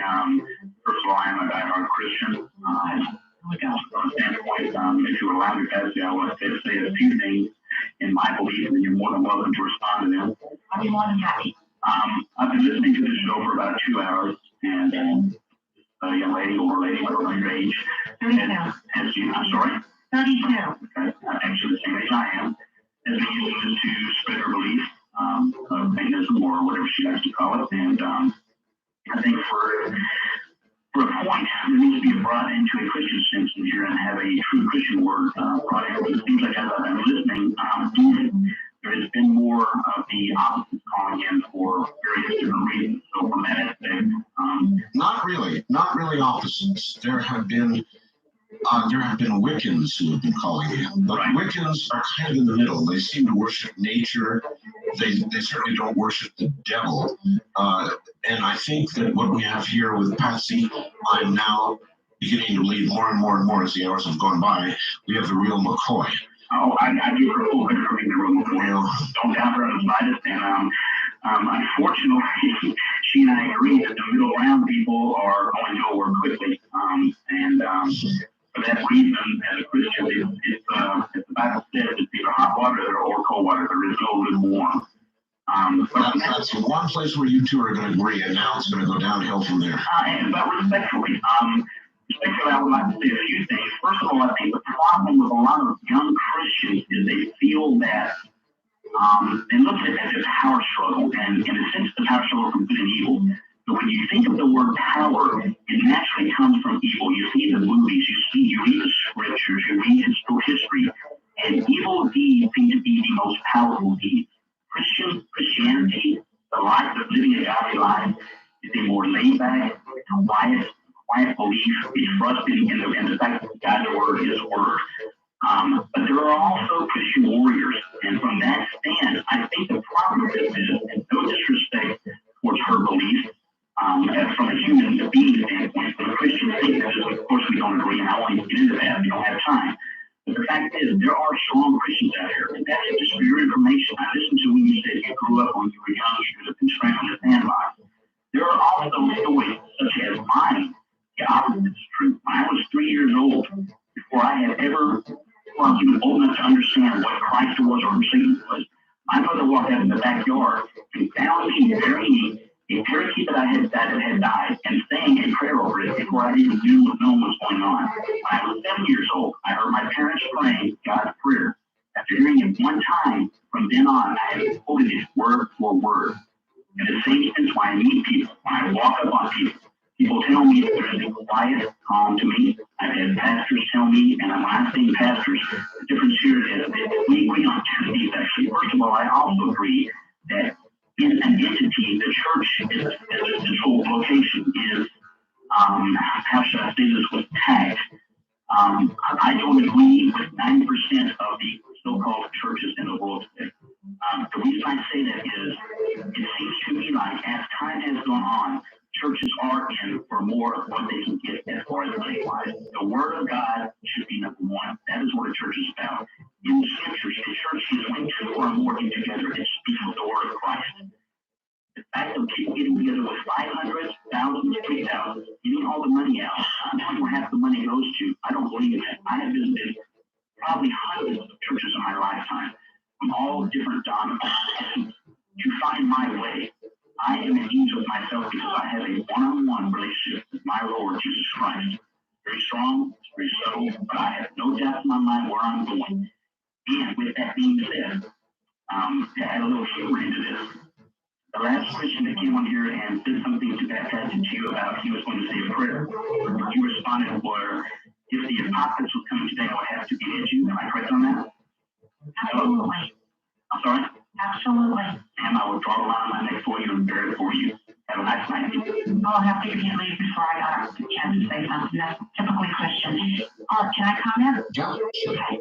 First of all, I am a diehard Christian. From a standpoint, if you would allow me, Patsy, I want to say a few things in my belief, and you're more than welcome to respond to them. I'll be more than happy. I've been listening to the show for about 2 hours, and a young lady, older lady, I don't know your age. 32. I'm sorry? 32. Okay, actually the same age I am. Has been using this to spread her belief of paganism or whatever she likes to call it. And I think for a point, there needs to be brought into a Christian sense in here and have a true Christian word brought in. It seems like as I've been listening, there has been more of the opposites calling in for various different reasons. So from that aspect, Not really opposites. There have been Wiccans who have been calling in, but Wiccans are kind of in the middle. They seem to worship nature. They certainly don't worship the devil. And I think that what we have here with Patsy, I'm now beginning to believe more and more and more as the hours have gone by. We have the real McCoy. Oh, I do recall her from the room before. Don't doubt her in the slightest. And unfortunately, she and I agree that the middle ground people are going nowhere quickly. For that reason, as a Christian, it's the Bible says it's either hot water or cold water. There is no lukewarm. That's the one place where you two are going to agree, and now it's going to go downhill from there. But respectfully, I would like to say a few things. First of all, I think the problem with a lot of young Christians is they feel that they look at it as a power struggle, and in a sense, the power struggle from good and evil. So when you think of the word power, it naturally comes from evil. You see the movies, you read the scriptures, you read history, and evil deeds seem to be the most powerful deeds. Christianity, the life of living a godly life, is a more laid back, quiet belief, we trust in the fact that God's word is word. But there are also Christian warriors, and from that stand, I think the problem with this is, and no disrespect towards her belief, from a human being standpoint, from a Christian standpoint, of course we don't agree, and I won't even get into that, we don't have time. But the fact is, there are strong Christians out here, and that's just for your information. I listened to when you said you grew up when you were young, you should have been trained on the sandbox. There are also stories such as mine. The opposite is true. When I was 3 years old, before I had ever, I was even old enough to understand what Christ was or who Satan was, my mother walked out in the backyard and found me burying a parakeet that had died and saying a prayer over it before I even knew what was going on. When I was 7 years old, I heard my parents praying God's prayer. After hearing it one time, from then on, I have quoted it word for word. In the same sense, when I meet people, when I walk up on people, people tell me that there's a quiet, calm to me. I've had pastors tell me, and when I say pastors, the difference here is that we agree on two things, actually. First of all, I also agree that in an entity, the church is a central location is, how should I say this, with tact. I don't agree with 90% of the so-called churches in the world today. The reason I say that is, it seems to me like as time has gone on, churches are in for more of what they can get as far as money-wise. The Word of God should be number one. That is what a church is about. In the scriptures, a church is when two or more get together and speak of the Word of Christ. The fact of people getting together with 500, 1,000, 3,000, getting all the money out, I'm not where half the money goes to. I don't believe in that. I have visited probably hundreds of churches in my lifetime. from all different dogmas to find my way. I am an angel myself because I have a one-on-one relationship with my Lord Jesus Christ. Very strong, very subtle, but I have no doubt in my mind where I'm going. And with that being said, to add a little humor into this, the last Christian that came on here and did something to that passage to you about he was going to say a prayer, you responded where if the apocalypse was coming today, I would have to behead you. Am I correct on that? Absolutely. I'm sorry? Absolutely. And I would draw the line on my neck for you and bury it for you. Have a nice night. I'll have to give you leave before I got a chance to say something. That's typically Christian. Can I comment? Yeah, sure. Okay.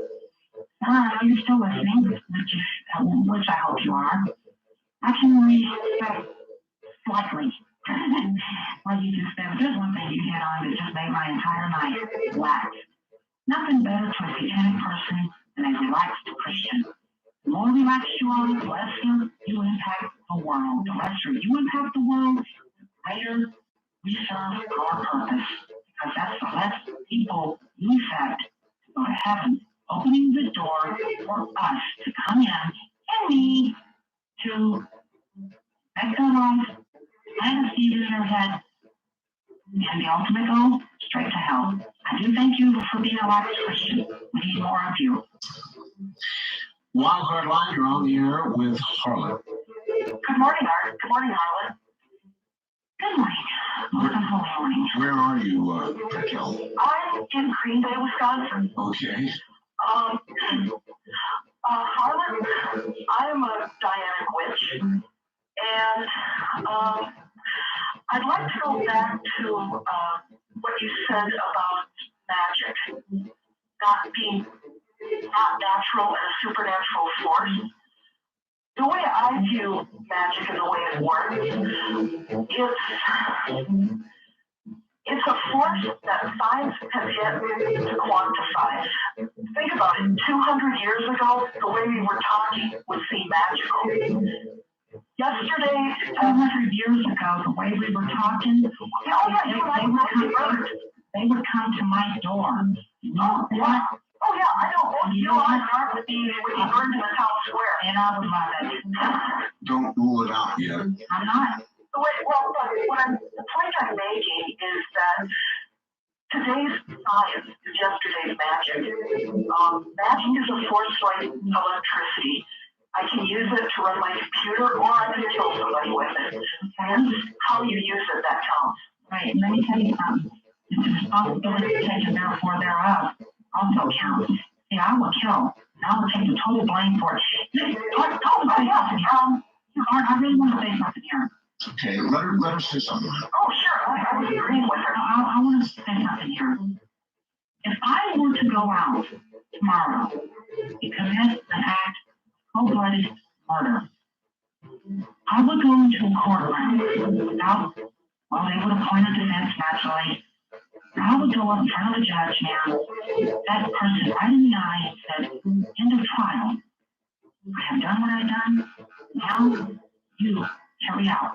You're still listening, which I hope you are. I can respect slightly what you just said. There's one thing you hit on that just made my entire night relax. Nothing better to a satanic person than a relaxed Christian. The more relaxed you are, the less you impact the world. The lesser you impact the world, the greater we serve our purpose. Because that's the less people you affect to go to heaven, opening the door for us to come in and me to make their life, plant a seed in their head, and the ultimate goal, straight to hell. I do thank you for being a relaxed Christian. We need more of you. Wildcard Line, you're on the air with Harlot. Good morning, Art. Good morning, Harlan. Good morning. Welcome home morning. Where are you, Raquel? I'm in Green Bay, Wisconsin. Okay. Harlan, I am a Dianic witch, and I'd like to go back to what you said about magic not being not natural and a supernatural force. The way I view magic and the way it works, it's a force that science has yet to quantify. Think about it. 200 years ago, the way we were talking would seem magical. Yesterday, 200 years ago, the way we were talking, they would come to my door. Oh yeah, I know. Both you and Art would be burned in the town square. And I would love it. Don't rule it out yet. I'm not. The point I'm making is that today's science is yesterday's magic. Magic is a force like electricity. I can use it to run my computer, or I can kill somebody with it. And how you use it, that counts. Right, let me tell you something. It's a responsibility taken therefore thereof also counts. See, I will kill. I will take the total blame for it. I really want to say something here. Okay, let her say something. Oh, sure. I was agreeing with her. I want to say something here. If I were to go out tomorrow and commit an act of cold-blooded murder, I would go into a courtroom without, they would appoint a defense naturally. I would go up in front of the judge now, that person right in the eye, and said, end of trial. I have done what I've done. Now you carry out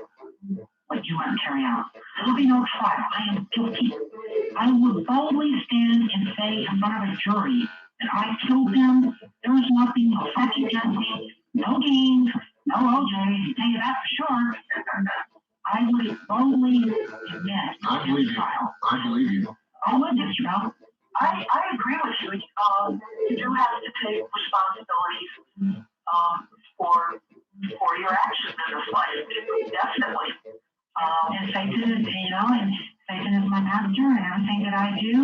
what you want to carry out. There will be no trial. I am guilty. I would boldly stand and say in front of a jury that I killed them. There was nothing, no second guessing, no games, no OJ. I tell you that for sure. I would boldly admit I believe you. trial. I believe you. I would, you know. I agree with you. You do have to take responsibilities for your actions in this life. Definitely. And Satan is, and Satan is my master, and everything that I do,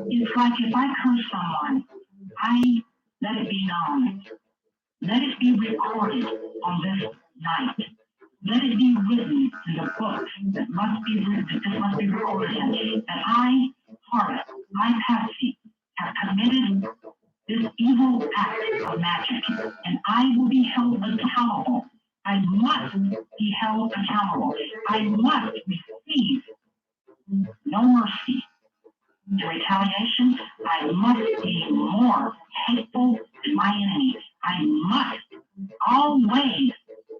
it's like if I curse someone, I let it be known. Let it be recorded on this night. Let it be written in the books that must be written, that this must be recorded in, that I, Harlot, I, Patsy, have committed this evil act of magic, and I will be held accountable. I must be held accountable. I must receive no mercy. In retaliation, I must be more hateful than my enemy. I must always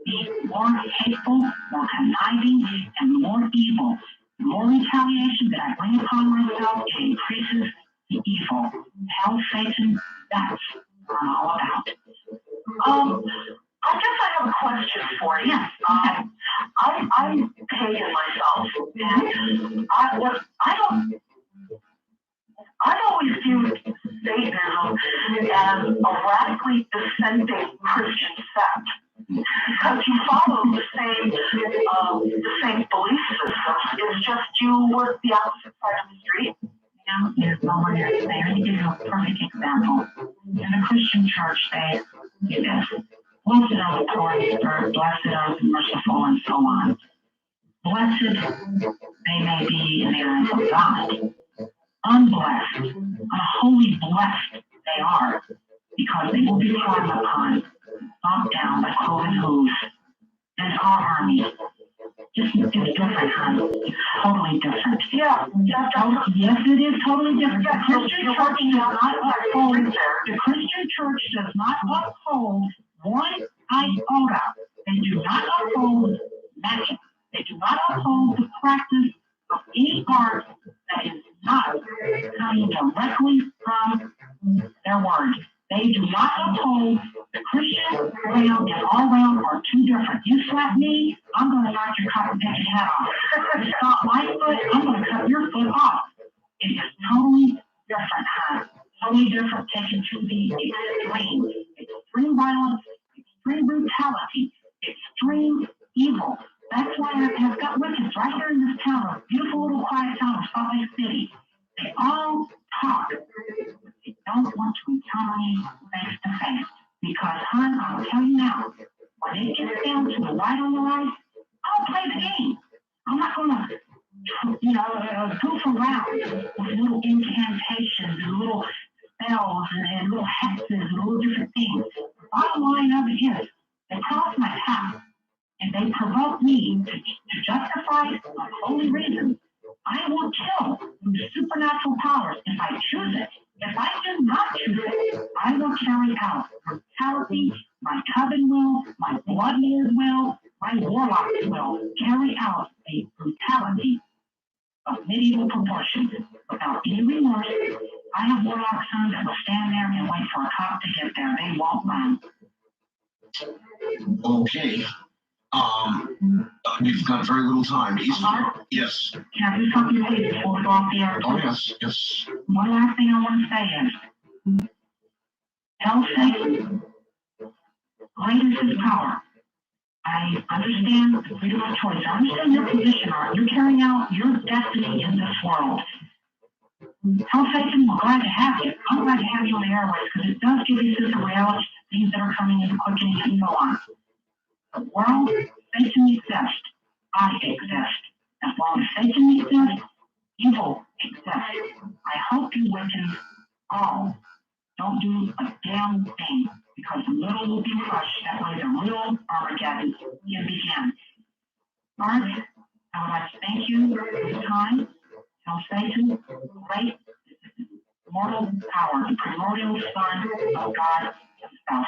be more hateful, more conniving, and more evil. The more retaliation that I bring upon myself, it increases the evil. Hell, Satan, that's what I'm all about. as a radically dissenting Christian sect. Because you follow the same belief system. It's just you work the opposite side of the street. There's no one there. Let me give you a perfect example. In the Christian church, they do this. Blessed are the poor in spirit, blessed are the merciful, and so on. Blessed they may be in the eyes of God. Unblessed, unholy blessed they are, because they will be trodden upon, knocked down by cloven hooves. And our army, it's different, honey. It's totally different. Yeah, yes, it is totally different. Yeah, The Christian church does not uphold. The Christian church does not uphold one iota. They do not uphold magic. They do not uphold the practice of any art that is not coming directly from their word. They do not uphold the Christian realm and our realm are two different. You slap me, I'm going to knock your cotton-picking head off. You stop my foot, I'm going to cut your foot off. It is totally different, huh? Totally different, taken to the extreme. Extreme violence, extreme brutality, extreme evil. That's why I've got witches right here in this town, a beautiful little quiet town of Salt Lake City. They all talk. They don't want to encounter me face to face. Because, hon, I'll tell you now, when it gets down to the white on the right, I'll play the game. I'm not going to, goof around with little incantations and little spells and little hexes and little different things. The bottom line of it is, they cross my path and they provoke me to justify unholy reasons. I will kill with supernatural powers if I choose it. If I do not choose it, I will carry out brutality, my coven will, my blood lord will, my warlocks will carry out a brutality of medieval proportions without any remorse. I have warlock sons that will stand there and wait for a cop to get there. They won't run. Okay. We've got very little time. Mark? Yes. Can I do something please before we go off the air? Oh, yes, yes. One last thing I want to say is, tell Satan, great is his power. I understand the freedom of choice. I understand your position, Art. You're carrying out your destiny in this world. Tell Satan, we're glad to have you. I'm glad to have you on the airways because it does give you some reality, things that are coming into quickening and so on. The world, Satan exists. I exist. As long as Satan exists, evil exists. I hope you Wiccans all don't do a damn thing because the little will be crushed. That way the real Armageddon can begin. Art, I would like to thank you for your time. Tell Satan, great mortal power, the primordial son of God himself.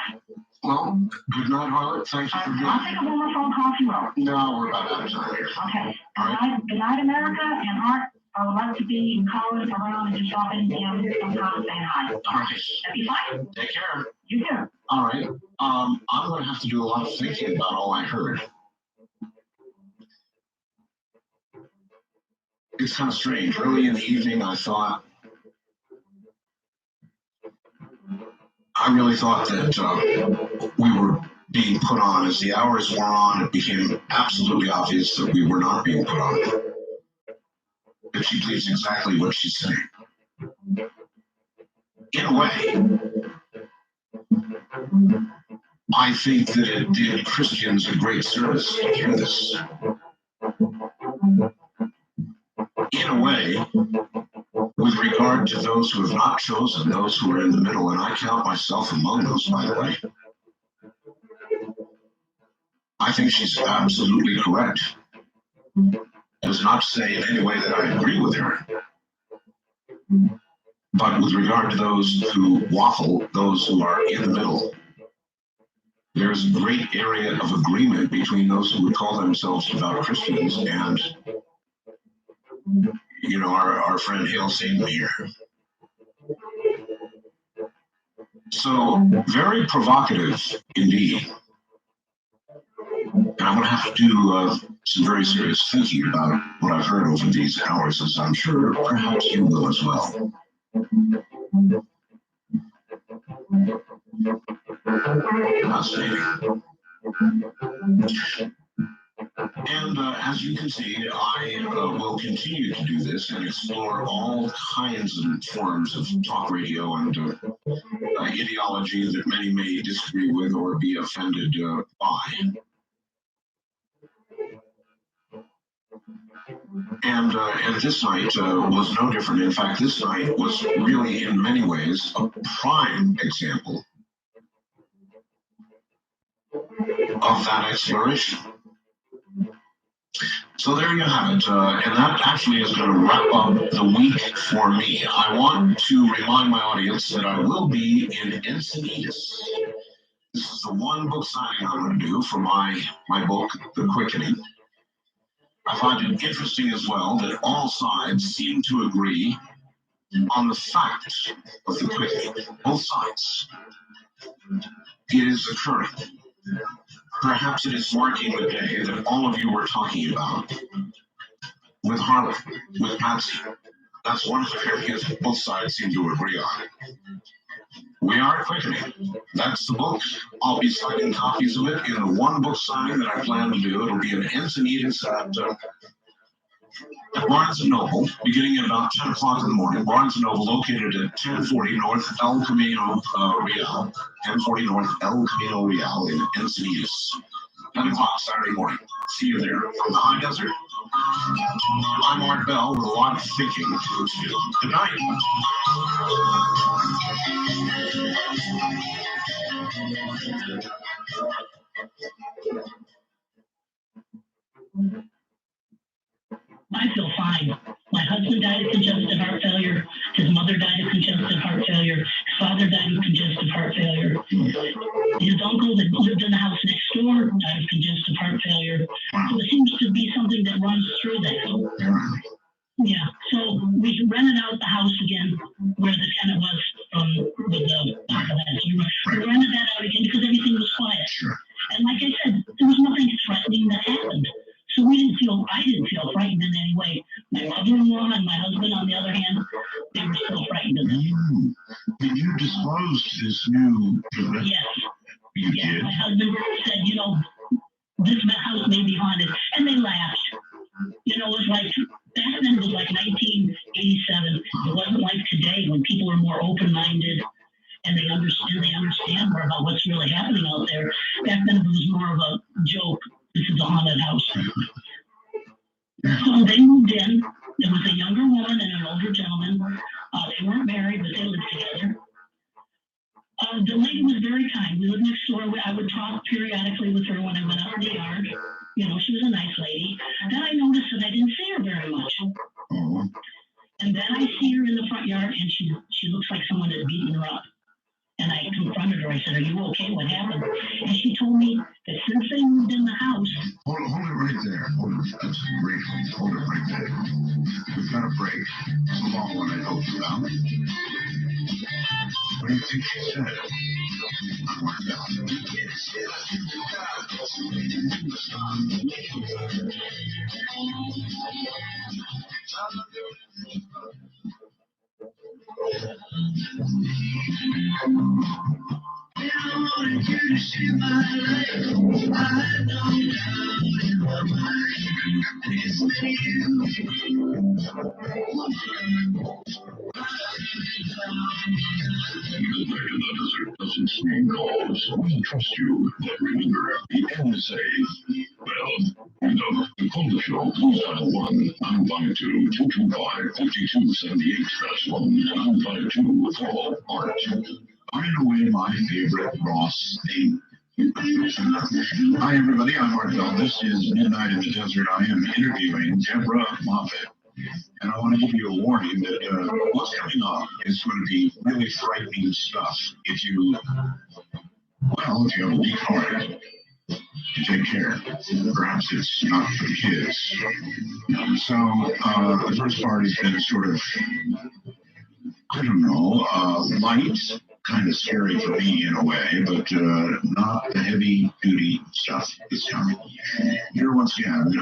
Well, good night, Harlot. Thank you for being I'll take a one more phone call if you will. No, we're about out of time here. Okay. All right. Good night, America. And Art, I would like to be calling around and just drop in and sometime saying hi. All right. That'd be fine. Take care. You too. All right. I'm going to have to do a lot of thinking about all I heard. It's kind of strange. Early in the evening, I really thought that we were being put on. As the hours wore on, it became absolutely obvious that we were not being put on. If she believes exactly what she's saying. In a way, I think that it did Christians a great service to hear this. In a way, with regard to those who have not chosen, those who are in the middle, and I count myself among those, by the way, I think she's absolutely correct. That is not to say in any way that I agree with her. But with regard to those who waffle, those who are in the middle, there's a great area of agreement between those who would call themselves devout Christians and, you know, our friend Hale Seymour here. So, very provocative indeed. And I'm going to have to do some very serious thinking about what I've heard over these hours, as I'm sure perhaps you will as well. Fascinating. And as you can see, I will continue to do this and explore all kinds of forms of talk radio and ideology that many may disagree with or be offended by. And this night was no different. In fact, this night was really, in many ways, a prime example of that exploration. So there you have it, and that actually is going to wrap up the week for me. I want to remind my audience that I will be in Encinitas. This is the one book signing I'm going to do for my book, The Quickening. I find it interesting as well that all sides seem to agree on the fact of the quickening. Both sides. It is occurring. Perhaps it is marking the day that all of you were talking about with Harlot, with Patsy. That's one of the areas that both sides seem to agree on. We are quickening. That's the book. I'll be signing copies of it in the one book signing that I plan to do. It'll be in Encinitas at Barnes & Noble, beginning at about 10 o'clock in the morning. Barnes & Noble, located at 1040 North El Camino Real. 1040 North El Camino Real in Encinitas. 10 o'clock Saturday morning. See you there. From the high desert, I'm Art Bell with a lot of thinking to do. Good night. I feel fine. My husband died of congestive heart failure. His mother died of congestive heart failure. His father died of congestive heart failure. His uncle that lived in the house next door died of congestive heart failure. So it seems to be something that runs through that. Yeah, so we rented out the house again where the tenant was with the we rented that out again because everything was quiet. Sure. And like I said, there was nothing threatening that happened. So I didn't feel frightened in any way. My mother-in-law and my husband, on the other hand, they were still frightened of them. Did you disclose this new event? Yes. You did? My husband said, this house may be haunted. And they laughed. It was like, back then it was like 1987. It wasn't like today when people are more open-minded and they understand more about what's really happening out there. Back then it was more of a joke. This is a haunted house. So they moved in. There was a younger woman and an older gentleman. They weren't married, but they lived together. The lady was very kind. We lived next door. I would talk periodically with her when I went out in the yard. She was a nice lady. Then I noticed that I didn't see her very much. And then I see her in the front yard, and she looks like someone had beaten her up. And I confronted her. I said, "Are you okay? What happened?" And she told me that since they moved in the house... Hold it right there. That's great. Hold it right there. We've got a break. It's a long one, I hope, about. What do you think she said? Doesn't screen calls. We trust you. But remember, the end is safe. Well, to call the show, please dial 1-952-225-5278. That's 1-952-4-ART. By the way, my favorite Ross thing. Hi, everybody. I'm Art Bell. This is Midnight in the Desert. I am interviewing Deborah Moffat. And I want to give you a warning that what's coming up is going to be really frightening stuff. If you have a weak heart, you take care. Perhaps it's not for the kids. So the first part has been sort of, light, kind of scary for me in a way, but not the heavy duty stuff that's coming. Here once again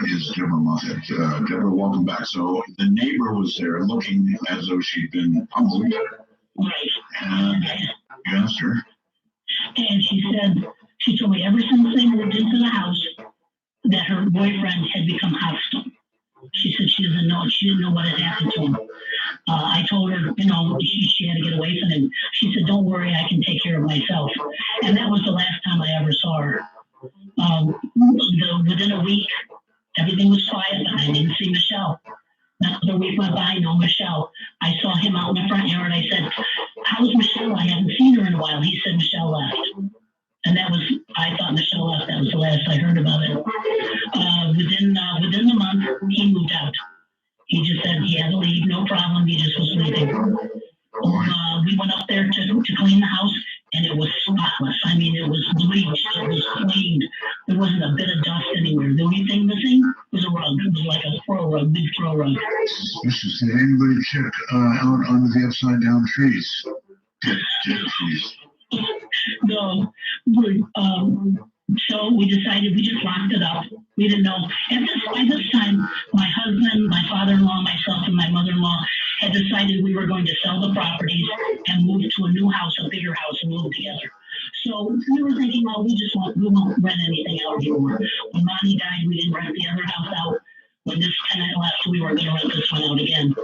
is Deborah Moffat. Deborah, welcome back. So the neighbor was there looking as though she'd been pummeled. Right. And you asked her. And she told me ever since they moved into the house that her boyfriend had become hostile. She said she didn't know what had happened to him. I told her, she had to get away from him. She said, "Don't worry, I can take care of myself." And that was the last time I ever saw her. Within a week, everything was quiet, but I didn't see Michelle. Another week went by, no Michelle. I saw him out in the front yard. I said, "How's Michelle? I haven't seen her in a while." He said, "Michelle left." And I thought Michelle left. That was the last I heard about it. Within the month, he moved out. He just said he had to leave, no problem. He just was leaving. We went up there to clean the house, and it was spotless. I mean, it was bleached. It was cleaned. There wasn't a bit of dust anywhere. The only thing missing was a rug. It was like a throw rug, big throw rug. Mrs. Did anybody check out under the upside down trees? Dead trees. No. So we decided we just locked it up. We didn't know. By this time, my husband, my father-in-law, myself, and my mother-in-law had decided we were going to sell the properties and move to a new house, a bigger house, and move together. So we were thinking, well, we won't rent anything out anymore. When Monty died, we didn't rent the other house out. When this tenant left, we were going to rent this one out again.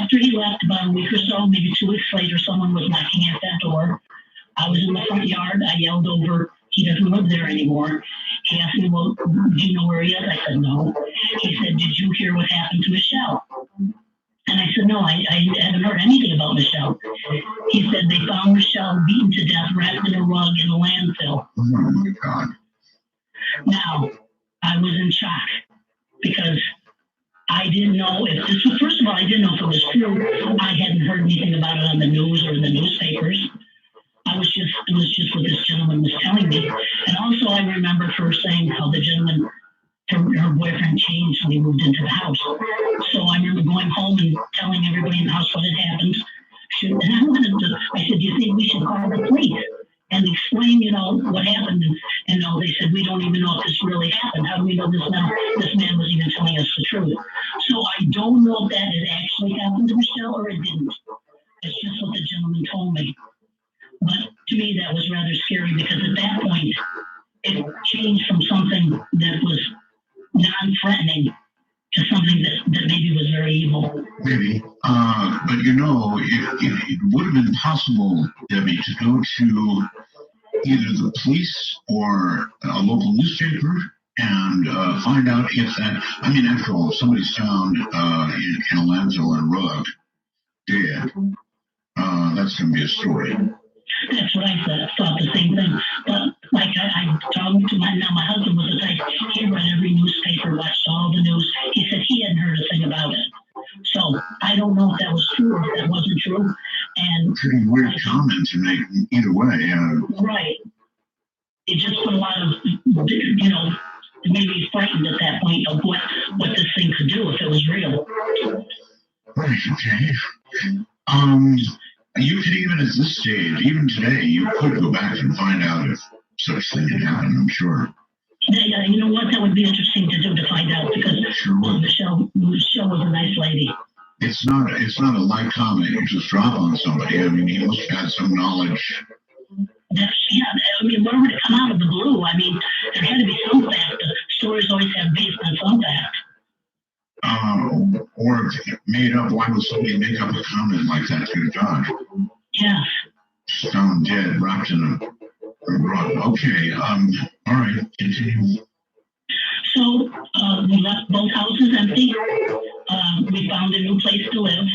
After he left, about a week or so, maybe 2 weeks later, someone was knocking at that door. I was in the front yard. I yelled over, "He doesn't live there anymore." He asked me, "Well, do you know where he is?" I said, "No." He said, "Did you hear what happened to Michelle?" And I said, "No, I haven't heard anything about Michelle." He said, "They found Michelle beaten to death, wrapped in a rug in a landfill." Oh my God. Now, I was in shock because I didn't know if this was, first of all, I didn't know if it was true. I hadn't heard anything about it on the news or in the newspapers. It was just what this gentleman was telling me. And also I remember her saying how the gentleman, her boyfriend changed when he moved into the house. So I remember going home and telling everybody in the house what had happened. I said, "Do you think we should call the police and explain, what happened?" And no, they said, "We don't even know if this really happened. How do we know this man was even telling us the truth?" So I don't know if that had actually happened to Michelle or it didn't. It's just what the gentleman told me. But to me, that was rather scary because at that point, it changed from something that was non-threatening to something that maybe was very evil. Maybe. But it would have been possible, Debbie, to go to either the police or a local newspaper and find out if that, after all, if somebody's found in a landfill or a rug dead, that's going to be a story. That's what I thought the same thing. But like I talked to my husband was the type, he read every newspaper, watched all the news. He said he hadn't heard a thing about it. So I don't know if that was true or if that wasn't true. And pretty weird comment to make either way. Right. It just put a lot of, it made me frightened at that point of what this thing could do if it was real. Right, okay. You could even at this stage, even today, you could go back and find out if such thing had happened, I'm sure. Yeah, you know what? That would be interesting to do, to find out, because Michelle was a nice lady. It's not a light comment you just drop on somebody. He must have had some knowledge. Where would it come out of the blue? There had to be some fact. The stories always have based on some fact. Or if it made up, why would somebody make up a comment like that to a judge? Yeah. Found dead, wrapped in a rug. Okay, all right, continue. So we left both houses empty. We found a new place to live.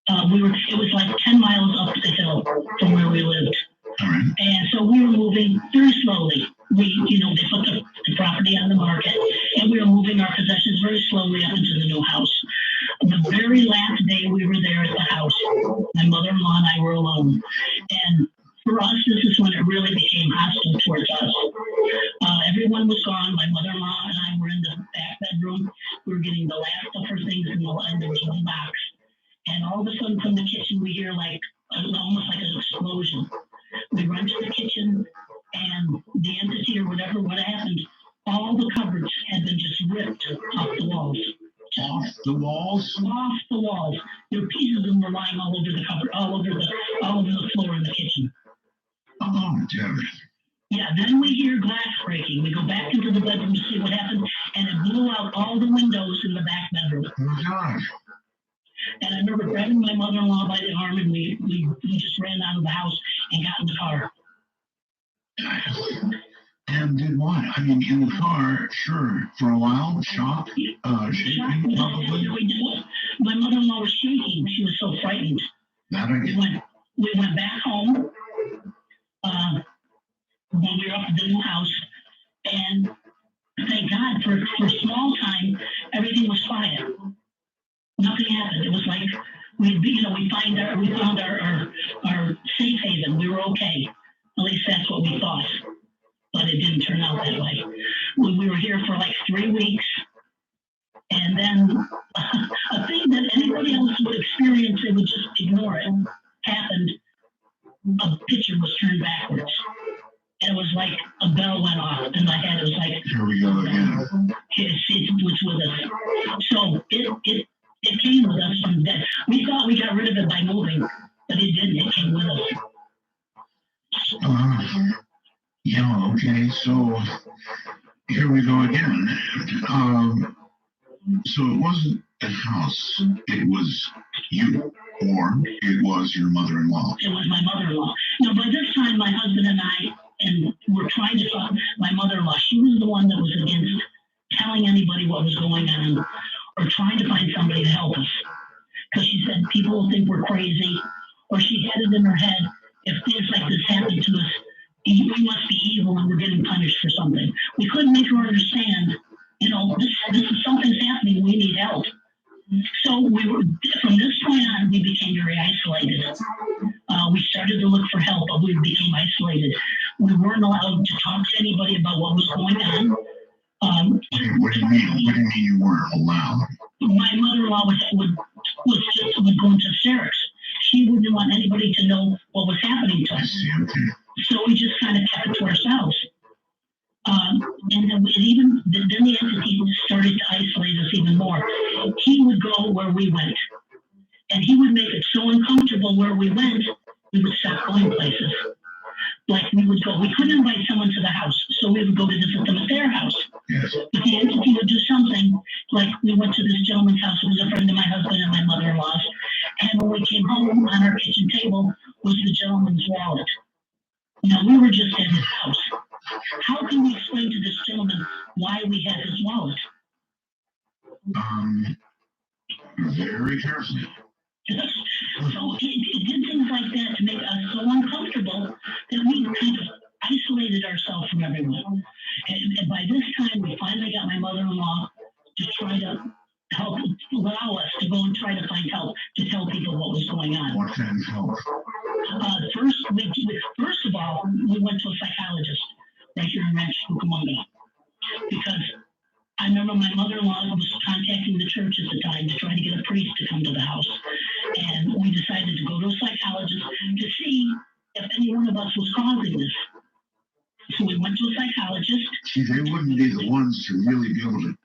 It was like 10 miles up the hill from where we lived. All right. And so we were moving very slowly. They put the property on the market, and we were moving our possessions very slowly up into the new house. The very last day we were there at the house, my mother-in-law and I were alone. And for us, this is when it really became hostile towards us. Everyone was gone. My mother-in-law and I were in the back bedroom. We were getting the last of her things in there was one box. And all of a sudden from the kitchen, we hear almost like an explosion. We run to the kitchen, and the entity or whatever, what happened, all the cupboards had been just ripped off the walls. Off the walls? Off the walls. There were pieces of them were lying all over the cupboard, all over the floor in the kitchen. Oh, damn it. Yeah, then we hear glass breaking. We go back into the bedroom to see what happened, and it blew out all the windows in the back bedroom. Oh, gosh. And I remember grabbing my mother-in-law by the arm, and we just ran out of the house and got in the car. And did what? I mean, in the car, sure, for a while, shocked, shaking, probably. My mother-in-law was shaking. She was so frightened. That I get. We went back home when we were up at the new house, and thank God for a small time, everything was quiet. Nothing happened. It was like we found our safe haven. We were okay. At least that's what we thought. But it didn't turn out that way. We were here for like 3 weeks, and then a thing that anybody else would experience, they would just ignore it, happened. A picture was turned backwards. And it was like a bell went off in my head. It was like, here we go again. It was with us. So it came with us from that. We thought we got rid of it by moving, but it didn't. It came with us. Yeah, okay, so here we go again. So it wasn't the house, it was you, or it was your mother-in-law. It was my mother-in-law. Now, by this time, my husband and I were trying to talk. My mother-in-law, she was the one that was against telling anybody what was going on or trying to find somebody to help us. Because she said people will think we're crazy, or she had it in her head, if things like this happen to us, we must be evil and we're getting punished for something. We couldn't make her understand, this is something's happening, we need help. So from this point on, we became very isolated. We started to look for help, but we became isolated. We weren't allowed to talk to anybody about what was going on. What do you mean? What do you mean you weren't allowed? My mother-in-law would go into hysterics. She wouldn't want anybody to know what was happening to us. So we just kind of kept it to ourselves. And then the entity started to isolate us even more. He would go where we went, and he would make it so uncomfortable where we went, we would stop going places. Like we couldn't invite someone to the house, so we would go to visit them at their house. Yes. But the entity would do something, like we went to this gentleman's house, who was a friend of my husband and my mother-in-law's, and when we came home, on our kitchen table was the gentleman's wallet. Now, we were just at his house. How can we explain to this gentleman why we had his wallet? Very carefully. So it did things like that to make us so uncomfortable that we kind of isolated ourselves from everyone. And by this time, we finally got my mother-in-law to try to allow us to go and try to find help, to tell people what was going on. What kind of help? First of all, we went to a psychologist right here in Rancho Cucamonga, because I remember my mother-in-law was contacting the church at the time to try to get a priest to come to the house. And we decided to go to a psychologist to see if any one of us was causing this. So we went to a psychologist. See, they wouldn't be the ones to really be able to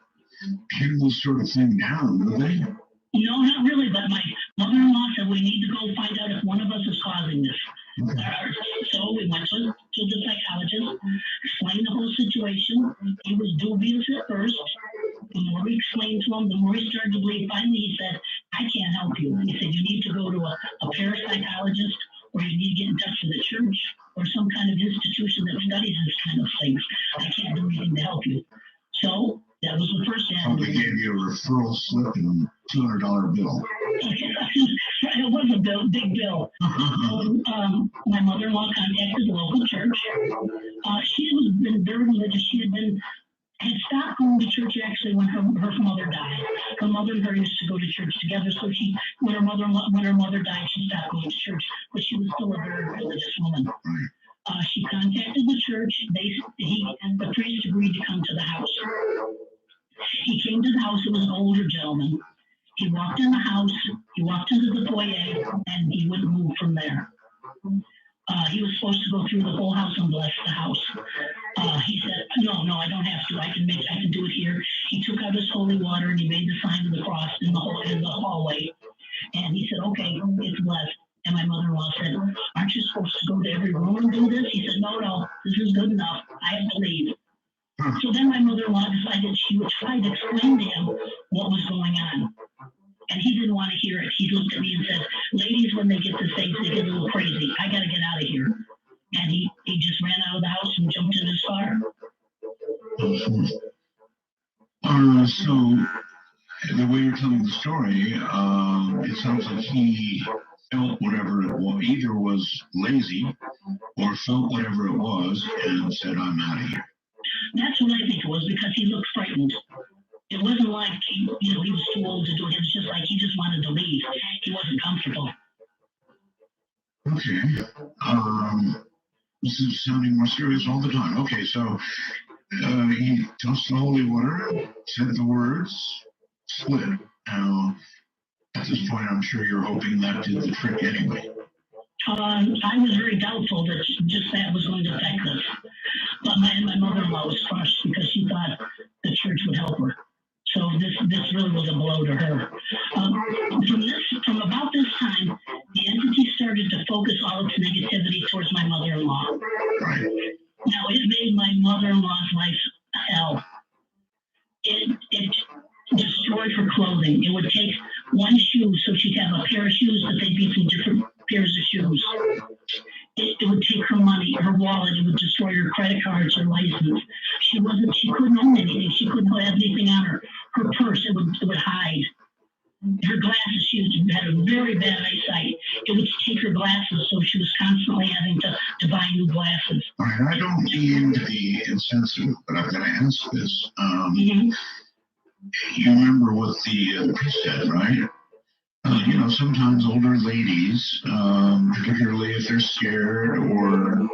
pin this sort of thing down, would they? No, not really, but my mother-in-law said we need to go find out if one of us is causing this. Okay. So we went to the psychologist, explained the whole situation. He was dubious at first. The more we explained to him, the more he started to believe. Finally, he said, I can't help you. He said, you need to go to a parapsychologist, or you need to get in touch with the church or some kind of institution that studies this kind of things. I can't do anything to help you. So that was the first avenue. They gave you a referral slip and a $200 bill. It was a big bill. So, my mother-in-law contacted the local church. She was been very religious. She had stopped going to church actually when her mother died. Her mother and her used to go to church together. So when her mother died, she stopped going to church, but she was still a very religious woman. She contacted the church. The priest agreed to come to the house. He came to the house. It was an older gentleman. He walked in the house. He walked into the foyer, and he wouldn't move from there. He was supposed to go through the whole house and bless the house. He said, no, I don't have to. I can do it here. He took out his holy water and he made the sign of the cross in the hallway. And he said, okay, it's blessed. And my mother-in-law said, aren't you supposed to go to every room and do this? He said, no, this is good enough. I have to leave. So then my mother-in-law decided she would try to explain to him what was going on. And he didn't want to hear it. He looked at me and said, ladies, when they get this age, they get a little crazy. I got to get out of here. And he just ran out of the house and jumped in his car. So the way you're telling the story, it sounds like he felt whatever it was, either was lazy or felt whatever it was and said, I'm out of here. That's what I think it was, because he looked frightened. It wasn't like he was too old to do it. It was just like he just wanted to leave. He wasn't comfortable. Okay. This is sounding more serious all the time. Okay, so he tossed the holy water, said the words, split. Now, at this point, I'm sure you're hoping that did the trick anyway. I was very doubtful that just that was going to affect us. But my mother-in-law was crushed because she thought the church would help her. So this really was a blow to her. From about this time, the entity started to focus all its negativity towards my mother-in-law. Right. Now, it made my mother-in-law's life hell. It destroyed her clothing. It would take one shoe, so she'd have a pair of shoes, but they'd be from different pairs of shoes. It would take her money, her wallet. It would destroy her credit cards, her license. She couldn't own anything. She couldn't have anything on her. Her purse, it would hide. Her glasses, she had a very bad eyesight. It would take her glasses, so she was constantly having to buy new glasses. All right, I don't mean to be insensitive, but I've got to ask this. You remember what the priest said, right? Sometimes older ladies, particularly if they're scared or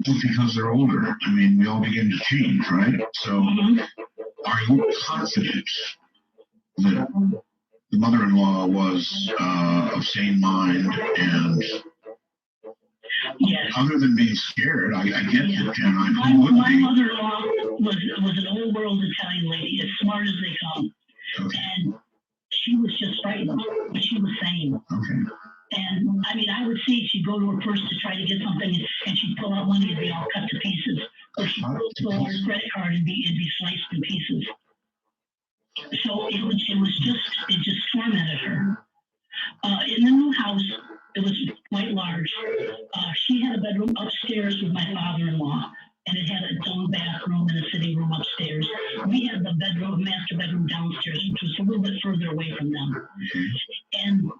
just because they're older, I mean, we all begin to change, right? So, are you confident that the mother-in-law was of sane mind and yes. Other than being scared, I get Yeah. it, and My mother-in-law was an old world Italian lady, as smart as they come. Okay. And she was just frightened, but she was sane. Okay. And I mean, I would see she'd go to her purse to try to get something, and she'd pull out money and be all cut to pieces, or she'd pull out her credit card and be sliced in pieces. So it just tormented her. In the new house, it was quite large. She had a bedroom upstairs with my father-in-law, and it had its own bathroom and a sitting room upstairs. We had the master bedroom downstairs, which was a little bit further away from them. And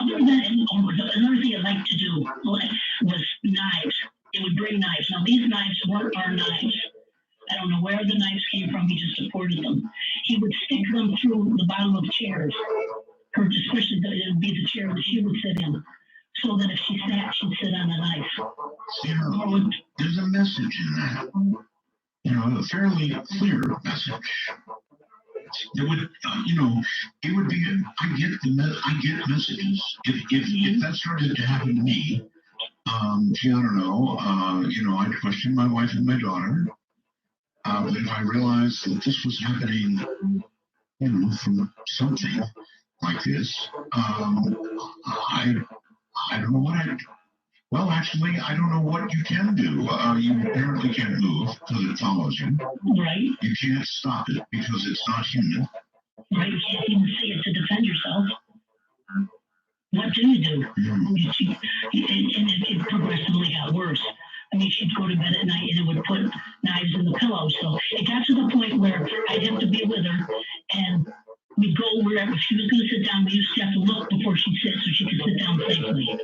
other than another thing it liked to do was knives. It would bring knives. Now these knives weren't our knives. I don't know where the knives came from. He just supported them. He would stick them through the bottom of chairs. Her discretion, it would be the chair that she would sit in, so that if she sat, she'd sit on a knife. There's a message in that. A fairly clear message. It would, it would be. I get messages. If that started to happen to me, gee, I don't know. I'd question my wife and my daughter. But if I realized that this was happening, from something like this, I don't know what I'd. Well, actually, I don't know what you can do. You apparently can't move because it follows you. Right. You can't stop it because it's not human. Right. You can't even see it to defend yourself. What do you do? And it progressively got worse. I mean, she'd go to bed at night and it would put knives in the pillow. So it got to the point where I'd have to be with her, and we'd go wherever. If she was going to sit down, we used to have to look before she'd sit so she could sit down safely.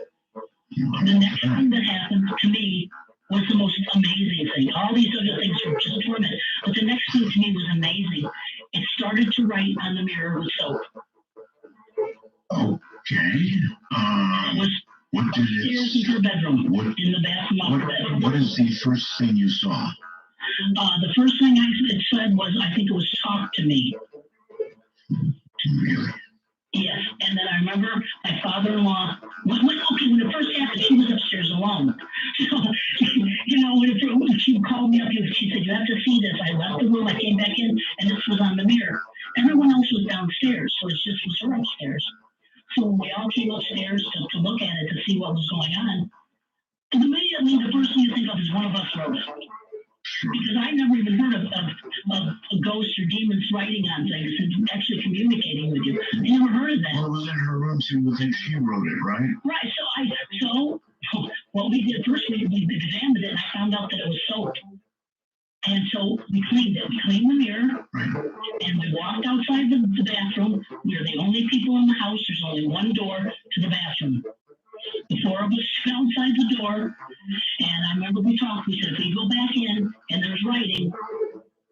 The next thing that happened to me was the most amazing thing. All these other things were just torment, but the next thing to me was amazing. It started to write on the mirror with soap. Okay. What did it? Upstairs in her bedroom, in the bathroom of her bedroom. What is the first thing you saw? The first thing it said was, I think it was "talk to me." Really? Yes, and then I remember my father-in-law. When it first happened, she was upstairs alone. So, when she called me up, she said, "You have to see this." I left the room, I came back in, and this was on the mirror. Everyone else was downstairs, so it just was her upstairs. So when we all came upstairs to look at it to see what was going on. And immediately, the first thing you think of is one of us wrote it. Because I never even heard of ghosts or demons writing on things and actually communicating with you. I never heard of that. Well, it was in her room, so you would think she wrote it, right? Right. So what we did first, we examined it, and I found out that it was soaked. And so we cleaned it. We cleaned the mirror, Right. and we walked outside the bathroom. We were the only people in the house. There's only one door to the bathroom. The four of us went outside the door, and I remember we talked. We said, if we go back in and there's writing,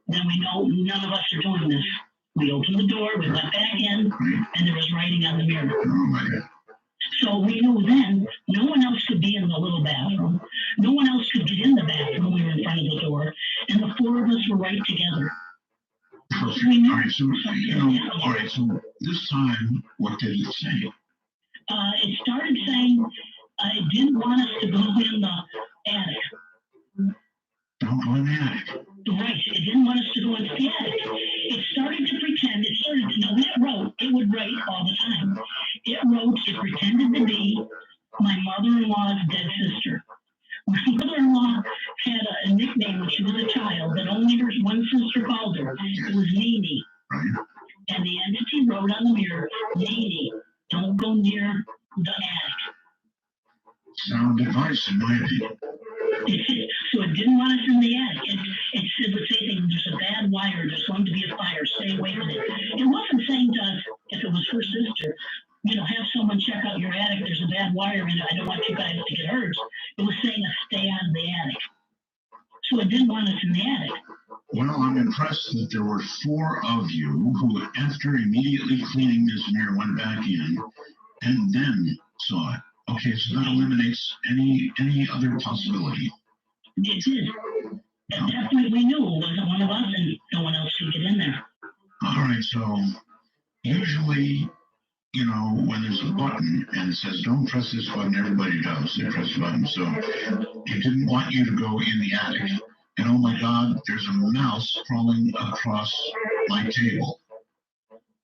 then we know none of us are doing this. We opened the door, we went back in, and there was writing on the mirror. Oh, my God. So we knew then no one else could be in the little bathroom. No one else could get in the bathroom. We were in front of the door, and the four of us were right together. All right, so, all right, so this time, what did it say? It started saying it didn't want us to go in the attic. Don't go in the attic. Right, it didn't want us to go into the attic. It started to pretend, it would write all the time. It pretended to be my mother-in-law's dead sister. My mother-in-law had a nickname when she was a child that only her one sister called her. It was Nene. Right. And the entity wrote on the mirror, Nene, don't go near the attic. Sound advice, in my opinion. So it didn't want us in the attic. It would say things, there's a bad wire, there's going to be a fire, stay away from it. It wasn't saying to us, if it was her sister, have someone check out your attic, there's a bad wire in it, I don't want you guys to get hurt. It was saying stay out of the attic. So it didn't want us in the attic. Well, I'm impressed that there were four of you who, after immediately cleaning this mirror, went back in and then saw it. Okay, so that eliminates any other possibility. It did. At that point, we knew it wasn't one of us, and no one else could get in there. All right, so usually, when there's a button and it says don't press this button, everybody does. They press the button. So it didn't want you to go in the attic. And oh my God, there's a mouse crawling across my table.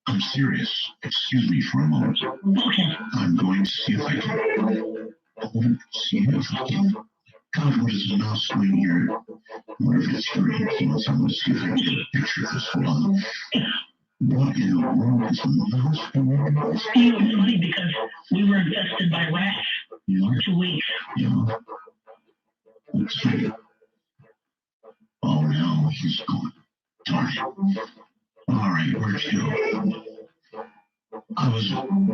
I'm serious. Excuse me for a moment. Okay. I'm going to see if I can. God, what is a mouse doing here? Wherever it's very influence, I'm going to see if I can get a picture of this. Hold on. What in the world is a mouse doing? It's funny because we were infested by rats for 2 weeks. Yeah. Let's see. Oh no, he's gone. Darn it. All right, where'd you go? I was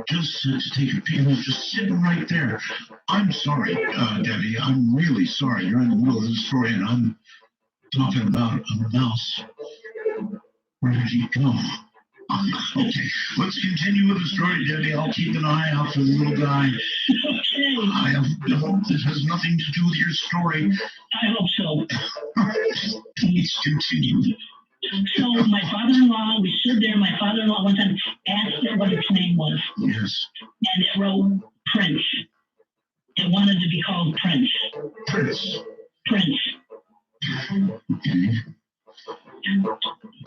just to take a peek. I was just sitting right there. I'm sorry, Debbie. I'm really sorry. You're in the middle of the story, and I'm talking about a mouse. Where did he go? Okay, let's continue with the story, Debbie. I'll keep an eye out for the little guy. Okay. This has nothing to do with your story. I hope so. Please continue. So my father-in-law, we stood there. My father-in-law one time asked her what its name was. Yes. And it wrote Prince. It wanted to be called Prince. Prince. Prince. Okay.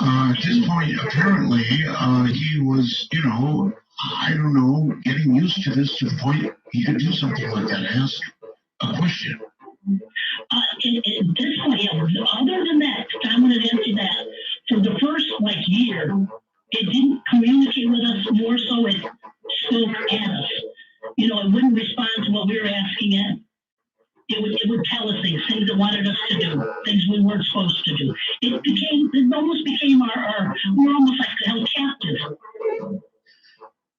At this point, apparently, he was, I don't know, getting used to this to the point he could do something like that, ask a question. At this point, other than that, Tom would have answered that. For the first, year, it didn't communicate with us, more so it spoke at us. It wouldn't respond to what we were asking it. It would tell us things it wanted us to do, things we weren't supposed to do. It almost became we were almost like held captive.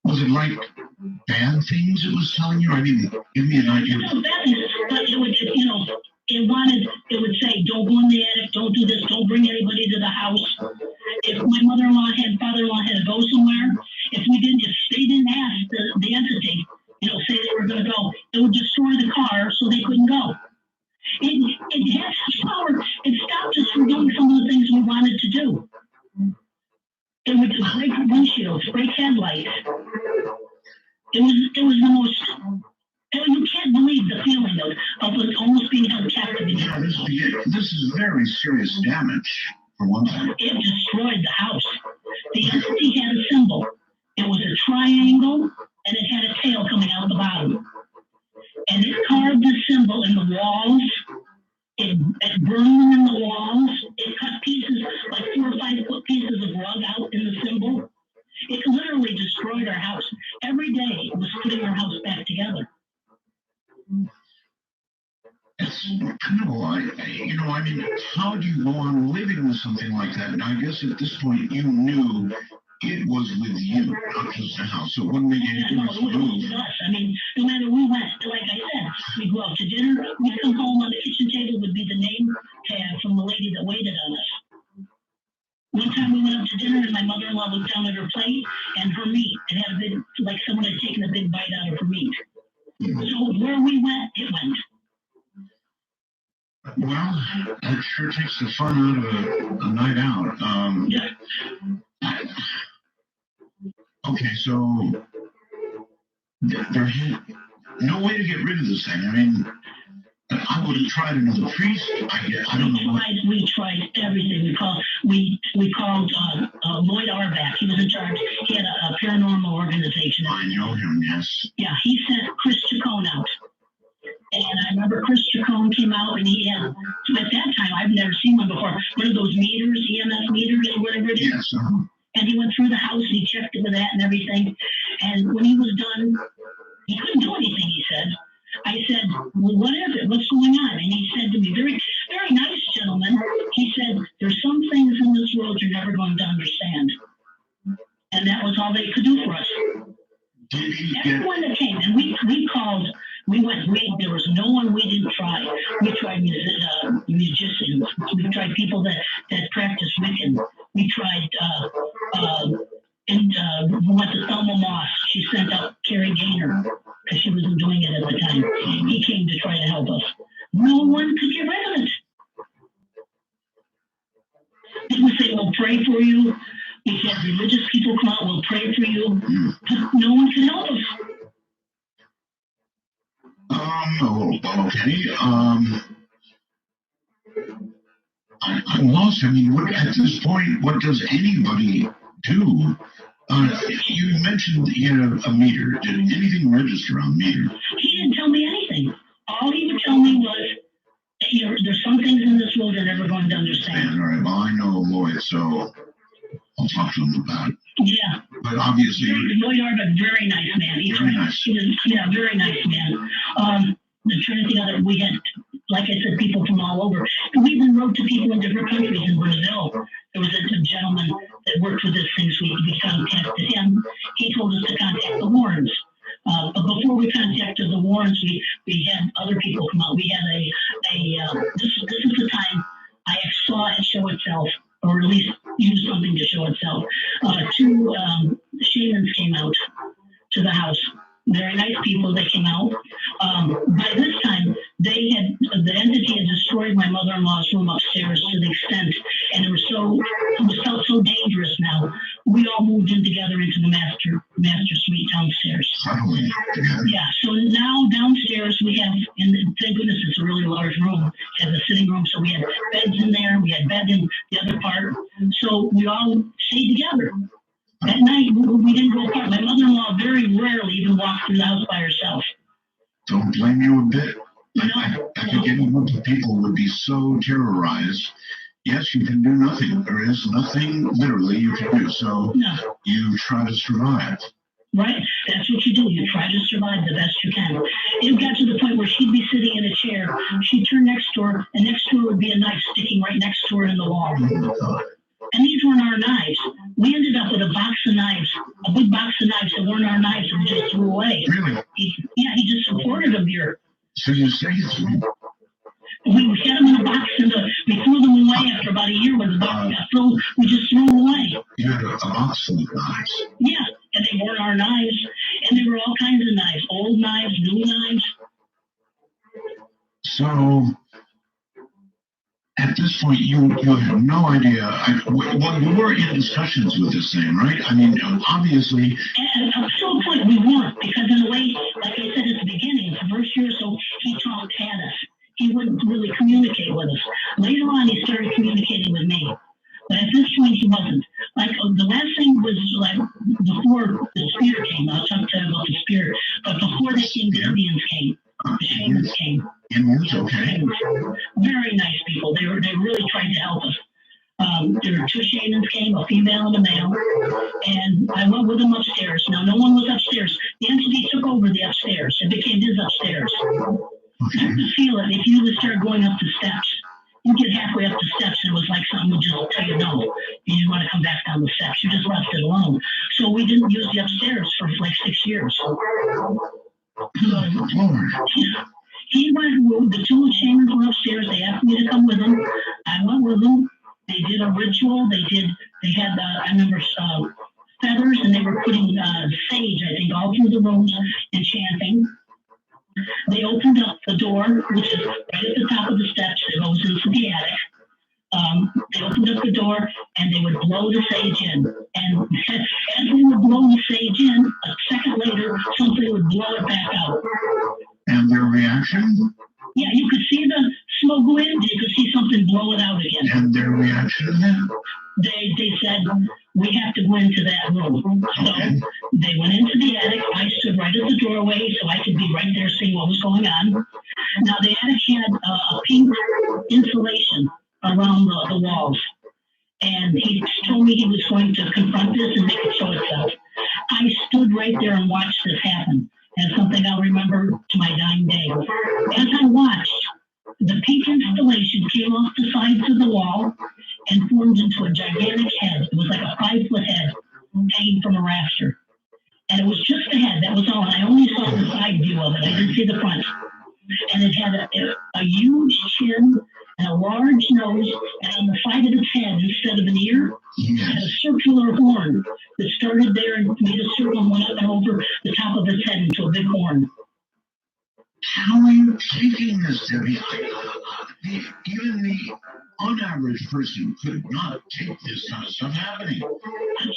Was it like bad things it was telling you? I mean, give me an idea. No, bad things, but it would say, don't go in the attic, don't do this, don't bring anybody to the house. If my mother-in-law and father-in-law had to go somewhere, if they didn't ask the entity, say they were going to go, it would destroy the car so they couldn't go. It has power. It stopped us from doing some of the things we wanted to do. It would break windshields, break headlights. It was the most. You can't believe the feeling of almost being held captive. Yeah, this is very serious damage for one thing. It destroyed the house. The entity had a symbol. It was a triangle, and it had a tail coming in the walls. It burned them in the walls. It cut pieces, like 4 or 5 foot pieces of rug out in the symbol. It literally destroyed our house. Every day it was putting our house back together. It's kind of like, I mean, how do you go on living with something like that? And I guess at this point you knew it was with you, not just the house. So it wouldn't make any difference to with you. us. I mean, no matter we went, like I said, we'd go out to dinner, we'd come home, on the kitchen table would be the name tag from the lady that waited on us. One time we went out to dinner and my mother-in-law looked down at her plate and her meat. It had a big, like someone had taken a big bite out of her meat. So where we went, it went. Well, that sure takes the fun out of a night out. Okay, so there no way to get rid of this thing. I mean, I would have tried another priest. I don't know. We tried everything. We called Lloyd Arback. He was in charge. He had a paranormal organization. I know him. Yes. Yeah, he sent Chris Chacon out. And I remember Chris Chacon came out and he had, at that time, I've never seen one before, one of those meters, EMF meters or whatever it is. Yes. And he went through the house and he checked it with that and everything. And when he was done, he couldn't do anything, he said. I said, well, what is it? What's going on? And he said to me, very, very nice gentleman, he said, there's some things in this world you're never going to understand. And that was all they could do for us. Everyone that came, and we called, there was no one we didn't try. We tried musicians. We tried people that practice Wiccan. We tried, we went to Thelma Moss. She sent out Carrie Gaynor because she wasn't doing it at the time. He came to try to help us. No one could get rid of it. They would say, we'll pray for you. We had religious people come out, we'll pray for you. But no one could help us. Okay. I'm lost. I mean, at this point, what does anybody do? You mentioned he had a meter. Did anything register on the meter? He didn't tell me anything. All he would tell me was, there's some things in this world you're never going to understand. All right. Well, I know Lloyd, so I'll talk to him about it. Yeah. But obviously, Lloyd Arback, very nice man. He was, very nice man. I'm trying to think of that. We had, like I said, people from all over. And we even wrote to people in different countries. In Brazil, there was a gentleman that worked with this thing, so we contacted him. He told us to contact the Warrens. But before we contacted the Warrens, we had other people come out. We had this is the time I saw it show itself, or at least use something to show itself. 2 shamans came out to the house. Very nice people that came out. By this time, the entity had destroyed my mother-in-law's room upstairs to the extent, and it felt so dangerous now. We all moved in together into the master suite downstairs. Yeah, so now downstairs we have, and thank goodness it's a really large room. It has a sitting room, so we had beds in there. We had bed in the other part. So we all stayed together. At night, we didn't go apart. My mother-in-law very rarely even walked through the house by herself. Don't blame you a bit. I think any group of people would be so terrorized. Yes, you can do nothing. There is nothing literally you can do. So you try to survive. Right? That's what you do. You try to survive the best you can. It got to the point where she'd be sitting in a chair. She'd turn next to her, and next to her would be a knife sticking right next to her in the wall. And these weren't our knives. We ended up with a box of knives, a big box of knives that weren't our knives that we just threw away. Really? He just supported them here. So you saved them? We had them in a box and we threw them away after about a year when the box got filled. We just threw them away. You had a box full of knives? Yeah, and they weren't our knives. And they were all kinds of knives, old knives, new knives. So at this point, you have no idea. Well, you were in discussions with this thing, right? I mean, obviously. And up to a point, we weren't, because in a way, like I said at the beginning, the first year or so, he talked at us. He wouldn't really communicate with us. Later on, he started communicating with me. But at this point, he wasn't. Like, the last thing was, like, before the spirit came. I'll talk to you about the spirit. But before they came, the Indians came. The shamans came. Indians, okay. Very nice people. They really tried to help us. There were two shamans came, a female and a male, and I went with them upstairs. Now, no one was upstairs. The entity took over the upstairs. It became his upstairs. You could feel it. If you would start going up the steps, you get halfway up the steps, and it was like something would just tell you no. You didn't want to come back down the steps. You just left it alone. So we didn't use the upstairs for like 6 years. He went, the two shamans were upstairs. They asked me to come with them. I went with them. They did a ritual. They had, I remember, feathers, and they were putting sage, I think, all through the rooms and chanting. They opened up the door, which is right at the top of the steps that goes into the attic. They opened up the door, and they would blow the sage in. And as they would blow the sage in, a second later, something would blow it back out. And their reaction? Yeah, you could see the smoke go in, you could see something blow it out again. And their reaction to that? They said, we have to go into that room. So they went into the attic. I stood right at the doorway so I could be right there seeing what was going on. Now, the attic had a pink insulation around the walls. And he told me he was going to confront this and make it show itself. I stood right there and watched this happen. And something I'll remember to my dying day. As I watched, the pink installation came off the sides of the wall and formed into a gigantic head. It was like a 5-foot head hanging from a rafter. And it was just the head, that was all. And I only saw the side view of it. I didn't see the front. And it had a huge chin and a large nose, and on the side of its head, instead of an ear, it had a circular horn that started there and made a circle and went up and over the top of its head into a big horn. How are you taking this, Debbie? Even the unaverage person could not take this kind of stuff happening.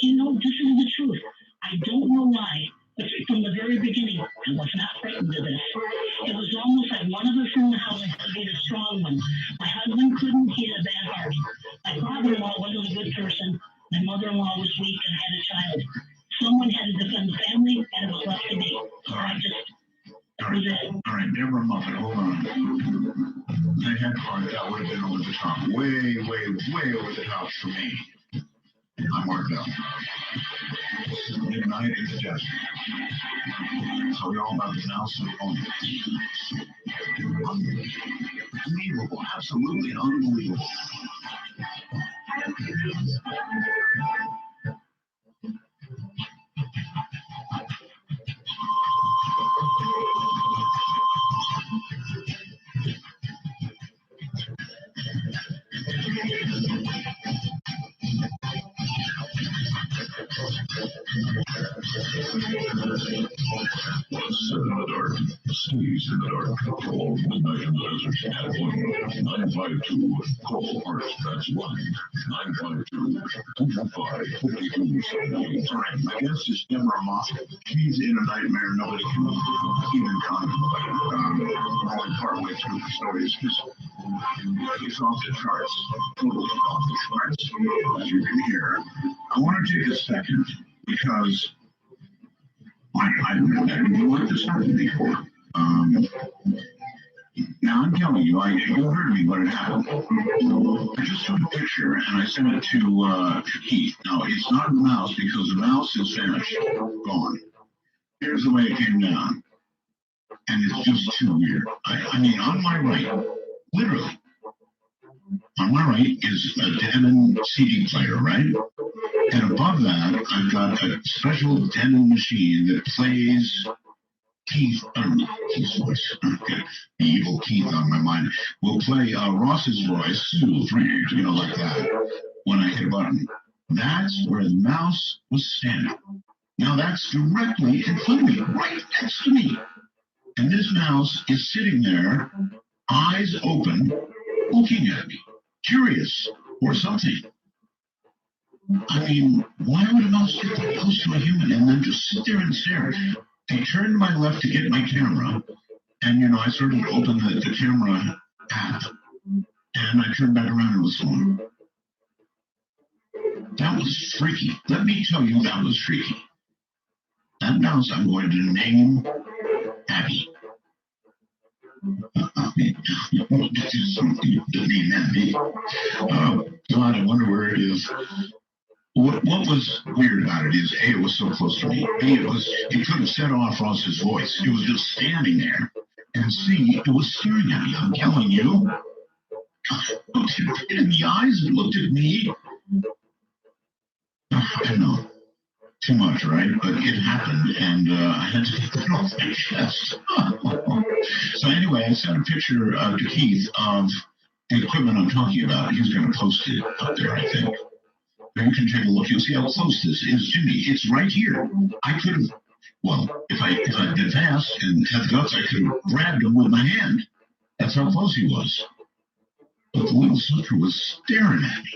You know, this is the truth. I don't know why, but from the very beginning, I was not frightened of this. It was almost like one of us in the house had to be the strong one. My husband couldn't, he had a bad heart. My father-in-law wasn't a good person. My mother-in-law was weak and had a child. Someone had to defend the family, and it was left to me. So I just... All right, Deborah Muffin, hold on. The head part, that would have been over the top. Way over the top for me. I'm Mark Bell. Midnight in the desert. So we're all about the now ceremony. Unbelievable, absolutely unbelievable. What's in the dark stays in the dark. Call Midnight in the Desert at 1-952. Call Art, that's 1-952-225-5278. All right, my guest is Deborah Moffat. She's in a nightmare nobody can even contemplate. Only partway through the story is just it's off the charts. Totally off the charts, as you can hear. I want to take a second because I've never worked this happened before. Now I'm telling you, you heard me when it happened. I just took a picture and I sent it to Keith. Now it's not a mouse because the mouse is vanished, gone. Here's the way it came down, and it's just too weird. I mean, on my right, literally, on my right is a Denon CD player, right? And above that, I've got a special Denon machine that plays Keith, Keith's voice, okay, the evil Keith on my mind, will play Ross's voice, 2, 3, you know, like that, when I hit a button. That's where the mouse was standing. Now that's directly in front of me, right next to me. And this mouse is sitting there, eyes open, looking at me, curious, or something. I mean, why would a mouse get that close to a human and then just sit there and stare? I turned to my left to get my camera, and, you know, I started to open the camera app, and I turned back around and it was gone. That was freaky. Let me tell you, that was freaky. That mouse I'm going to name Abby. I mean, This is something to be meant me. God, I wonder where it is. What was weird about it is, A, it was so close to me. B, it could have set off Ross's voice. It was just standing there. And C, it was staring at me. I'm telling you. It looked it in the eyes. It looked at me. I know. Too much, right? But it happened, and I had to get that off my chest. So anyway, I sent a picture to Keith of the equipment I'm talking about. He's going to post it up there, I think. You can take a look. You'll see how close this is to me. It's right here. I could have, well, if I'd been fast and had the guts, I could have grabbed him with my hand. That's how close he was. But the little sucker was staring at me.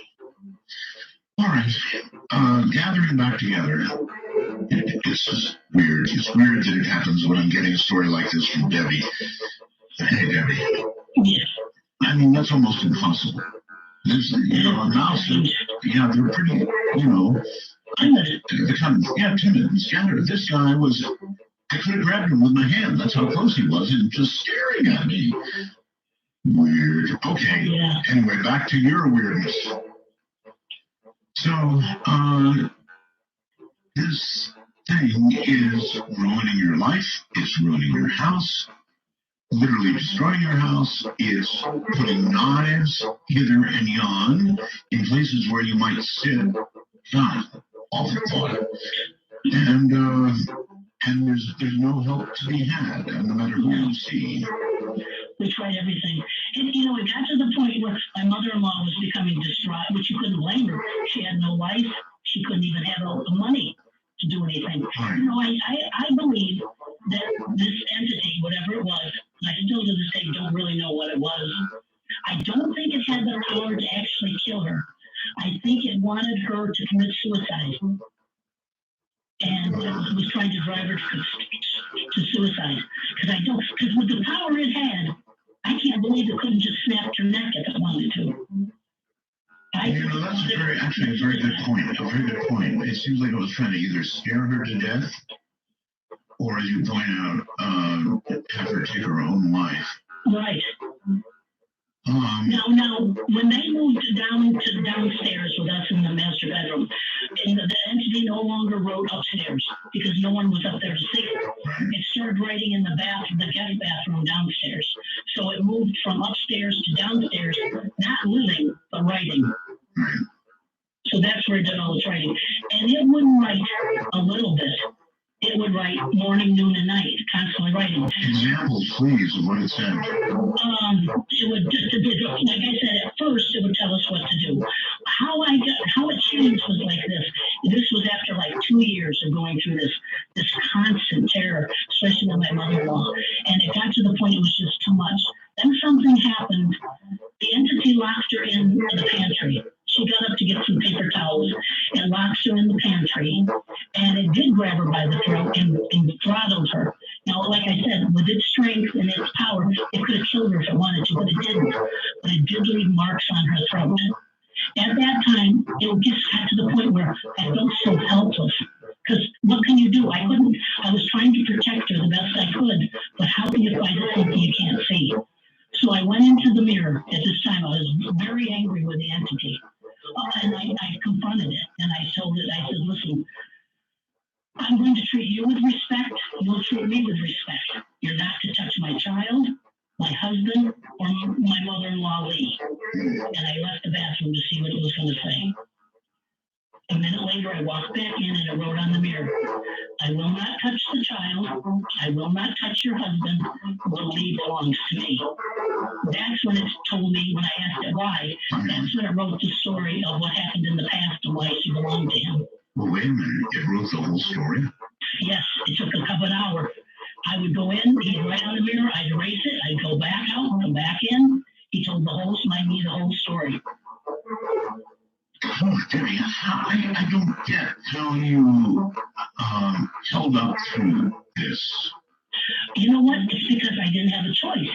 All right, gathering back together. It's just weird. It's weird that it happens when I'm getting a story like this from Debbie. Hey, Debbie. Yes. I mean, that's almost impossible. There's, a mouse, yeah, they're pretty, Timid. Timid and scattered. This guy was, I could have grabbed him with my hand. That's how close he was, and just staring at me. Weird. Okay. Yeah. Anyway, back to your weirdness. So, this thing is ruining your life. It's ruining your house. Literally destroying your house. It's putting knives hither and yon in places where you might sit. God, awful thought. And there's no help to be had, no matter who you see. We tried everything. And, it got to the point where my mother-in-law was becoming distraught, which you couldn't blame her. She had no life. She couldn't even have all the money to do anything. Right. I believe that this entity, whatever it was, and I still to this day don't really know what it was, I don't think it had the power to actually kill her. I think it wanted her to commit suicide. And was trying to drive her to suicide. Because with the power it had, I can't believe it couldn't just snap her neck if it wanted to. That's actually a very good point. A very good point. It seems like it was trying to either scare her to death, or as you point out, have her take her own life. Right. Now, when they moved down to downstairs with us in the master bedroom, and the entity no longer rode upstairs because no one was up there to see it. It started riding in the guest bathroom downstairs. So it moved from upstairs to downstairs, not living, but riding. So that's where it did all its writing. And it wouldn't write a little bit. It would write morning, noon, and night, constantly writing. Examples, please, of what it said. It would just, like I said, at first it would tell us what to do. How it changed was like this. This was after like 2 years of going through this constant terror, especially with my mother-in-law. And it got to the point it was just too much. Then something happened. The entity locked her in the pantry. She got up to get some paper towels and locked her in the pantry. And it did grab her by the throat and throttled her. Now, like I said, with its strength and its power, it could have killed her if it wanted to, but it didn't. But it did leave marks on her throat. At that time, it just got to the point where I felt so helpless. Because what can you do? I was trying to protect her the best I could, but how can you fight something you can't see? So I went into the mirror at this time. I was very angry with the entity. And I confronted it, and I told it, I said, listen, I'm going to treat you with respect, you'll treat me with respect. You're not to touch my child, my husband, or my mother-in-law, Lee. And I left the bathroom to see what it was going to say. A minute later, I walked back in and I wrote on the mirror, I will not touch the child. I will not touch your husband. The Lee belongs to me. That's when it told me, when I asked it why, that's when it wrote the story of what happened in the past and why she belonged to him. Well, wait a minute. It wrote the whole story? Yes, it took a couple of hours. I would go in, he'd write on the mirror, I'd erase it, I'd go back out, come back in. He told me the whole story. Oh, Debbie, I don't get how you held up through this. You know what? It's because I didn't have a choice.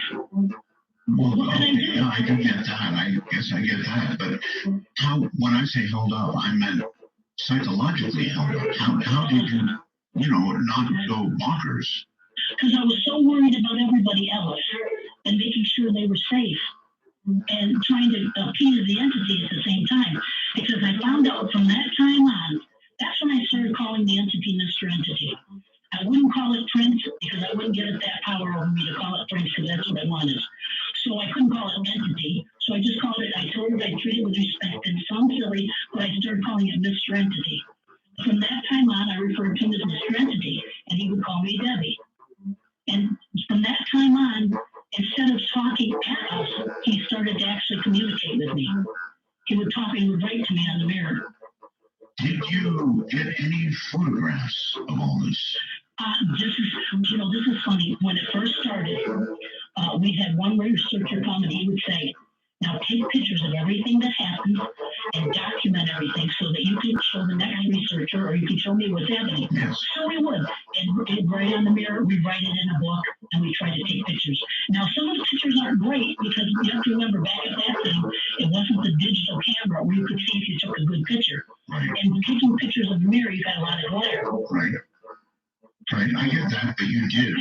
Well, what can I do? Yeah, I do get that. I guess I get that. But when I say held up, I meant psychologically held up. How did you, not go bonkers? because I was so worried about everybody else and making sure they were safe and trying to appease the entity at the same time. Because I found out from that time on, that's when I started calling the entity Mr. Entity. I wouldn't call it Prince because I wouldn't give it that power over me to call it Prince because that's what I wanted. So I couldn't call it Entity. So I just called it, I told it I treated it with respect. And it sounds silly, but I started calling it Mr. Entity. From that time on, I referred to him as Mr. Entity, and he would call me Debbie. And from that time on, instead of talking at us, he started to actually communicate with me. He would talk, he would write to me on the mirror. Did you get any photographs of all this? This is funny. When it first started, we had one researcher come and he would say, now take pictures of everything that happened and document everything so that you can show the next researcher or you can show me what's happening. Yes. So we would. And write on the mirror, we write it in a book, and we try to take pictures. Now, some of the pictures aren't great because you have to remember back at that time, it wasn't the digital camera where you could see if you took a good picture. Right. And taking pictures of the mirror, you got a lot of glare. Right. Right, I get that, but you did.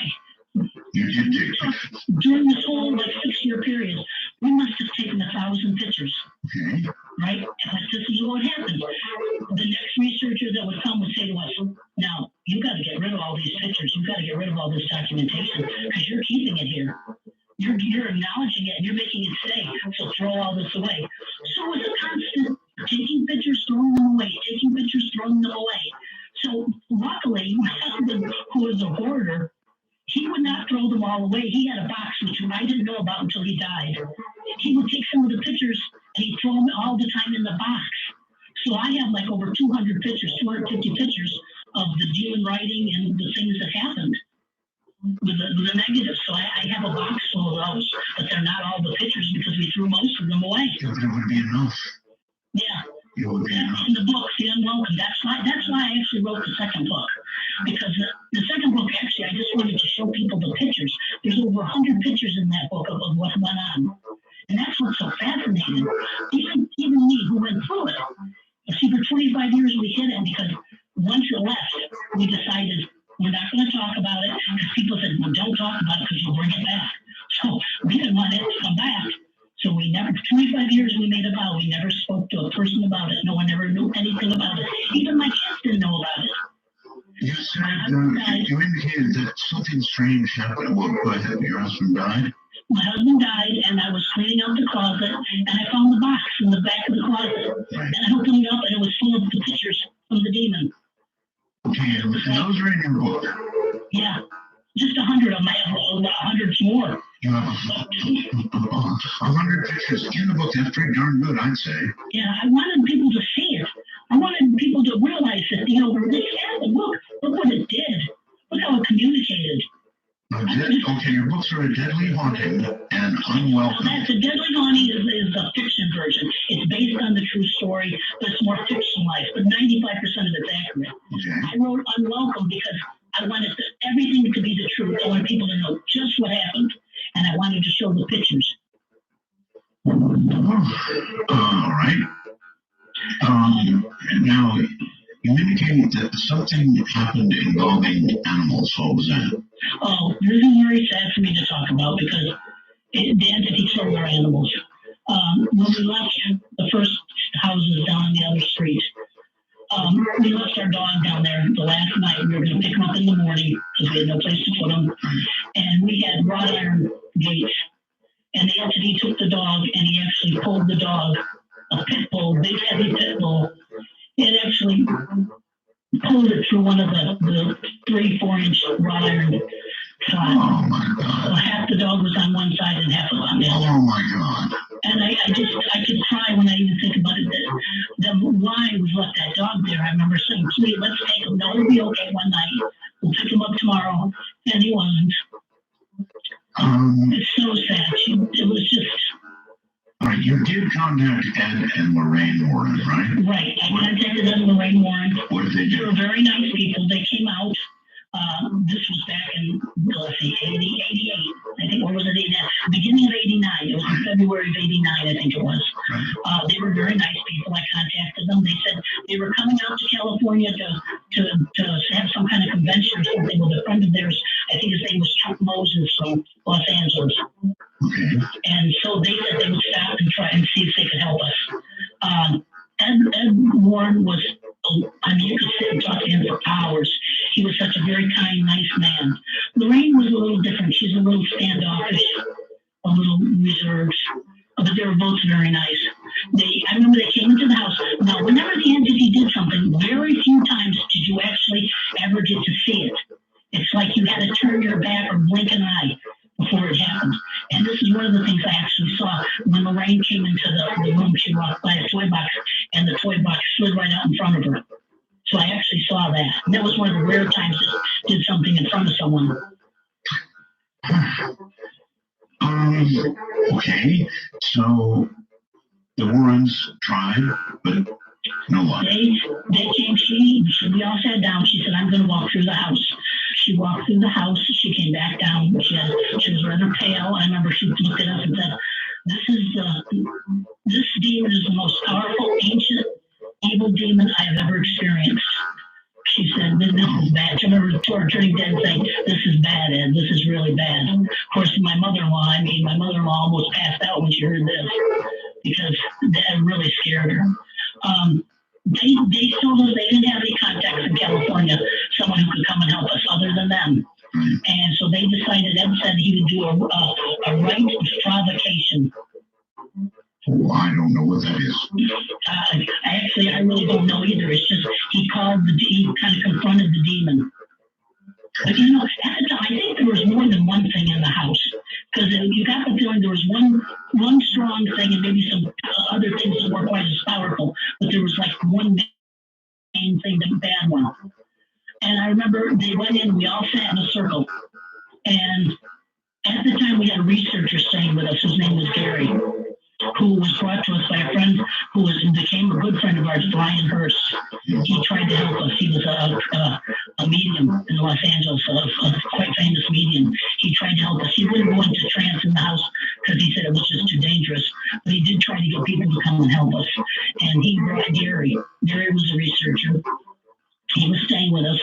You did take pictures. During this whole 6-year period, we must have taken 1,000 pictures. Okay. Right? But this is what happened. The next researcher that would come would say to us, now, you got to get rid of all these pictures. You got to get rid of all this documentation because you're keeping it here. You're acknowledging it and you're making it safe. So throw all this away. So it's a constant taking pictures, throwing them away, taking pictures, throwing them away. So luckily, my husband, who was a hoarder, he would not throw them all away. He had a box, which I didn't know about until he died. He would take some of the pictures and he'd throw them all the time in the box. So I have over 200 pictures, 250 pictures of the demon writing and the things that happened with the negatives. So I have a box full of those, but they're not all the pictures because we threw most of them away. Yeah, but it would be enough. Yeah. It would be enough. In the book, The Unwelcome. That's why I actually wrote the second book. Because the second book, actually, I just wanted to show people the pictures. There's over 100 pictures in that book of what went on. And that's what's so fascinating. Even me, who went through it. See, for 25 years we hid it because once it left, we decided we're not going to talk about it. Because people said, well, don't talk about it because you'll bring it back. So we didn't want it to come back. So we never, 25 years we made a vow, we never spoke to a person about it. No one ever knew anything about it. Even my kids didn't know about it. You said, you indicated that something strange happened. Well, go ahead, your husband died? My husband died, and I was cleaning out the closet, and I found the box in the back of the closet. Right. And I opened it up, and it was full of the pictures from the demon. Okay, and those are in your book? Yeah. Just 100 of them. I have hundreds more. You have 100 pictures in the book. That's pretty darn good, I'd say. Yeah, I wanted people to see it. I wanted people to realize that, this happened. Look what it did. Look how it communicated. Okay, your books are A Deadly Haunting and Unwelcome. Well, that's A Deadly Haunting is the fiction version. It's based on the true story, but it's more fictionalized. But 95% of it's accurate. Okay. I wrote Unwelcome because I wanted everything to be the truth. I wanted people to know just what happened, and I wanted to show the pictures. All right. Now, you indicated that something happened involving animals. What was that? Oh, this is very sad for me to talk about because the entity killed our animals. When we left the first houses down on the other street, we left our dog down there the last night. We were going to pick him up in the morning because we had no place to put him. And we had wrought iron gates. And the entity took the dog and he actually pulled the dog, a pit bull, big heavy pit bull. It actually pulled it through one of the 3-4 inch wrought iron slots. Oh my God. So half the dog was on one side and half was on the other. Oh my God. And I could cry when I even think about it. Why we left that dog there? I remember saying, please, let's take him. No, he'll be okay one night. We'll pick him up tomorrow. And he wasn't. It's so sad. It was just... All right, you did contact Ed and Lorraine Warren, right? Right. I contacted Ed and Lorraine Warren. What did they do? They were very nice people. They came out. This was back in, 88, I think, or was it 89? Beginning of 89. It was in February of 89, I think it was. Right. They were very nice people. I contacted them. They said they were coming out to California to have some kind of convention or something with a friend of theirs. I think his name was Moses from Los Angeles. Okay. And so they said they would stop and try and see if they could help us. Ed Warren was, I mean, you could sit and talk to him for hours. He was such a very kind, nice man. Lorraine was a little different. She's a little standoffish, a little reserved, but they were both very nice. I remember they came into the house. Now, whenever the entity did something, very few times did you actually ever get to see it. It's like you had to turn your back or blink an eye before it happened. And this is one of the things I actually saw. When Lorraine came into the room, she walked by a toy box, and the toy box slid right out in front of her. So I actually saw that. And that was one of the rare times it did something in front of someone. Okay. So the Warrens tried, but no luck. They came, we all sat down. She said, I'm going to walk through the house. She walked through the house. She came back down. She was rather pale. I remember she looked at us and said, this demon is the most powerful, ancient, evil demon I have ever experienced. She said, this is bad. She remember turning dead and saying, this is bad, Ed. This is really bad. Of course, my mother-in-law almost passed out when she heard this because that really scared her. They told us they didn't have any contacts in California, someone who could come and help us other than them. And so they decided, Ed said he would do a rite of provocation. Oh, I don't know what that is. I really don't know either. It's just he kind of confronted the demon. But at the time, I think there was more than one thing in the house. Because you got the feeling there was one strong thing and maybe some other things that weren't quite as powerful. But there was like one main thing, the bad one. And I remember they went in, we all sat in a circle. And at the time, we had a researcher staying with us. His name was Gary, who was brought to us by a friend who became a good friend of ours, Brian Hurst. He tried to help us. He was a medium in Los Angeles, a quite famous medium. He tried to help us. He wouldn't go into trance in the house because he said it was just too dangerous. But he did try to get people to come and help us. And he brought Gary. Gary was a researcher. He was staying with us,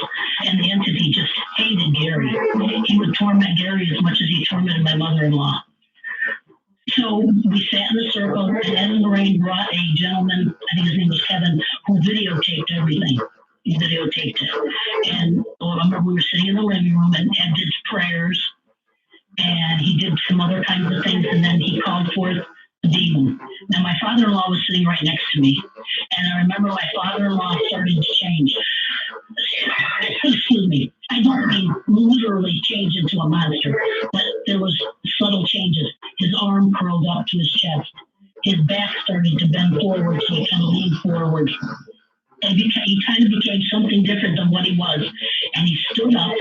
and the entity just hated Gary. He would torment Gary as much as he tormented my mother-in-law. So we sat in a circle, and Ed and Lorraine brought a gentleman, I think his name was Kevin, who videotaped everything. He videotaped it. And I remember we were sitting in the living room, and Ed did prayers, and he did some other kinds of things, and then he called forth the demon. Now, my father-in-law was sitting right next to me, and I remember my father-in-law started to change. Excuse me. I don't mean literally change into a monster, but there was subtle changes. His arm curled up to his chest. His back started to bend forward, so he kind of leaned forward. And he kind of became something different than what he was. And he stood up,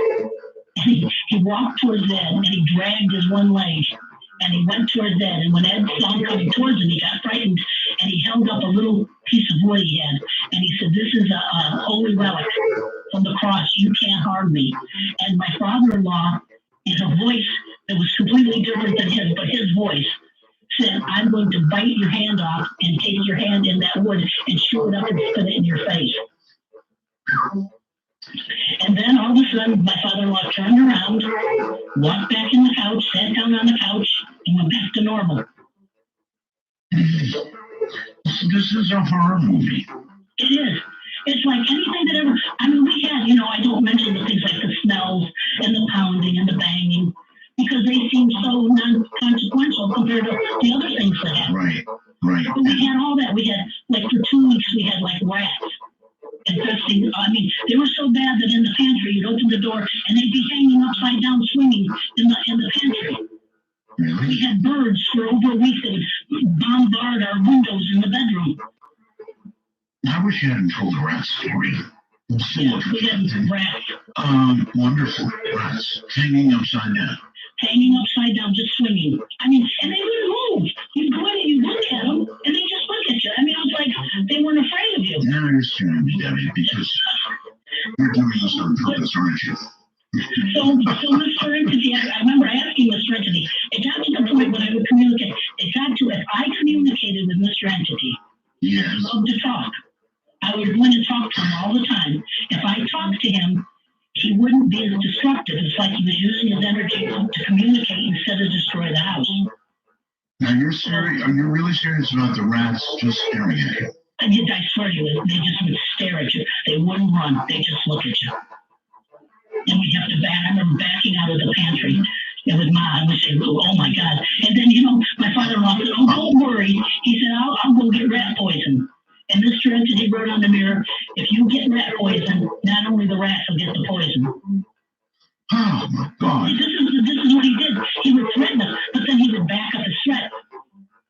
and he walked towards Ed, and he dragged his one leg, and he went towards Ed. And when Ed saw him coming towards him, he got frightened, and he held up a little piece of wood he had, and he said, this is a holy relic from the cross. You can't harm me. And my father-in-law, in a voice that was completely different than his, but his voice, said, I'm going to bite your hand off and take your hand in that wood and chew it up and spit it in your face. And then all of a sudden, my father-in-law turned around, walked back in the couch, sat down on the couch, and went back to normal. This is a horror movie. It is. It's like anything that ever, I mean, we had, I don't mention the things like the smells and the pounding and the banging because they seem so non-consequential compared to the other things that happened. Right. But we had all that. We had, like, for 2 weeks, we had, like, rats infesting. I mean, they were so bad that in the pantry, you'd open the door and they'd be hanging upside down, swinging in the pantry. Really? We had birds for over a week that would bombard our windows in the bedroom. I wish you hadn't told the rat story. Yeah, we had rats. Wonderful rats hanging upside down. Hanging upside down, just swinging. I mean, and they wouldn't move. You'd go in and you look at them, and they just look at you. I mean, it was like they weren't afraid of you. Now you're scaring me, Debbie, because you're doing this on purpose, aren't you? So Mr. Entity, I remember asking Mr. Entity, it got to the point when I would communicate, it got to, if I communicated with Mr. Entity, yes. I loved to talk. I would go in and talk to him all the time. If I talked to him, he wouldn't be as destructive. It's like he was using his energy to communicate instead of destroy the house. Now you're serious? Are you really serious about the rats just staring at you? I swear to you, they just would stare at you. They wouldn't run. They just look at you. And we'd have to back. I remember backing out of the pantry. It was Mom. We say, oh my God. And then, my father-in-law said, oh, don't worry. He said, I'll go get rat poison. And Mr. Entity wrote on the mirror, if you get rat poison, not only the rats will get the poison. Oh my God. This is what he did. He would threaten us, but then he would back up his threat.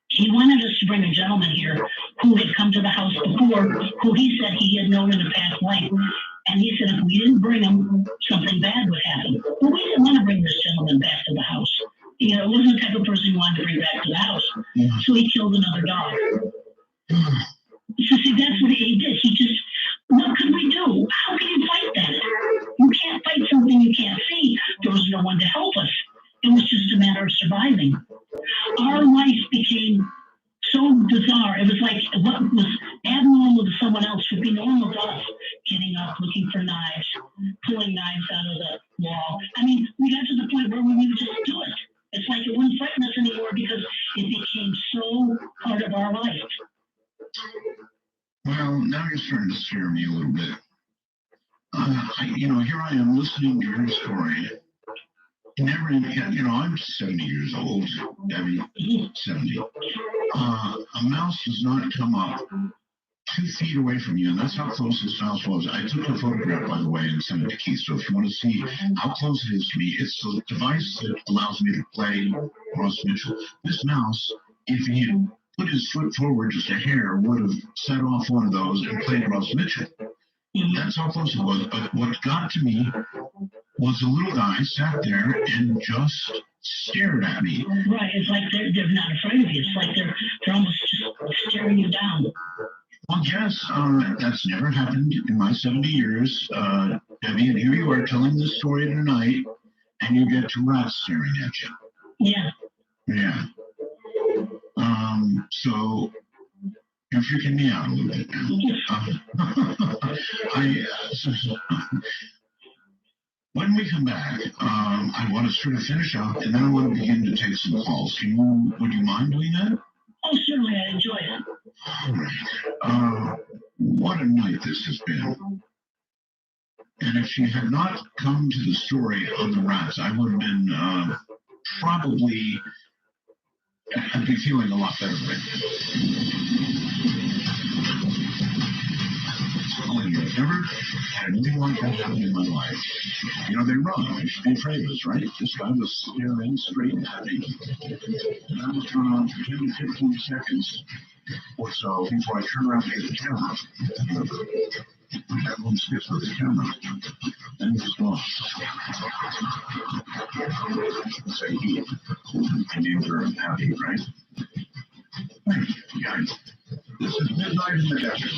He wanted us to bring a gentleman here who had come to the house before, who he said he had known in a past life. And he said if we didn't bring him, something bad would happen. But we didn't want to bring this gentleman back to the house. It wasn't the type of person we wanted to bring back to the house. So he killed another dog. So see, that's what he did. He just, what could we do? How can you fight that? You can't fight something you can't see. There was no one to help us. It was just a matter of surviving. Our life became so bizarre. It was like what was abnormal to someone else would be normal to us. Getting up, looking for knives, pulling knives out of the wall. I mean, we got to the point where we would just do it. It's like it wouldn't frighten us anymore because it became so part of our life. Well, now you're starting to scare me a little bit. Here I am listening to your story. I'm 70 years old, Debbie, 70. A mouse does not come up 2 feet away from you, and that's how close this mouse was. I took a photograph, by the way, and sent it to Keith. So if you want to see how close it is to me, it's the device that allows me to play Ross Mitchell. This mouse, if he had put his foot forward just a hair, would have set off one of those and played Ross Mitchell. That's how close it was. But what got to me was a little guy sat there and just stared at me. Right. It's like they're not afraid of you. It's like they're almost just staring you down. Well, yes, that's never happened in my 70 years, Debbie, and here you are telling this story tonight, and you get 2 rats staring at you. Yeah. Yeah. So you're freaking me out a little bit now. When we come back, I want to sort of finish up, and then I want to begin to take some calls. Would you mind doing that? Oh, certainly, I enjoy it. All right. What a night this has been. And if she had not come to the story on the rats, I would have been probably, I'd be feeling a lot better right now. I've never had anything like that happen in my life. They run. I should be afraid of us, right? This guy was staring straight at me. And I was turned on for 10 to 15 seconds or so before I turned around to get the camera. Everyone sits with the camera. And he was gone. Say he. I named her Happy, right? Guys, this is Midnight in the Desert.